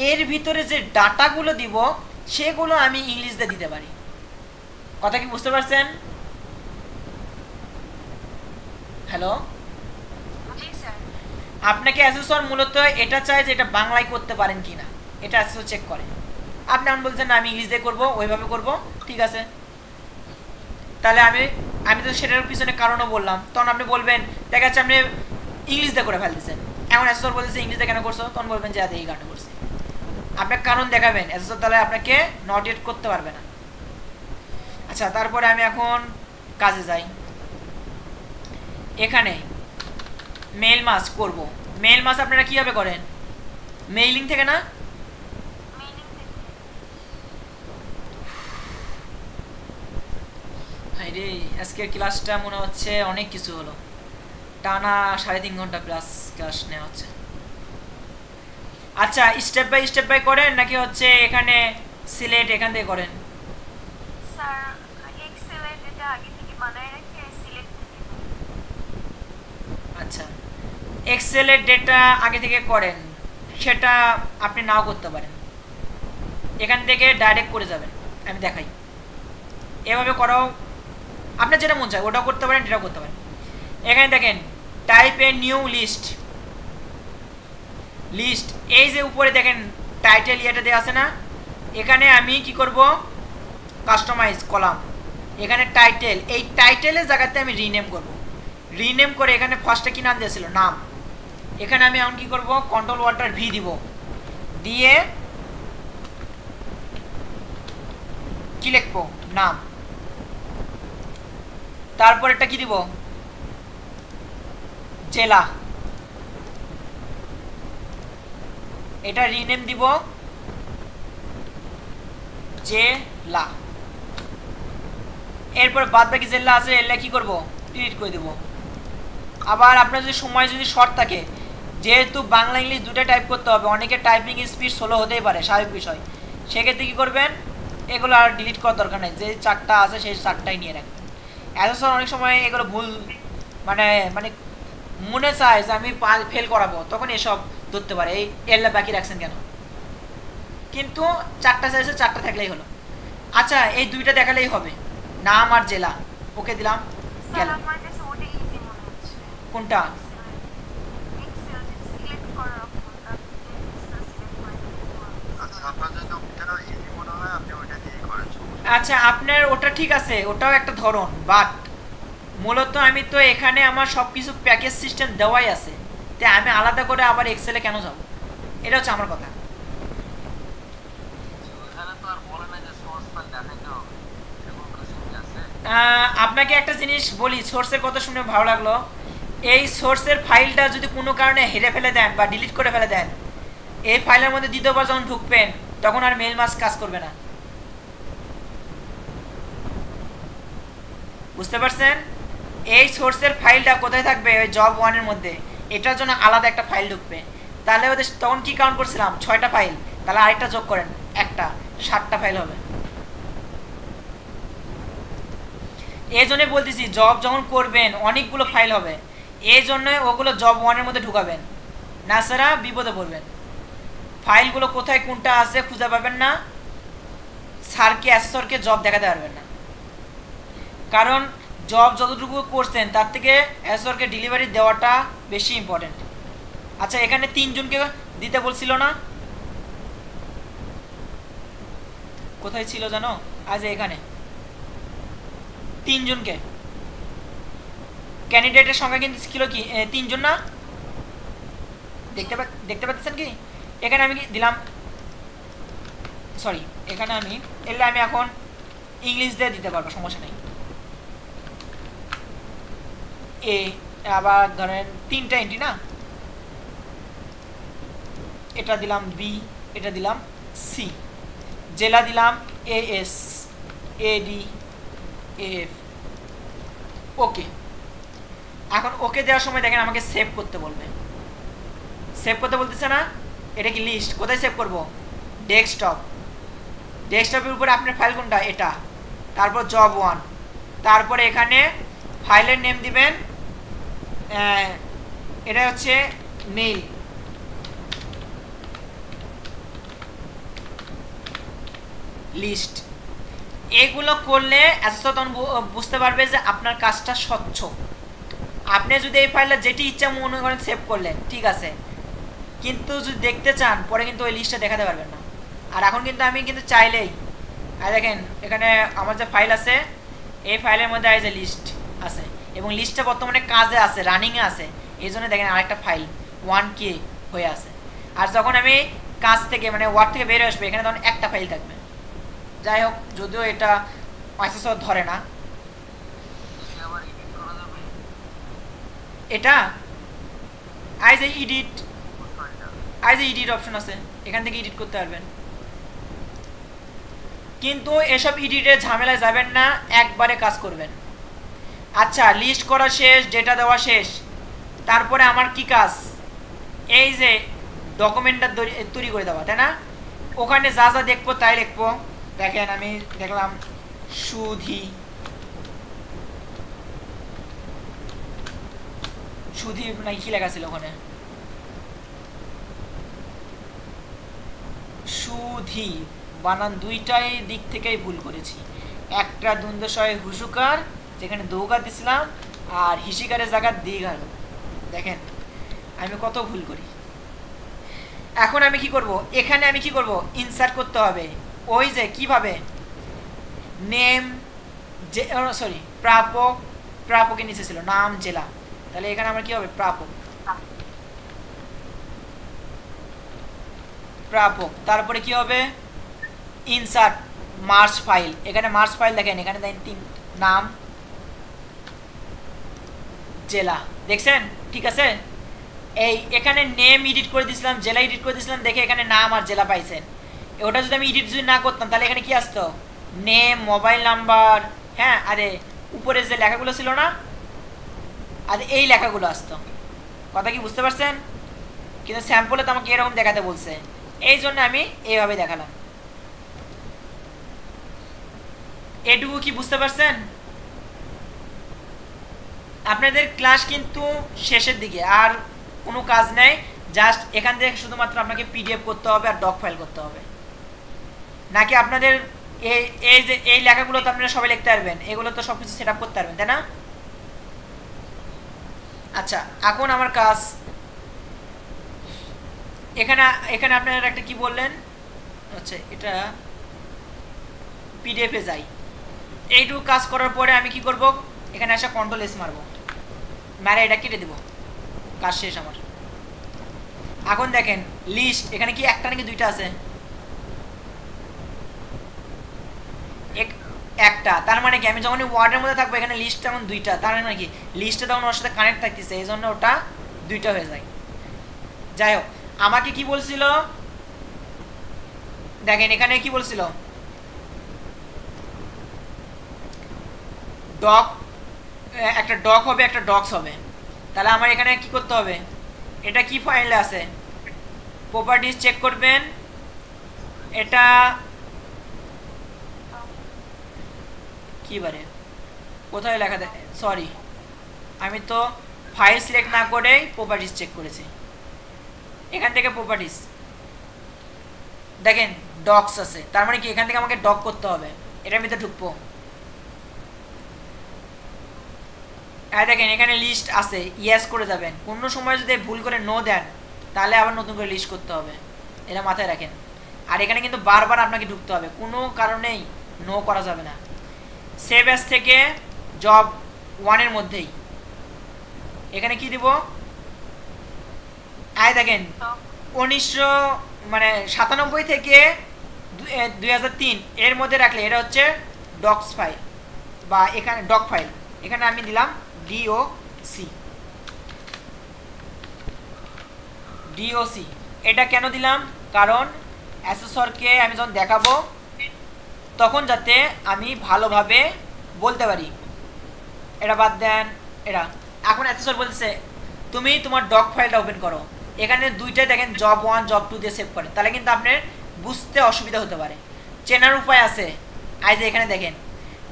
এর ভিতরে যে ডাটাগুলো দিব সেগুলো আমি ইংলিশ দিয়ে দিতে পারি। কথা কি বুঝতে পারছেন? হ্যালো, জি স্যার। আপনাকে অ্যাসেসর মূলত এটা চায় যে এটা বাংলায় করতে পারেন কিনা, এটা অ্যাসেসর চেক করে। আপনি এমন বলছেন না আমি ইংলিশ দিয়ে করবো, ওইভাবে করব, ঠিক আছে, তাহলে আমি তো সেটার পিছনে কারণও বললাম। তখন আপনি বলবেন, দেখা যাচ্ছে আপনি ইংলিশ দিয়ে করে ফেলতেছেন, এমন অ্যাসেসর বলতেছে ইংলিশ দিয়ে কেন করছো, তখন বলবেন যে এই কারণে করছি। আপনার কারণ দেখাবেন, অ্যাসেসর তাহলে আপনাকে নট ইয়েট করতে পারবে না। আচ্ছা, তারপরে আমি এখন কাজে যাই। এখানে মেইল মাস করব। মেইল মাস আপনারা কিভাবে করেন? মেইলিং থেকে না? মেইলিং থেকে। রে আজকের ক্লাসটা মনে হচ্ছে অনেক কিছু হলো, টানা 3.5 ঘন্টা প্লাস ক্লাস নেওয়া হচ্ছে। আচ্ছা, স্টেপ বাই করেন নাকি হচ্ছে এখানে সিলেক্ট এখান থেকে করেন? স্যার এক্সেলে যেটা আগে থেকে বানায় রেখে সিলেক্ট থেকে। আচ্ছা, এক্সেলের ডেটা আগে থেকে করেন, সেটা আপনি নাও করতে পারেন, এখান থেকে ডাইরেক্ট করে যাবেন। আমি দেখাই, এভাবে করাও আপনার যেটা মন চায় ওটাও করতে পারেন, এটাও করতে পারেন। এখানে দেখেন টাইপ এ নিউ লিস্ট, এই যে উপরে দেখেন টাইটেল ইয়েটা দেওয়া আছে না, এখানে আমি কি করব, কাস্টমাইজ কলাম, এখানে টাইটেল, এই টাইটেলের জায়গাতে আমি রিনেম করব। রিনেম করে এখানে ফার্স্টে কি নাম দিয়েছিল, নাম, এখানে আমি এখন কি করব, কন্ট্রোল ওয়াটার ভি দিব, দিয়ে কি লিখবো, নাম, তারপর এটা কি দিব, জেলা, এটা রিনেম দিব জেলা। এরপর বাদ বাকি জেলা আছে এলে কি করব, ডিলিট করে দেব। আবার আপনার যদি সময় যদি শর্ট থাকে, যেহেতু বাংলা ইংলিশ দুটো টাইপ করতে হবে, অনেকে টাইপিং স্পিড স্লো হতেই পারে, স্বাভাবিক বিষয়, সেক্ষেত্রে কী করবেন, এগুলো আর ডিলিট করার দরকার নেই, যে 4টা আছে সেই 4টাই নিয়ে রাখবেন। অ্যাসেসর অনেক সময় এগুলো ভুল মানে মনে চায় যে আমি ফেল করাবো, তখন এসব ধরতে পারে, এই এল্লা বাকি রাখছেন কেন, কিন্তু 4টা চাইছে 4টা থাকলেই হলো। আচ্ছা, এই দুইটা দেখালেই হবে, নাম আর জেলা, ওকে দিলাম, স্যার গেল। আমার কাছে ওটা ইজি মনে হচ্ছে। কোনটা? এক্সেল যে সিলেক্ট করার অপশনটা, এক্সেল সিলেক্ট করে দিতে। আপনার জন্য যেটা ইজি মনে হয় আপনি ওইটা দিয়েই করেন। আচ্ছা আপনার ওটা ঠিক আছে, ওটাও একটা ধরন, বাট মূলত আমি তো এখানে আমার সব কিছু প্যাকেজ সিস্টেম দেওয়াই আছে, তাই আমি আলাদা করে আবার এক্সেলে কেন যাব? এটা হচ্ছে আমার কথা। ওখানে তো আর বলে না যে সোর্স ফাইল দেখাইতে হবে, এরকম কিছু কি আছে? আপনাকে একটা জিনিস বলি, সোর্সের কথা শুনে ভালো লাগলো। এই সোর্সের ফাইলটা যদি কোনো কারণে হেরে ফেলে দেন বা ডিলিট করে ফেলে দেন, এই ফাইলের মধ্যে দ্বিতীয়বার যখন ঢুকবেন তখন আর মেল মাস কাজ করবে না। বুঝতে পারছেন? এই সোর্সের ফাইলটা কোথায় থাকবে? ওই জব 1 এর মধ্যে। এটার জন্য আলাদা একটা ফাইল ঢুকবে। তাহলে ওদের তখন কি কাউন্ট করছিলাম? 6টা ফাইল। তাহলে আরেকটা যোগ করেন, একটা 7টা ফাইল হবে। এই জন্য বলতেছি জব যখন করবেন অনেকগুলো ফাইল হবে, এই জন্য ওগুলো জব 1 এর মধ্যে ঢুকাবেন, না ছাড়া বিপদে পড়বেন। ফাইলগুলো কোথায় কোনটা আছে খুঁজে পাবেন না, স্যারকে অ্যাসেসরকে জব দেখাতে পারবেন না। কারণ জব যতটুকু করছেন তার থেকে অ্যাসেসরকে ডেলিভারি দেওয়াটা বেশি ইম্পর্টেন্ট। আচ্ছা এখানে 3 জনকে দিতে বলছিল না? কোথায় ছিল জানো? আজ এখানে 3 জনকে ক্যান্ডিডেটের সংখ্যা কিন্তু ছিল কি 3 জন না? দেখতে পাচ্ছেন কি? এখানে আমি দিলাম, সরি এখানে আমি এলে আমি এখন ইংলিশ দিয়ে দিতে পারবো, সমস্যা নেই। এ আবার ধরেন 3টা এন্ট্রি না, এটা দিলাম বি, এটা দিলাম সি, জেলা দিলাম এএস এডি এফ। ওকে, এখন ওকে দেওয়ার সময় দেখেন আমাকে সেভ করতে বলবে। সেভ করতে বলতেছে না? এটা কি লিস্ট? কোথায় সেভ করব? ডেস্কটপ। ডেস্কটপের উপরে আপনার ফাইল কোনটা? এটা। তারপর জব 1, তারপরে এখানে ফাইলের নেম দিবেন, এটা হচ্ছে মেইল। লিস্ট। এগুলো করলে তখন বুঝতে পারবে যে আপনার কাজটা স্বচ্ছ। আপনি যদি এই ফাইলটা যেটি ইচ্ছা মনে করেন সেভ করলেন, ঠিক আছে, কিন্তু যদি দেখতে চান পরে কিন্তু ওই লিস্টটা দেখাতে পারবেন না। আর এখন কিন্তু আমি কিন্তু চাইলেই, আর দেখেন এখানে আমার যে ফাইল আছে এই ফাইলের মধ্যে এই যে লিস্ট আছে, এবং লিস্টটা বর্তমানে কাজে আছে, রানিংয়ে আছে, এই জন্য দেখেন আরেকটা ফাইল 1K হয়ে আছে। আর যখন আমি কাজ থেকে মানে ওয়ার্ড থেকে বের হয়ে আসবে এখানে তখন একটা ফাইল থাকবে। যাই হোক, যদিও এটা অ্যাসেসর ধরে না। এটা আই যে এডিট অপশন আছে, এখান থেকে এডিট করতে পারবেন। কিন্তু এসব এডিটের ঝামেলায় যাবেন না, একবারে কাজ করবেন। আচ্ছা লিস্ট করা শেষ, ডেটা দেওয়া শেষ, তারপরে আমার কি কাজ? এই যে ডকুমেন্টটা তৈরি করে দেওয়া, তাই না? ওখানে যা যা দেখবো তাই লিখবো। দেখেন আমি দেখলাম সুধি নাকি কি লেখা ছিল ওখানে, সুধি বানান দুইটাই দিক থেকেই ভুল করেছি। একটা দ্বন্দ্বশয় হুসুকার যেখানে দৌগা দিছিলাম, আর হিসিকারের জায়গা দীঘার। দেখেন আমি কত ভুল করি। এখন আমি কি করব? এখানে আমি কি করব? ইনসার্ট করতে হবে। ওই যে কিভাবে নেম, সরি প্রাপক, প্রাপকের নিচে ছিল নাম জেলা, তাহলে এখানে আমার কি হবে? প্রাপক। তারপরে কি হবে? Insert merge file. এখানে মার্জ ফাইল দেখেন, এখানে দেখেন নাম জেলা, দেখছেন? ঠিক আছে। এই এখানে নেম এডিট করে দিয়েছিলাম, জেলা এডিট করে দিয়েছিলাম, দেখে এখানে নাম আর জেলা পাইছেন। ওটা যদি আমি এডিট যদি না করতাম তাহলে এখানে কি আসতো? নেম, মোবাইল নাম্বার, হ্যাঁ, আরে উপরে যে লেখাগুলো ছিল না, আর এই লেখাগুলো আসতো। কথা কি বুঝতে পারছেন? কিন্তু স্যাম্পলে তো আমাকে এরকম দেখাতে বলছে, এই জন্য আমি এইভাবে দেখালাম। এটুকু কি বুঝতে পারছেন? আপনাদের ক্লাস কিন্তু শেষের দিকে, আর কোনো কাজ নেই, জাস্ট এখান থেকে শুধুমাত্র আপনাকে পিডিএফ করতে হবে আর ডক ফাইল করতে হবে। নাকি আপনাদের এই যে এই লেখাগুলো তো আপনারা সবাই লিখতে পারবেন, এগুলো তো সব কিছু সেট আপ করতে পারবেন, তাই না? আচ্ছা এখন আমার কাজ এখানে আপনারা একটা কি বললেন? আচ্ছা এটা পিডিএফে যাই। এইটুকু কাজ করার পরে আমি কি করব, এখানে আসা কন্ট্রোল এস মারবো, মারে এটা কেটে দেব, কাজ শেষ আমার। এখন দেখেন লিস্ট এখানে কি একটা নাকি দুইটা আছে, একটা, তার মানে কি আমি যখন ওয়ার্ডের মধ্যে থাকবো এখানে লিস্ট তেমন দুইটা, তার মানে কি লিস্টে তখন ওর সাথে কানেক্ট থাকতেছে, এই জন্য ওটা দুইটা হয়ে যায়। যাই হোক, আমাকে কি বলছিল দেখেন, এখানে কি বলছিল, ডক, একটা ডক হবে একটা ডক্স হবে। তাহলে আমার এখানে কি করতে হবে, এটা কি ফাইলে আছে, প্রপার্টিজ চেক করবেন, এটা কি বারে কোথায় লেখা দেয়, সরি আমি তো ফাইল সিলেক্ট না করেই প্রপার্টিজ চেক করেছি। এখান থেকে প্রপার্টিজ দেখেন ডক্স আছে, তার মানে কি এখান থেকে আমাকে ডক করতে হবে, এটার ভিতরে ঢুকবো। হ্যাঁ দেখেন এখানে লিস্ট আছে, ইয়েস করে যাবেন। কোনো সময় যদি ভুল করে নো দেন তাহলে আবার নতুন করে লিস্ট করতে হবে, এটা মাথায় রাখেন। আর এখানে কিন্তু বারবার আপনাকে ঢুকতে হবে, কোনো কারণেই নো করা যাবে না। সেভ অ্যাজ থেকে জব 1 এর মধ্যেই এখানে কি দিব, আয় দেখেন 1997 থেকে 2003 এর মধ্যে রাখলে এটা হচ্ছে ডক্স ফাইল বা এখানে ডক ফাইল, এখানে আমি দিলাম ডিওসি। এটা কেন দিলাম, কারণ অ্যাসেসরকে আমি যখন দেখাবো তখন যাতে আমি ভালোভাবে বলতে পারি। এটা বাদ দেন, এটা এখন অ্যাসেসর বলতেছে তুমি তোমার ডক ফাইলটা ওপেন করো, এখানে দুইটাই দেখেন জব 1 জব 2 দিয়ে সেভ করে, তাহলে কিন্তু আপনার বুঝতে অসুবিধা হতে পারে। চেনার উপায় আছে, আই যে এখানে দেখেন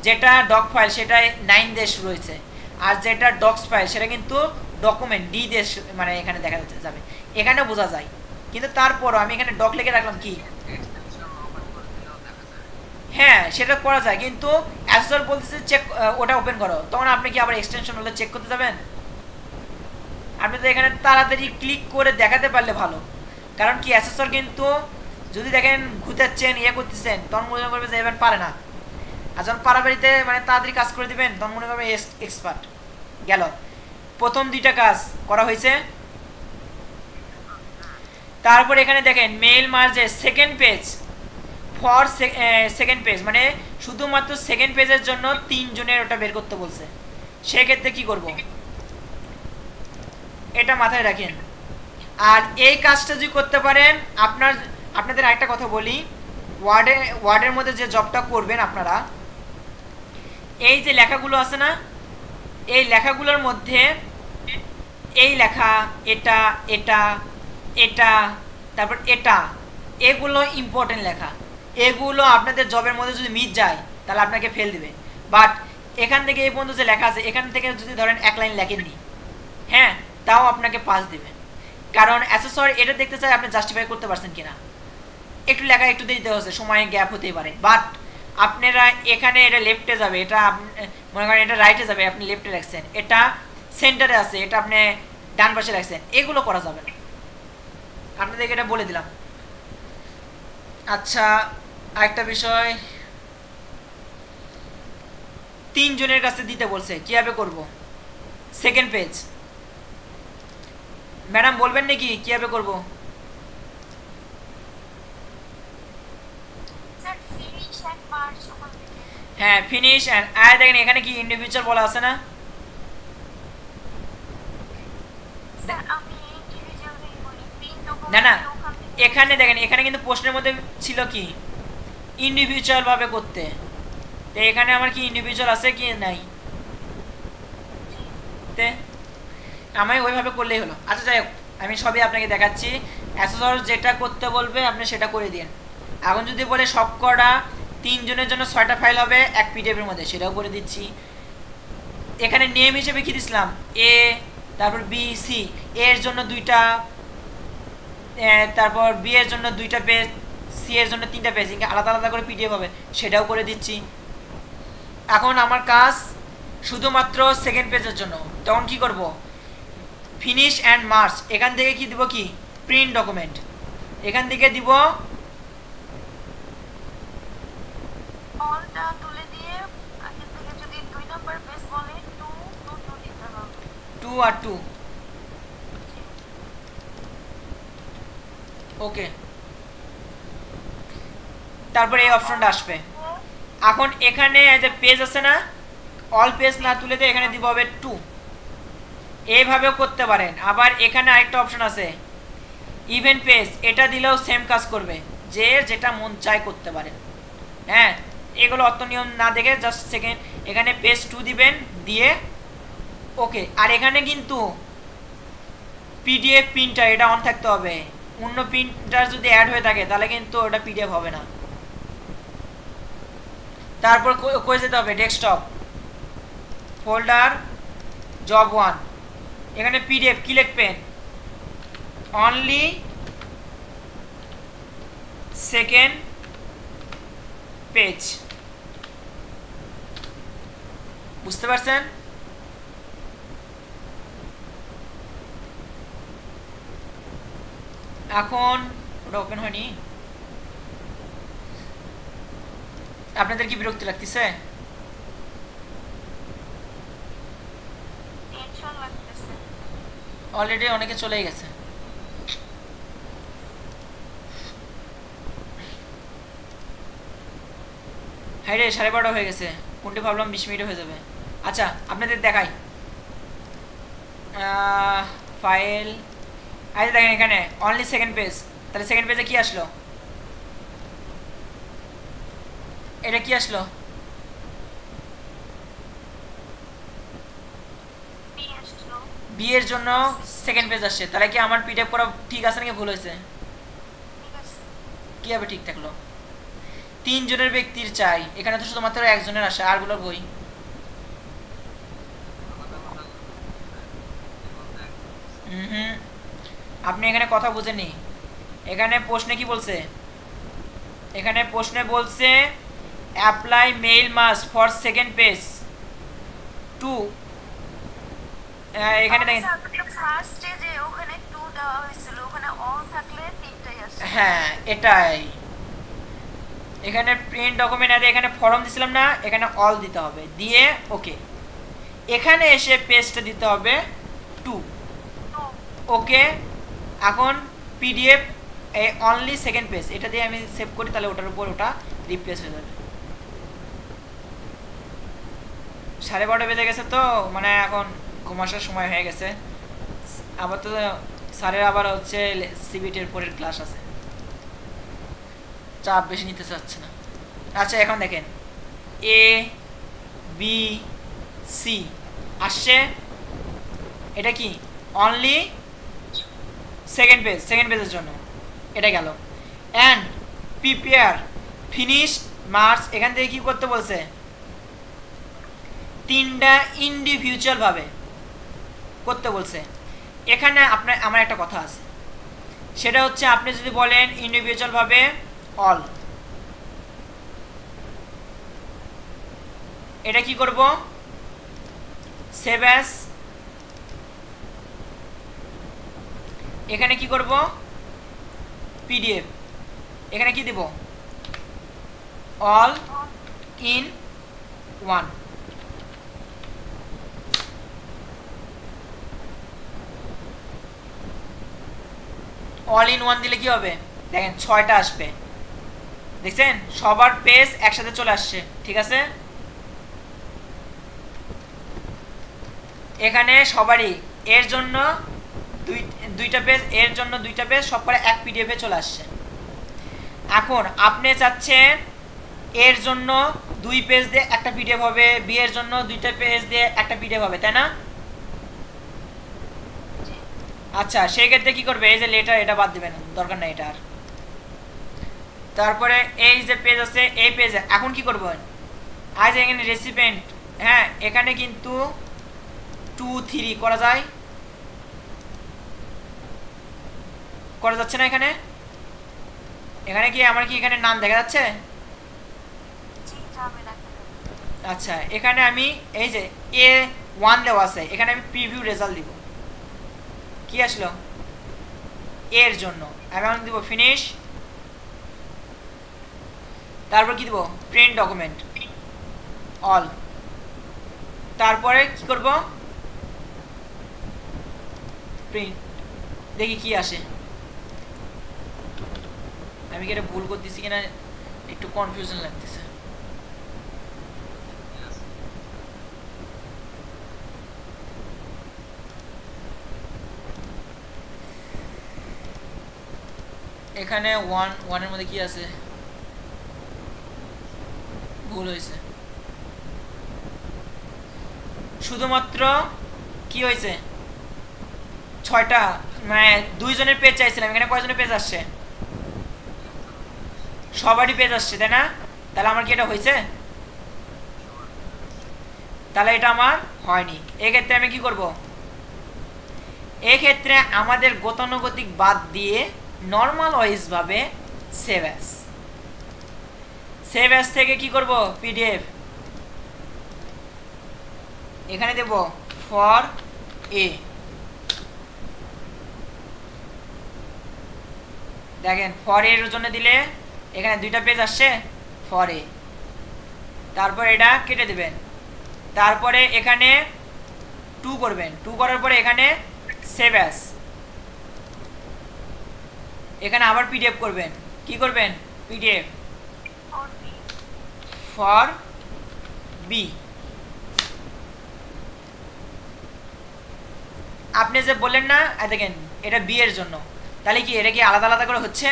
যেটা ডক ফাইল সেটা 9 দিয়ে শুরু হয়েছে, আর যেটা ডক্স ফাইল সেটা কিন্তু ডকুমেন্ট ডি দিয়ে মানে এখানে দেখা যাবে, এখানে বোঝা যায়। কিন্তু তারপরও আমি এখানে ডক লিখে রাখলাম কি, হ্যাঁ সেটা করা যায়, কিন্তু অ্যাসেসর বলতেছে চেক ওটা ওপেন করো, তখন আপনি কি আবার এক্সটেনশন হলে চেক করতে যাবেন? আপনি তো এখানে তাড়াতাড়ি ক্লিক করে দেখাতে পারলে ভালো, কারণ কি অ্যাসেসর কিন্তু যদি দেখেন ঘুরতেছেন ইয়ে করতেছেন তখন মনে করবে যে এবার পারে না, আর যখন পারাবাড়িতে মানে তাড়াতাড়ি কাজ করে দিবেন তখন মনে করবে এক্সপার্ট। গেল প্রথম দুইটা কাজ করা হয়েছে। তারপর এখানে দেখেন mail merge second page for second page, মানে শুধুমাত্র সেকেন্ড পেজের জন্য 3 জনের ওটা বের করতে বলছে। সেক্ষেত্রে কি করব, এটা মাথায় রাখেন। আর এই কাজটা যদি করতে পারেন, আপনাদের আরেকটা কথা বলি, ওয়ার্ডের মধ্যে যে জবটা করবেন আপনারা, এই যে লেখাগুলো আছে না, এই লেখাগুলোর মধ্যে এই লেখা এটা এটা এটা তারপর এটা, এগুলো ইম্পর্টেন্ট লেখা, এগুলো আপনাদের জবের মধ্যে যদি মিস যায় তাহলে আপনাকে ফেল দিবে। বাট এখান থেকে এই পর্যন্ত যে লেখা আছে এখান থেকে যদি ধরেন 1 লাইন লেখেননি, হ্যাঁ তাও আপনাকে পাস দিবে, কারণ অ্যাসেসর এটা দেখতে চায় আপনি জাস্টিফাই করতে পারছেন কিনা। একটু লেখা একটু দিতে হচ্ছে, সময় গ্যাপ হতেই পারে, বাট আপনারা এখানে এটা লেফটে যাবে, এটা মনে করেন এটা রাইটে যাবে, আপনি লেফটে রাখছেন, এটা সেন্টারে আছে, এটা আপনি ডান পাশে রাখছেন, এগুলো করা যাবে না, আপনাদেরকে এটা বলে দিলাম। আচ্ছা আরেকটা বিষয়, 3 জনের কাছে দিতে বলছে, কিভাবে করব? সেকেন্ড পেজ ম্যাডাম বলবেন নাকি কিভাবে করব? হ্যাঁ ফিনিশ এন্ড আয় দেখেন এখানে কি ইন্ডিভিজুয়াল বলা আছে না, না না এখানে দেখেন এখানে কিন্তু প্রশ্নের মধ্যে ছিল কি ইন্ডিভিজুয়াল ভাবে করতে, তো এখানে আমার কি ইন্ডিভিজুয়াল আছে কি নাই, তে আমি ওইভাবে করলেই হলো। আচ্ছা যাই হোক, আমি সবই আপনাকে দেখাচ্ছি, অ্যাসেসর যেটা করতে বলবে আপনি সেটা করে দিন। এখন যদি বলে সবকটা 3 জনের জন্য 6টা ফাইল হবে এক পিডিএফের মধ্যে, সেটাও করে দিচ্ছি। এখানে নেম হিসেবে কি দিছিলাম, এ তারপর বি সি, এর জন্য 2টা, তারপর বি এর জন্য 2টা পেজ, সি এর জন্য 3টা পেজ, আলাদা আলাদা করে পিডিএফ হবে, সেটাও করে দিচ্ছি। এখন আমার কাজ শুধুমাত্র সেকেন্ড পেজের জন্য, তখন কি করব, ফিনিশ অ্যান্ড মার্চ, এখান থেকে কি দিব, কি প্রিন্ট ডকুমেন্ট, এখান থেকে দিব রিজাল্টটা তুলে দিয়ে আগে থেকে যদি 2 নাম্বার পেজ বলে 2 2 2 দিতে হবে 2 আর 2 ওকে তারপরে এই অপশনটা আসবে এখন এখানে যে পেজ আছে না অল পেজ না তুলে দিয়ে এখানে দিব হবে 2 এইভাবেও করতে পারেন আবার এখানে আরেকটা অপশন আছে ইভেন্ট পেজ এটা দিলেও সেম কাজ করবে যে যেটা মন চায় করতে পারেন হ্যাঁ এগুলো অত নিয়ম না দেখে জাস্ট সেকেন্ড এখানে পেজ 2 দিবেন দিয়ে ওকে আর এখানে কিন্তু পিডিএফ প্রিন্টার এটা অন থাকতে হবে অন্য প্রিন্টার যদি অ্যাড হয়ে থাকে তাহলে কিন্তু ওটা পিডিএফ হবে না তারপর কই যেতে হবে ডেস্কটপ ফোল্ডার জব 1 এখানে পিডিএফ কি লিখবেন অনলি সেকেন্ড পেজ বুঝতে পারছেন এখন ওটা ওপেন হয়নি আপনাদের কি বিরক্তি লাগতেছে টেনশন লাগতেছে অলরেডি অনেকে চলেই গেছে হ্যাঁ রে 12:30 হয়ে গেছে কোনটি ভাবলাম 20 মিনিট হয়ে যাবে আচ্ছা আপনাদের দেখাই ফাইল আচ্ছা দেখেন এখানে অনলি সেকেন্ড পেজ তাহলে সেকেন্ড পেজে কি আসলো এটা কি আসলো বি এর জন্য সেকেন্ড পেজ আসছে তাহলে কি আমার পিডিএফ করা ঠিক আছে নাকি ভুল হয়েছে কি হবে ঠিক থাকলো 3 জনের ব্যক্তির চাই এখানে তো শুধুমাত্র একজনের আসে আরগুলোর বই আপনি এখানে কথা বুঝেননি এখানে প্রশ্নে কি বলছে এখানে প্রশ্নে বলছে apply mail must for second page 2 এখানে দেখেন ফার্স্টে যে ওখানে 2 দেওয়া হয়েছিল ওখানে অল থাকলে তিনটাই আসে হ্যাঁ এটাই এখানে প্রিন্ট ডকুমেন্ট আছে এখানে ফর্ম দিছিলাম না এখানে অল দিতে হবে দিয়ে ওকে এখানে এসে পেজটা দিতে হবে 2 ওকে এখন পিডিএফ অনলি সেকেন্ড পেজ এটা দিয়ে আমি সেভ করি তাহলে ওটার উপর ওটা রিপ্লেস হয়ে যাবে 12:30 বেজে গেছে তো মানে এখন ঘুমাসার সময় হয়ে গেছে আবার তো স্যারের আবার হচ্ছে সিবিটির পরের ক্লাস আছে চাপ বেশি নিতে চাচ্ছে না আচ্ছা এখন দেখেন এ বি সি আসছে এটা কি অনলি সেকেন্ড পেজের জন্য এটা গেল অ্যান্ড প্রিপেয়ার ফিনিশ মার্চ এখান থেকে কি করতে বলছে 3টা ইন্ডিভিজুয়াল ভাবে করতে বলছে এখানে আমার একটা কথা আছে সেটা হচ্ছে আপনি যদি বলেন ইন্ডিভিজুয়াল ভাবে অল এটা কি করব সেভ অ্যাজ এখানে কি করব পিডিএফ এখানে কি দেব all in one all in one দিলে কি হবে দেখেন 6টা আসবে দেখছেন সবার পেজ একসাথে চলে আসছে ঠিক আছে এখানে সবারই এর জন্য দুইটা পেজ এর জন্য দুইটা পেজ সব করে এক পিডিএফে চলে আসছে এখন আপনি চাচ্ছেন এর জন্য 2 পেজ দিয়ে একটা পিডিএফ হবে বি এর জন্য 2টা পেজ দিয়ে একটা পিডিএফ হবে তাই না আচ্ছা সেই ক্ষেত্রে কি করবে এই যে লেটার এটা বাদ দিবেন দরকার নাই এটা আর তারপরে এই যে পেজ আছে এই পেজে এখন কি করব আজ এখানে রেসিপিয়েন্ট হ্যাঁ এখানে কিন্তু 2 3 করা যায় করা যাচ্ছে না এখানে এখানে কি আমার কি এখানে নাম দেখা যাচ্ছে আচ্ছা এখানে আমি এই যে A1 দেওয়া আছে এখানে আমি প্রিভিউ রেজাল্ট দিব কি আসলো এর জন্য আমি এখন দিব ফিনিশ তারপর কি দিব প্রিন্ট ডকুমেন্ট অল। তারপরে কি করব, প্রিন্ট, দেখি কি আসে। আমি কি এটা ভুল করতেছি কিনা একটু কনফিউশন লাগতেছে। এখানে 1 এর মধ্যে কি আছে, ভুল হয়েছে। শুধুমাত্র কি হয়েছে, 6টা, মানে 2 জনের পেজ চাইছিলাম, এখানে কয়জনের পেজ আসছে, সবারই পেজ আসছে, তাই না? তাহলে আমার কি এটা হয়েছে? তাহলে এটা আমার হয়নি। এক্ষেত্রে আমি কি করব, এক্ষেত্রে আমাদের গতানুগতিক বাদ দিয়ে নর্মাল ওয়াইজ ভাবে সেভ অ্যাজ থেকে কি করব, পিডিএফ, এখানে দেব ফর এ। দেখেন ফর এর জন্য দিলে এখানে 2টা পেজ আসছে ফর এ। তারপর এটা কেটে দিবেন, তারপরে এখানে 2 করবেন, 2 করার পরে এখানে সেভ অ্যাজ, এখানে আবার পিডিএফ করবেন, কি করবেন, পিডিএফ ফর বি। আপনি যে বললেন না, দেখেন এটা বি এর জন্য, তাহলে কি এটা কি আলাদা আলাদা করে হচ্ছে?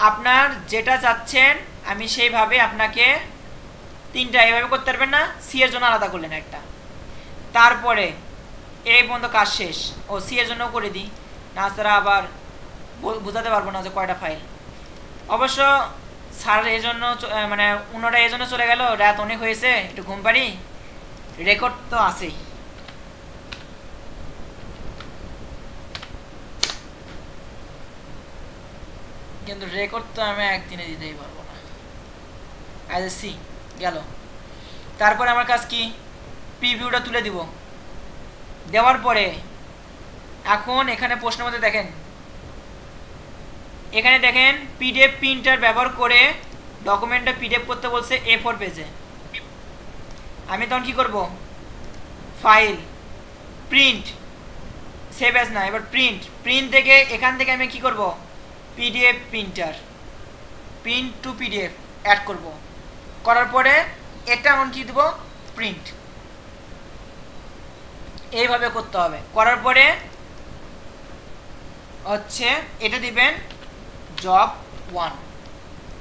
আপনার যেটা চাচ্ছেন আমি সেইভাবে আপনাকে 3টা এইভাবে করতে পারবেন না, সি এর জন্য আলাদা করলেন একটা, তারপরে এই পর্যন্ত কাজ শেষ। ও সি এর জন্য করে দিই, না তারা আবার বোঝাতে পারবো না যে কয়টা ফাইল। অবশ্য স্যার এই জন্য মানে অন্যটা এই জন্য চলে গেল, রাত অনেক হয়েছে, একটু ঘুম পারি, রেকর্ড তো আছেই। কিন্তু রেকর্ড তো আমি একদিনে দিতেই পারবো না। সি গেল। তারপরে আমার কাজ কি, প্রিভিউটা তুলে দিব, দেওয়ার পরে এখন এখানে প্রশ্নের মধ্যে দেখেন, এখানে দেখেন পিডিএফ প্রিন্টার ব্যবহার করে ডকুমেন্টটা পিডিএফ করতে বলছে A4 পেজে। আমি তখন কি করব, ফাইল, প্রিন্ট, সেভ অ্যাজ না, এবার প্রিন্ট থেকে এখান থেকে আমি কি করব, PDF printer, print to PDF add করব, করার পরে এটা এমন কি দেব, প্রিন্ট। এইভাবে করতে হবে। করার পরে হচ্ছে এটা দিবেন জব 1,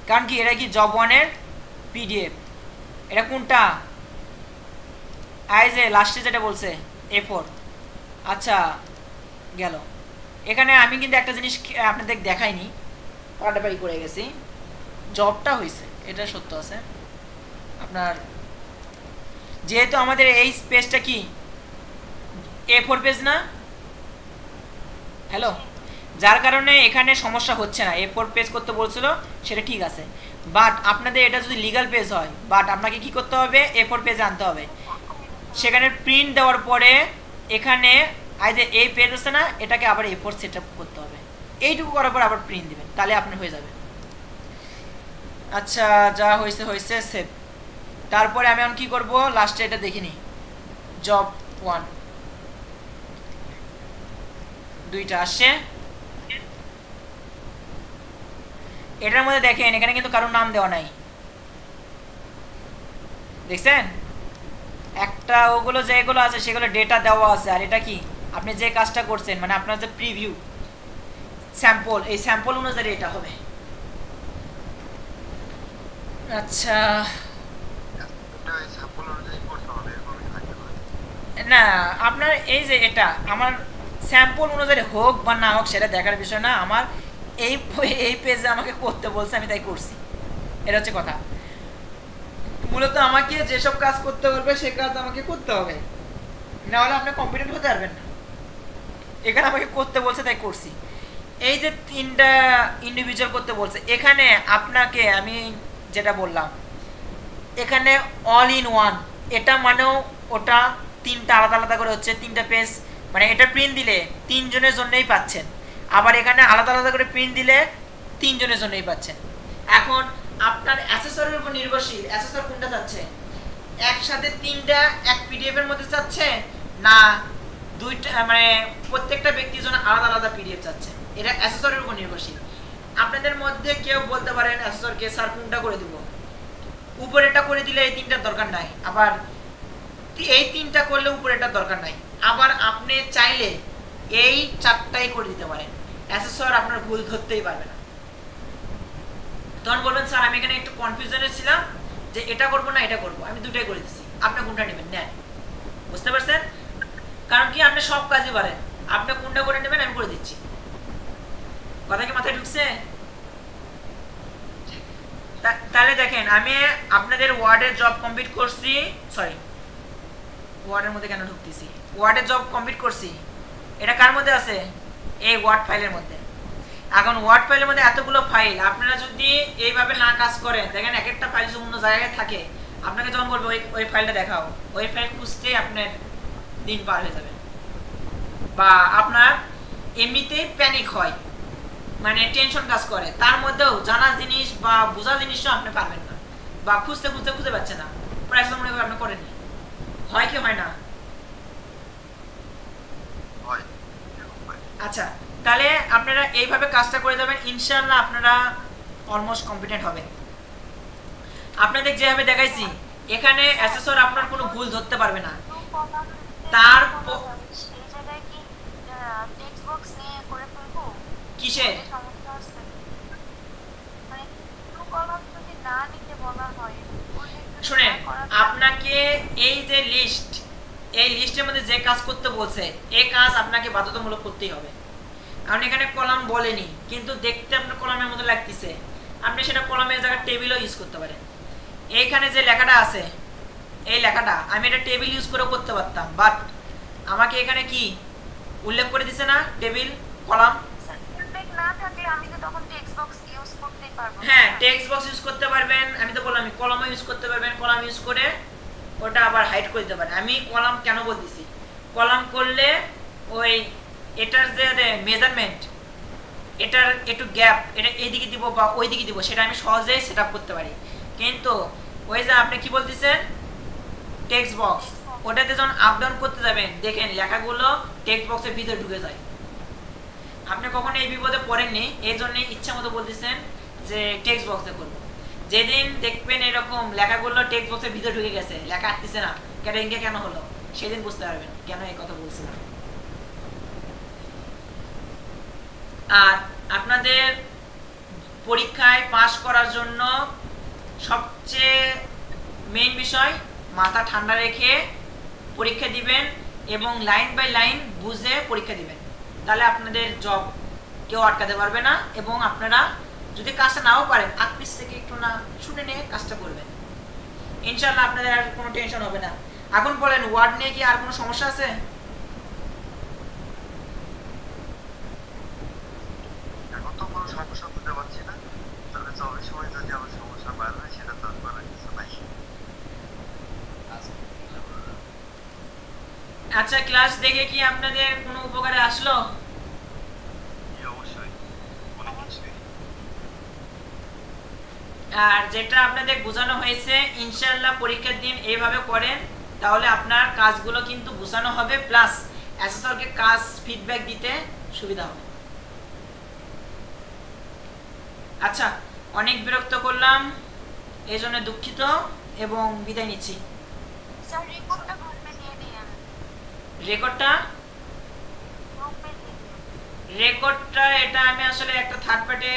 কারণ কি এটা কি জব 1 এর পিডিএফ। এটা কোনটা, এই যে লাস্টে যেটা বলছে A4। আচ্ছা গেল। এখানে আমি কিন্তু একটা জিনিস আপনাদের দেখাইনি, পাল্টাপাল্টি করে গেছি, জবটা হয়েছে এটা সত্য আছে আপনার, যেহেতু আমাদের এই পেজটা কি A4 পেজ না, হ্যালো, যার কারণে এখানে সমস্যা হচ্ছে না। A4 পেজ করতে বলছিল সেটা ঠিক আছে, বাট আপনাদের এটা যদি লিগ্যাল পেজ হয়, বাট আপনাকে কি করতে হবে, A4 পেজে আনতে হবে। সেখানে প্রিন্ট দেওয়ার পরে এখানে যে এই পেজ আছে না, এটাকে আবার A4 সেট আপ করতে হবে। এইটুকু করার পর আবার প্রিন্ট দিবেন, তাহলে আপনার হয়ে যাবে। আচ্ছা যা হয়েছে হয়েছে, সেভ। তারপরে আমি এখন কি করব, লাস্টে এটা দেখে নিই, জব 1 2টা আসছে। এটার মধ্যে দেখেন এখানে কিন্তু কারোর নাম দেওয়া নাই, দেখছেন? একটা ওগুলো যেগুলো আছে সেগুলো ডেটা দেওয়া আছে, আর এটা কি আপনি যে কাজটা করছেন, মানে আপনার যে প্রিভিউ স্যাম্পল, এই স্যাম্পল অনুযায়ী এটা হবে। আচ্ছা না, আপনার এই যে এটা আমার স্যাম্পল অনুযায়ী হোক বা না হোক সেটা দেখার বিষয় না, আমার এই পেজে আমাকে করতে বলছে, আমি তাই করছি, এটা হচ্ছে কথা। মূলত আমাকে যেসব কাজ করতে বলবে সে কাজ আমাকে করতে হবে, নাহলে আপনি কম্পিটেন্ট হতে পারবেন না। এখানে আমাকে করতে বলছে তাই করছি। এই যে 3টা ইন্ডিভিজুয়াল করতে বলছে, এখানে আপনাকে আমি যেটা বললাম, এখানে অল ইন ওয়ান, এটা মানেও ওটা 3টা আলাদা আলাদা করে হচ্ছে, 3টা পেজ, মানে এটা প্রিন্ট দিলে 3 জনের জন্যই পাচ্ছেন, আবার এখানে আলাদা আলাদা করে প্রিন্ট দিলে 3 জনের জন্যই পাচ্ছেন। এখন আপনার অ্যাসেস অ্যাসেসরের উপর নির্ভরশীল। অ্যাসেসর কোনটা চাচ্ছে, একসাথে তিনটা এক পিডিএফ এর মধ্যে চাচ্ছে, না দুইটা মানে প্রত্যেকটা ব্যক্তির জন্য আলাদা আলাদা পিডিএফ চাচ্ছে, এটা অ্যাসেসরের উপর নির্ভরশীল। আপনাদের মধ্যে কেউ বলতে পারেন অ্যাসেসরকে স্যার কোনটা করে দিব, উপরেটা করে দিলে এই তিনটার দরকার নাই, আবার এই তিনটা করলে উপরেটার দরকার নাই, আবার আপনি চাইলে এই চারটাই করে দিতে পারেন, অ্যাসেসর আপনার ভুল ধরতেই পারবে না। তখন বলবেন স্যার আমি এখানে একটু কনফিউশনে ছিলাম যে এটা করবো না এটা করবো, আমি দুটাই করে দিচ্ছি, আপনি কোনটা নেবেন নেন। বুঝতে পারছেন? কারণ কি আপনি সব কাজই পারেন, আপনি কোনটা করে নেবেন আমি করে দিচ্ছি। কথা কি মাথায় ঢুকছে? তাহলে দেখেন আমি আপনাদের ওয়ার্ডের জব কমপ্লিট করছি, সরি ওয়ার্ডের মধ্যে কেন ঢুকতেছি, ওয়ার্ডের জব কমপ্লিট করছি। এটা কার মধ্যে আছে? এই ওয়ার্ড ফাইলের মধ্যে। এখন ওয়ার্ড ফাইলের মধ্যে এতগুলো ফাইল, আপনারা যদি এইভাবে না কাজ করেন, দেখেন এক একটা ফাইল অন্য জায়গায় থাকে, আপনাকে যখন বলবো ওই ফাইলটা দেখাও, ওই ফাইল খুঁজতেই আপনার দিন পার হয়ে যাবে, বা আপনার এমনিতেই প্যানিক হয়, মানে টেনশন কাজ করে, তার মধ্যেও জানা জিনিস বা বোঝা জিনিসও আপনি পারবেন না, বা খুঁজতে খুঁজতে খুঁজে পাচ্ছেন না, প্রায় মনে করে আপনি করেননি। হয় কি হয় না? আচ্ছা, তাহলে আপনারা এইভাবে কাজটা করে যাবেন, ইনশাআল্লাহ আপনারা অলমোস্ট কমপ্লিট হবেন। আপনাদের যেভাবে দেখাইছি এখানে অ্যাসেসর আপনার কোনো ভুল ধরতে পারবে না। তার কিসের শুনেন, আপনাকে এই যে লিস্ট, এই লিস্টের মধ্যে যে কাজ করতে বলছে এই কাজ আপনাকে বাধ্যতামূলক করতেই হবে। আপনি এখানে কলাম বলেনি, কিন্তু দেখতে আপনার কলামের মধ্যে লাগতেছে, আপনি সেটা কলামের জায়গায় টেবিলও ইউজ করতে পারেন। এইখানে যে লেখাটা আছে, এই লেখাটা আমি এটা টেবিল ইউজ করেও করতে পারতাম, বাট আমাকে এখানে কি উল্লেখ করে দিছে না টেবিল কলাম? হ্যাঁ, টেক্সট বক্স ইউজ করতে পারবেন, আমি তো বললাম কলামও ইউজ করতে পারবেন, কলাম ইউজ করে ওটা আবার হাইড করে দিতে পারেন। আমি কলাম কেন বলতেছি, কলাম করলে ওই এটার যে মেজারমেন্ট, এটার একটু গ্যাপ, এটা এইদিকে দিব বা ওই দিকে দিব, সেটা আমি সহজেই সেট আপ করতে পারি। কিন্তু ওই যে আপনি কি বলতেছেন টেক্সট বক্স, ওটাতে যখন আপ ডাউন করতে যাবেন দেখেন লেখাগুলো টেক্সট বক্সের ভিতরে ঢুকে যায়। আপনি কখনো এই বিপদে পড়েননি, এই জন্যই ইচ্ছা মতো বলতেছেন যে টেক্সট বক্সে করবো। যেদিন দেখবেন এরকম লেখাগুলো টেক্সট বক্সের ভিতরে ঢুকে গেছে, লেখা আসতেছে না, ক্যাটারিংকে কেন হলো, সেদিন বুঝতে পারবেন কেন এই কথা বলছিলাম। আর আপনাদের পরীক্ষায় পাস করার জন্য সবচেয়ে মেইন বিষয় মাথা ঠান্ডা রেখে পরীক্ষা দিবেন এবং লাইন বাই লাইন বুঝে পরীক্ষা দিবেন, তাহলে আপনাদের জব কেউ আটকাতে পারবে না। এবং আপনারা যদি কাজটা নাও পারেন আটপিস থেকে একটু না শুনে নিয়ে কাজটা করবেন, ইনশাআল্লাহ আপনাদের আর কোনো টেনশন হবে না। এখন বলেন ওয়ার্ড নিয়ে কি আর কোনো সমস্যা আছে? এখন তো কোনো সমস্যা বুঝতে পারছি না, তবে চলার সময় যদি আমার সমস্যা বার হয় সেটা তো আর করার কিছু নাই। আচ্ছা, ক্লাস দেখে কি আপনাদের কোনো উপকারে আসলো? অবশ্যই অনেক কিছুই। আর যেটা আপনাদের বোঝানো হয়েছে ইনশাআল্লাহ পরীক্ষার দিন এইভাবে করেন, তাহলে আপনার কাজগুলো কিন্তু বোঝানো হবে, প্লাস অ্যাসেসরকে কাজ ফিডব্যাক দিতে সুবিধা হবে। আচ্ছা, অনেক বিরক্ত করলাম, এই জন্য দুঃখিত এবং বিদায় নিচ্ছি। রেকর্ডটা এটা আমি আসলে একটা থার্ড পার্টি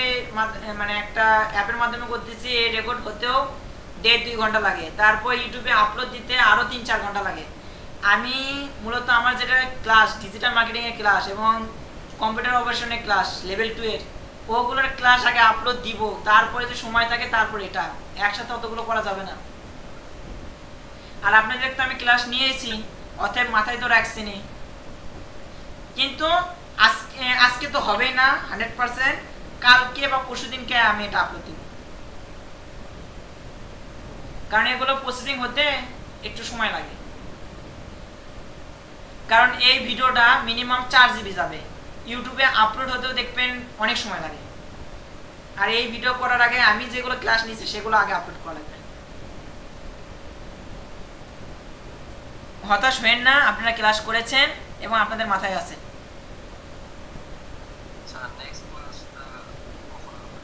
মানে একটা অ্যাপের মাধ্যমে করতেছি, এই রেকর্ড হতেও 1.5-2 ঘন্টা লাগে, তারপর ইউটিউবে আপলোড দিতে আরো 3-4 ঘন্টা লাগে। আমি মূলত আমার যেটা ক্লাস ডিজিটাল মার্কেটিং এর ক্লাস এবং কম্পিউটার অপারেশনের ক্লাস লেভেল 2 এর, ওগুলোর ক্লাস আগে আপলোড দিব, তারপরে যে সময় থাকে তারপরে এটা একসাথে অতগুলো করা যাবে না। আর আপনাদের তো আমি ক্লাস নিয়েছি, অতএব মাথায় তো রাখছি নি, কিন্তু আজকে তো হবেই না 100%, কালকে বা পরশুদিনকে আমি এটা আপলোড দিব, কারণ এগুলো প্রসেসিং হতে একটু সময় লাগে। কারণ এই ভিডিওটা মিনিমাম 4 GB যাবে, ইউটিউবে আপলোড হতেও দেখবেন অনেক সময় লাগে। আর এই ভিডিও করার আগে আমি যেগুলো ক্লাস নিয়েছি সেগুলো আগে আপলোড করা লাগবে। হতাশ হবেন না, আপনারা ক্লাস করেছেন এবং আপনাদের মাথায় আছে। আচ্ছা নেক্সট ক্লাসটা কখন হবে?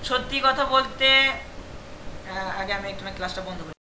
সত্যি কথা বলতে আগে আমি একটু ক্লাসটা বন্ধ করি।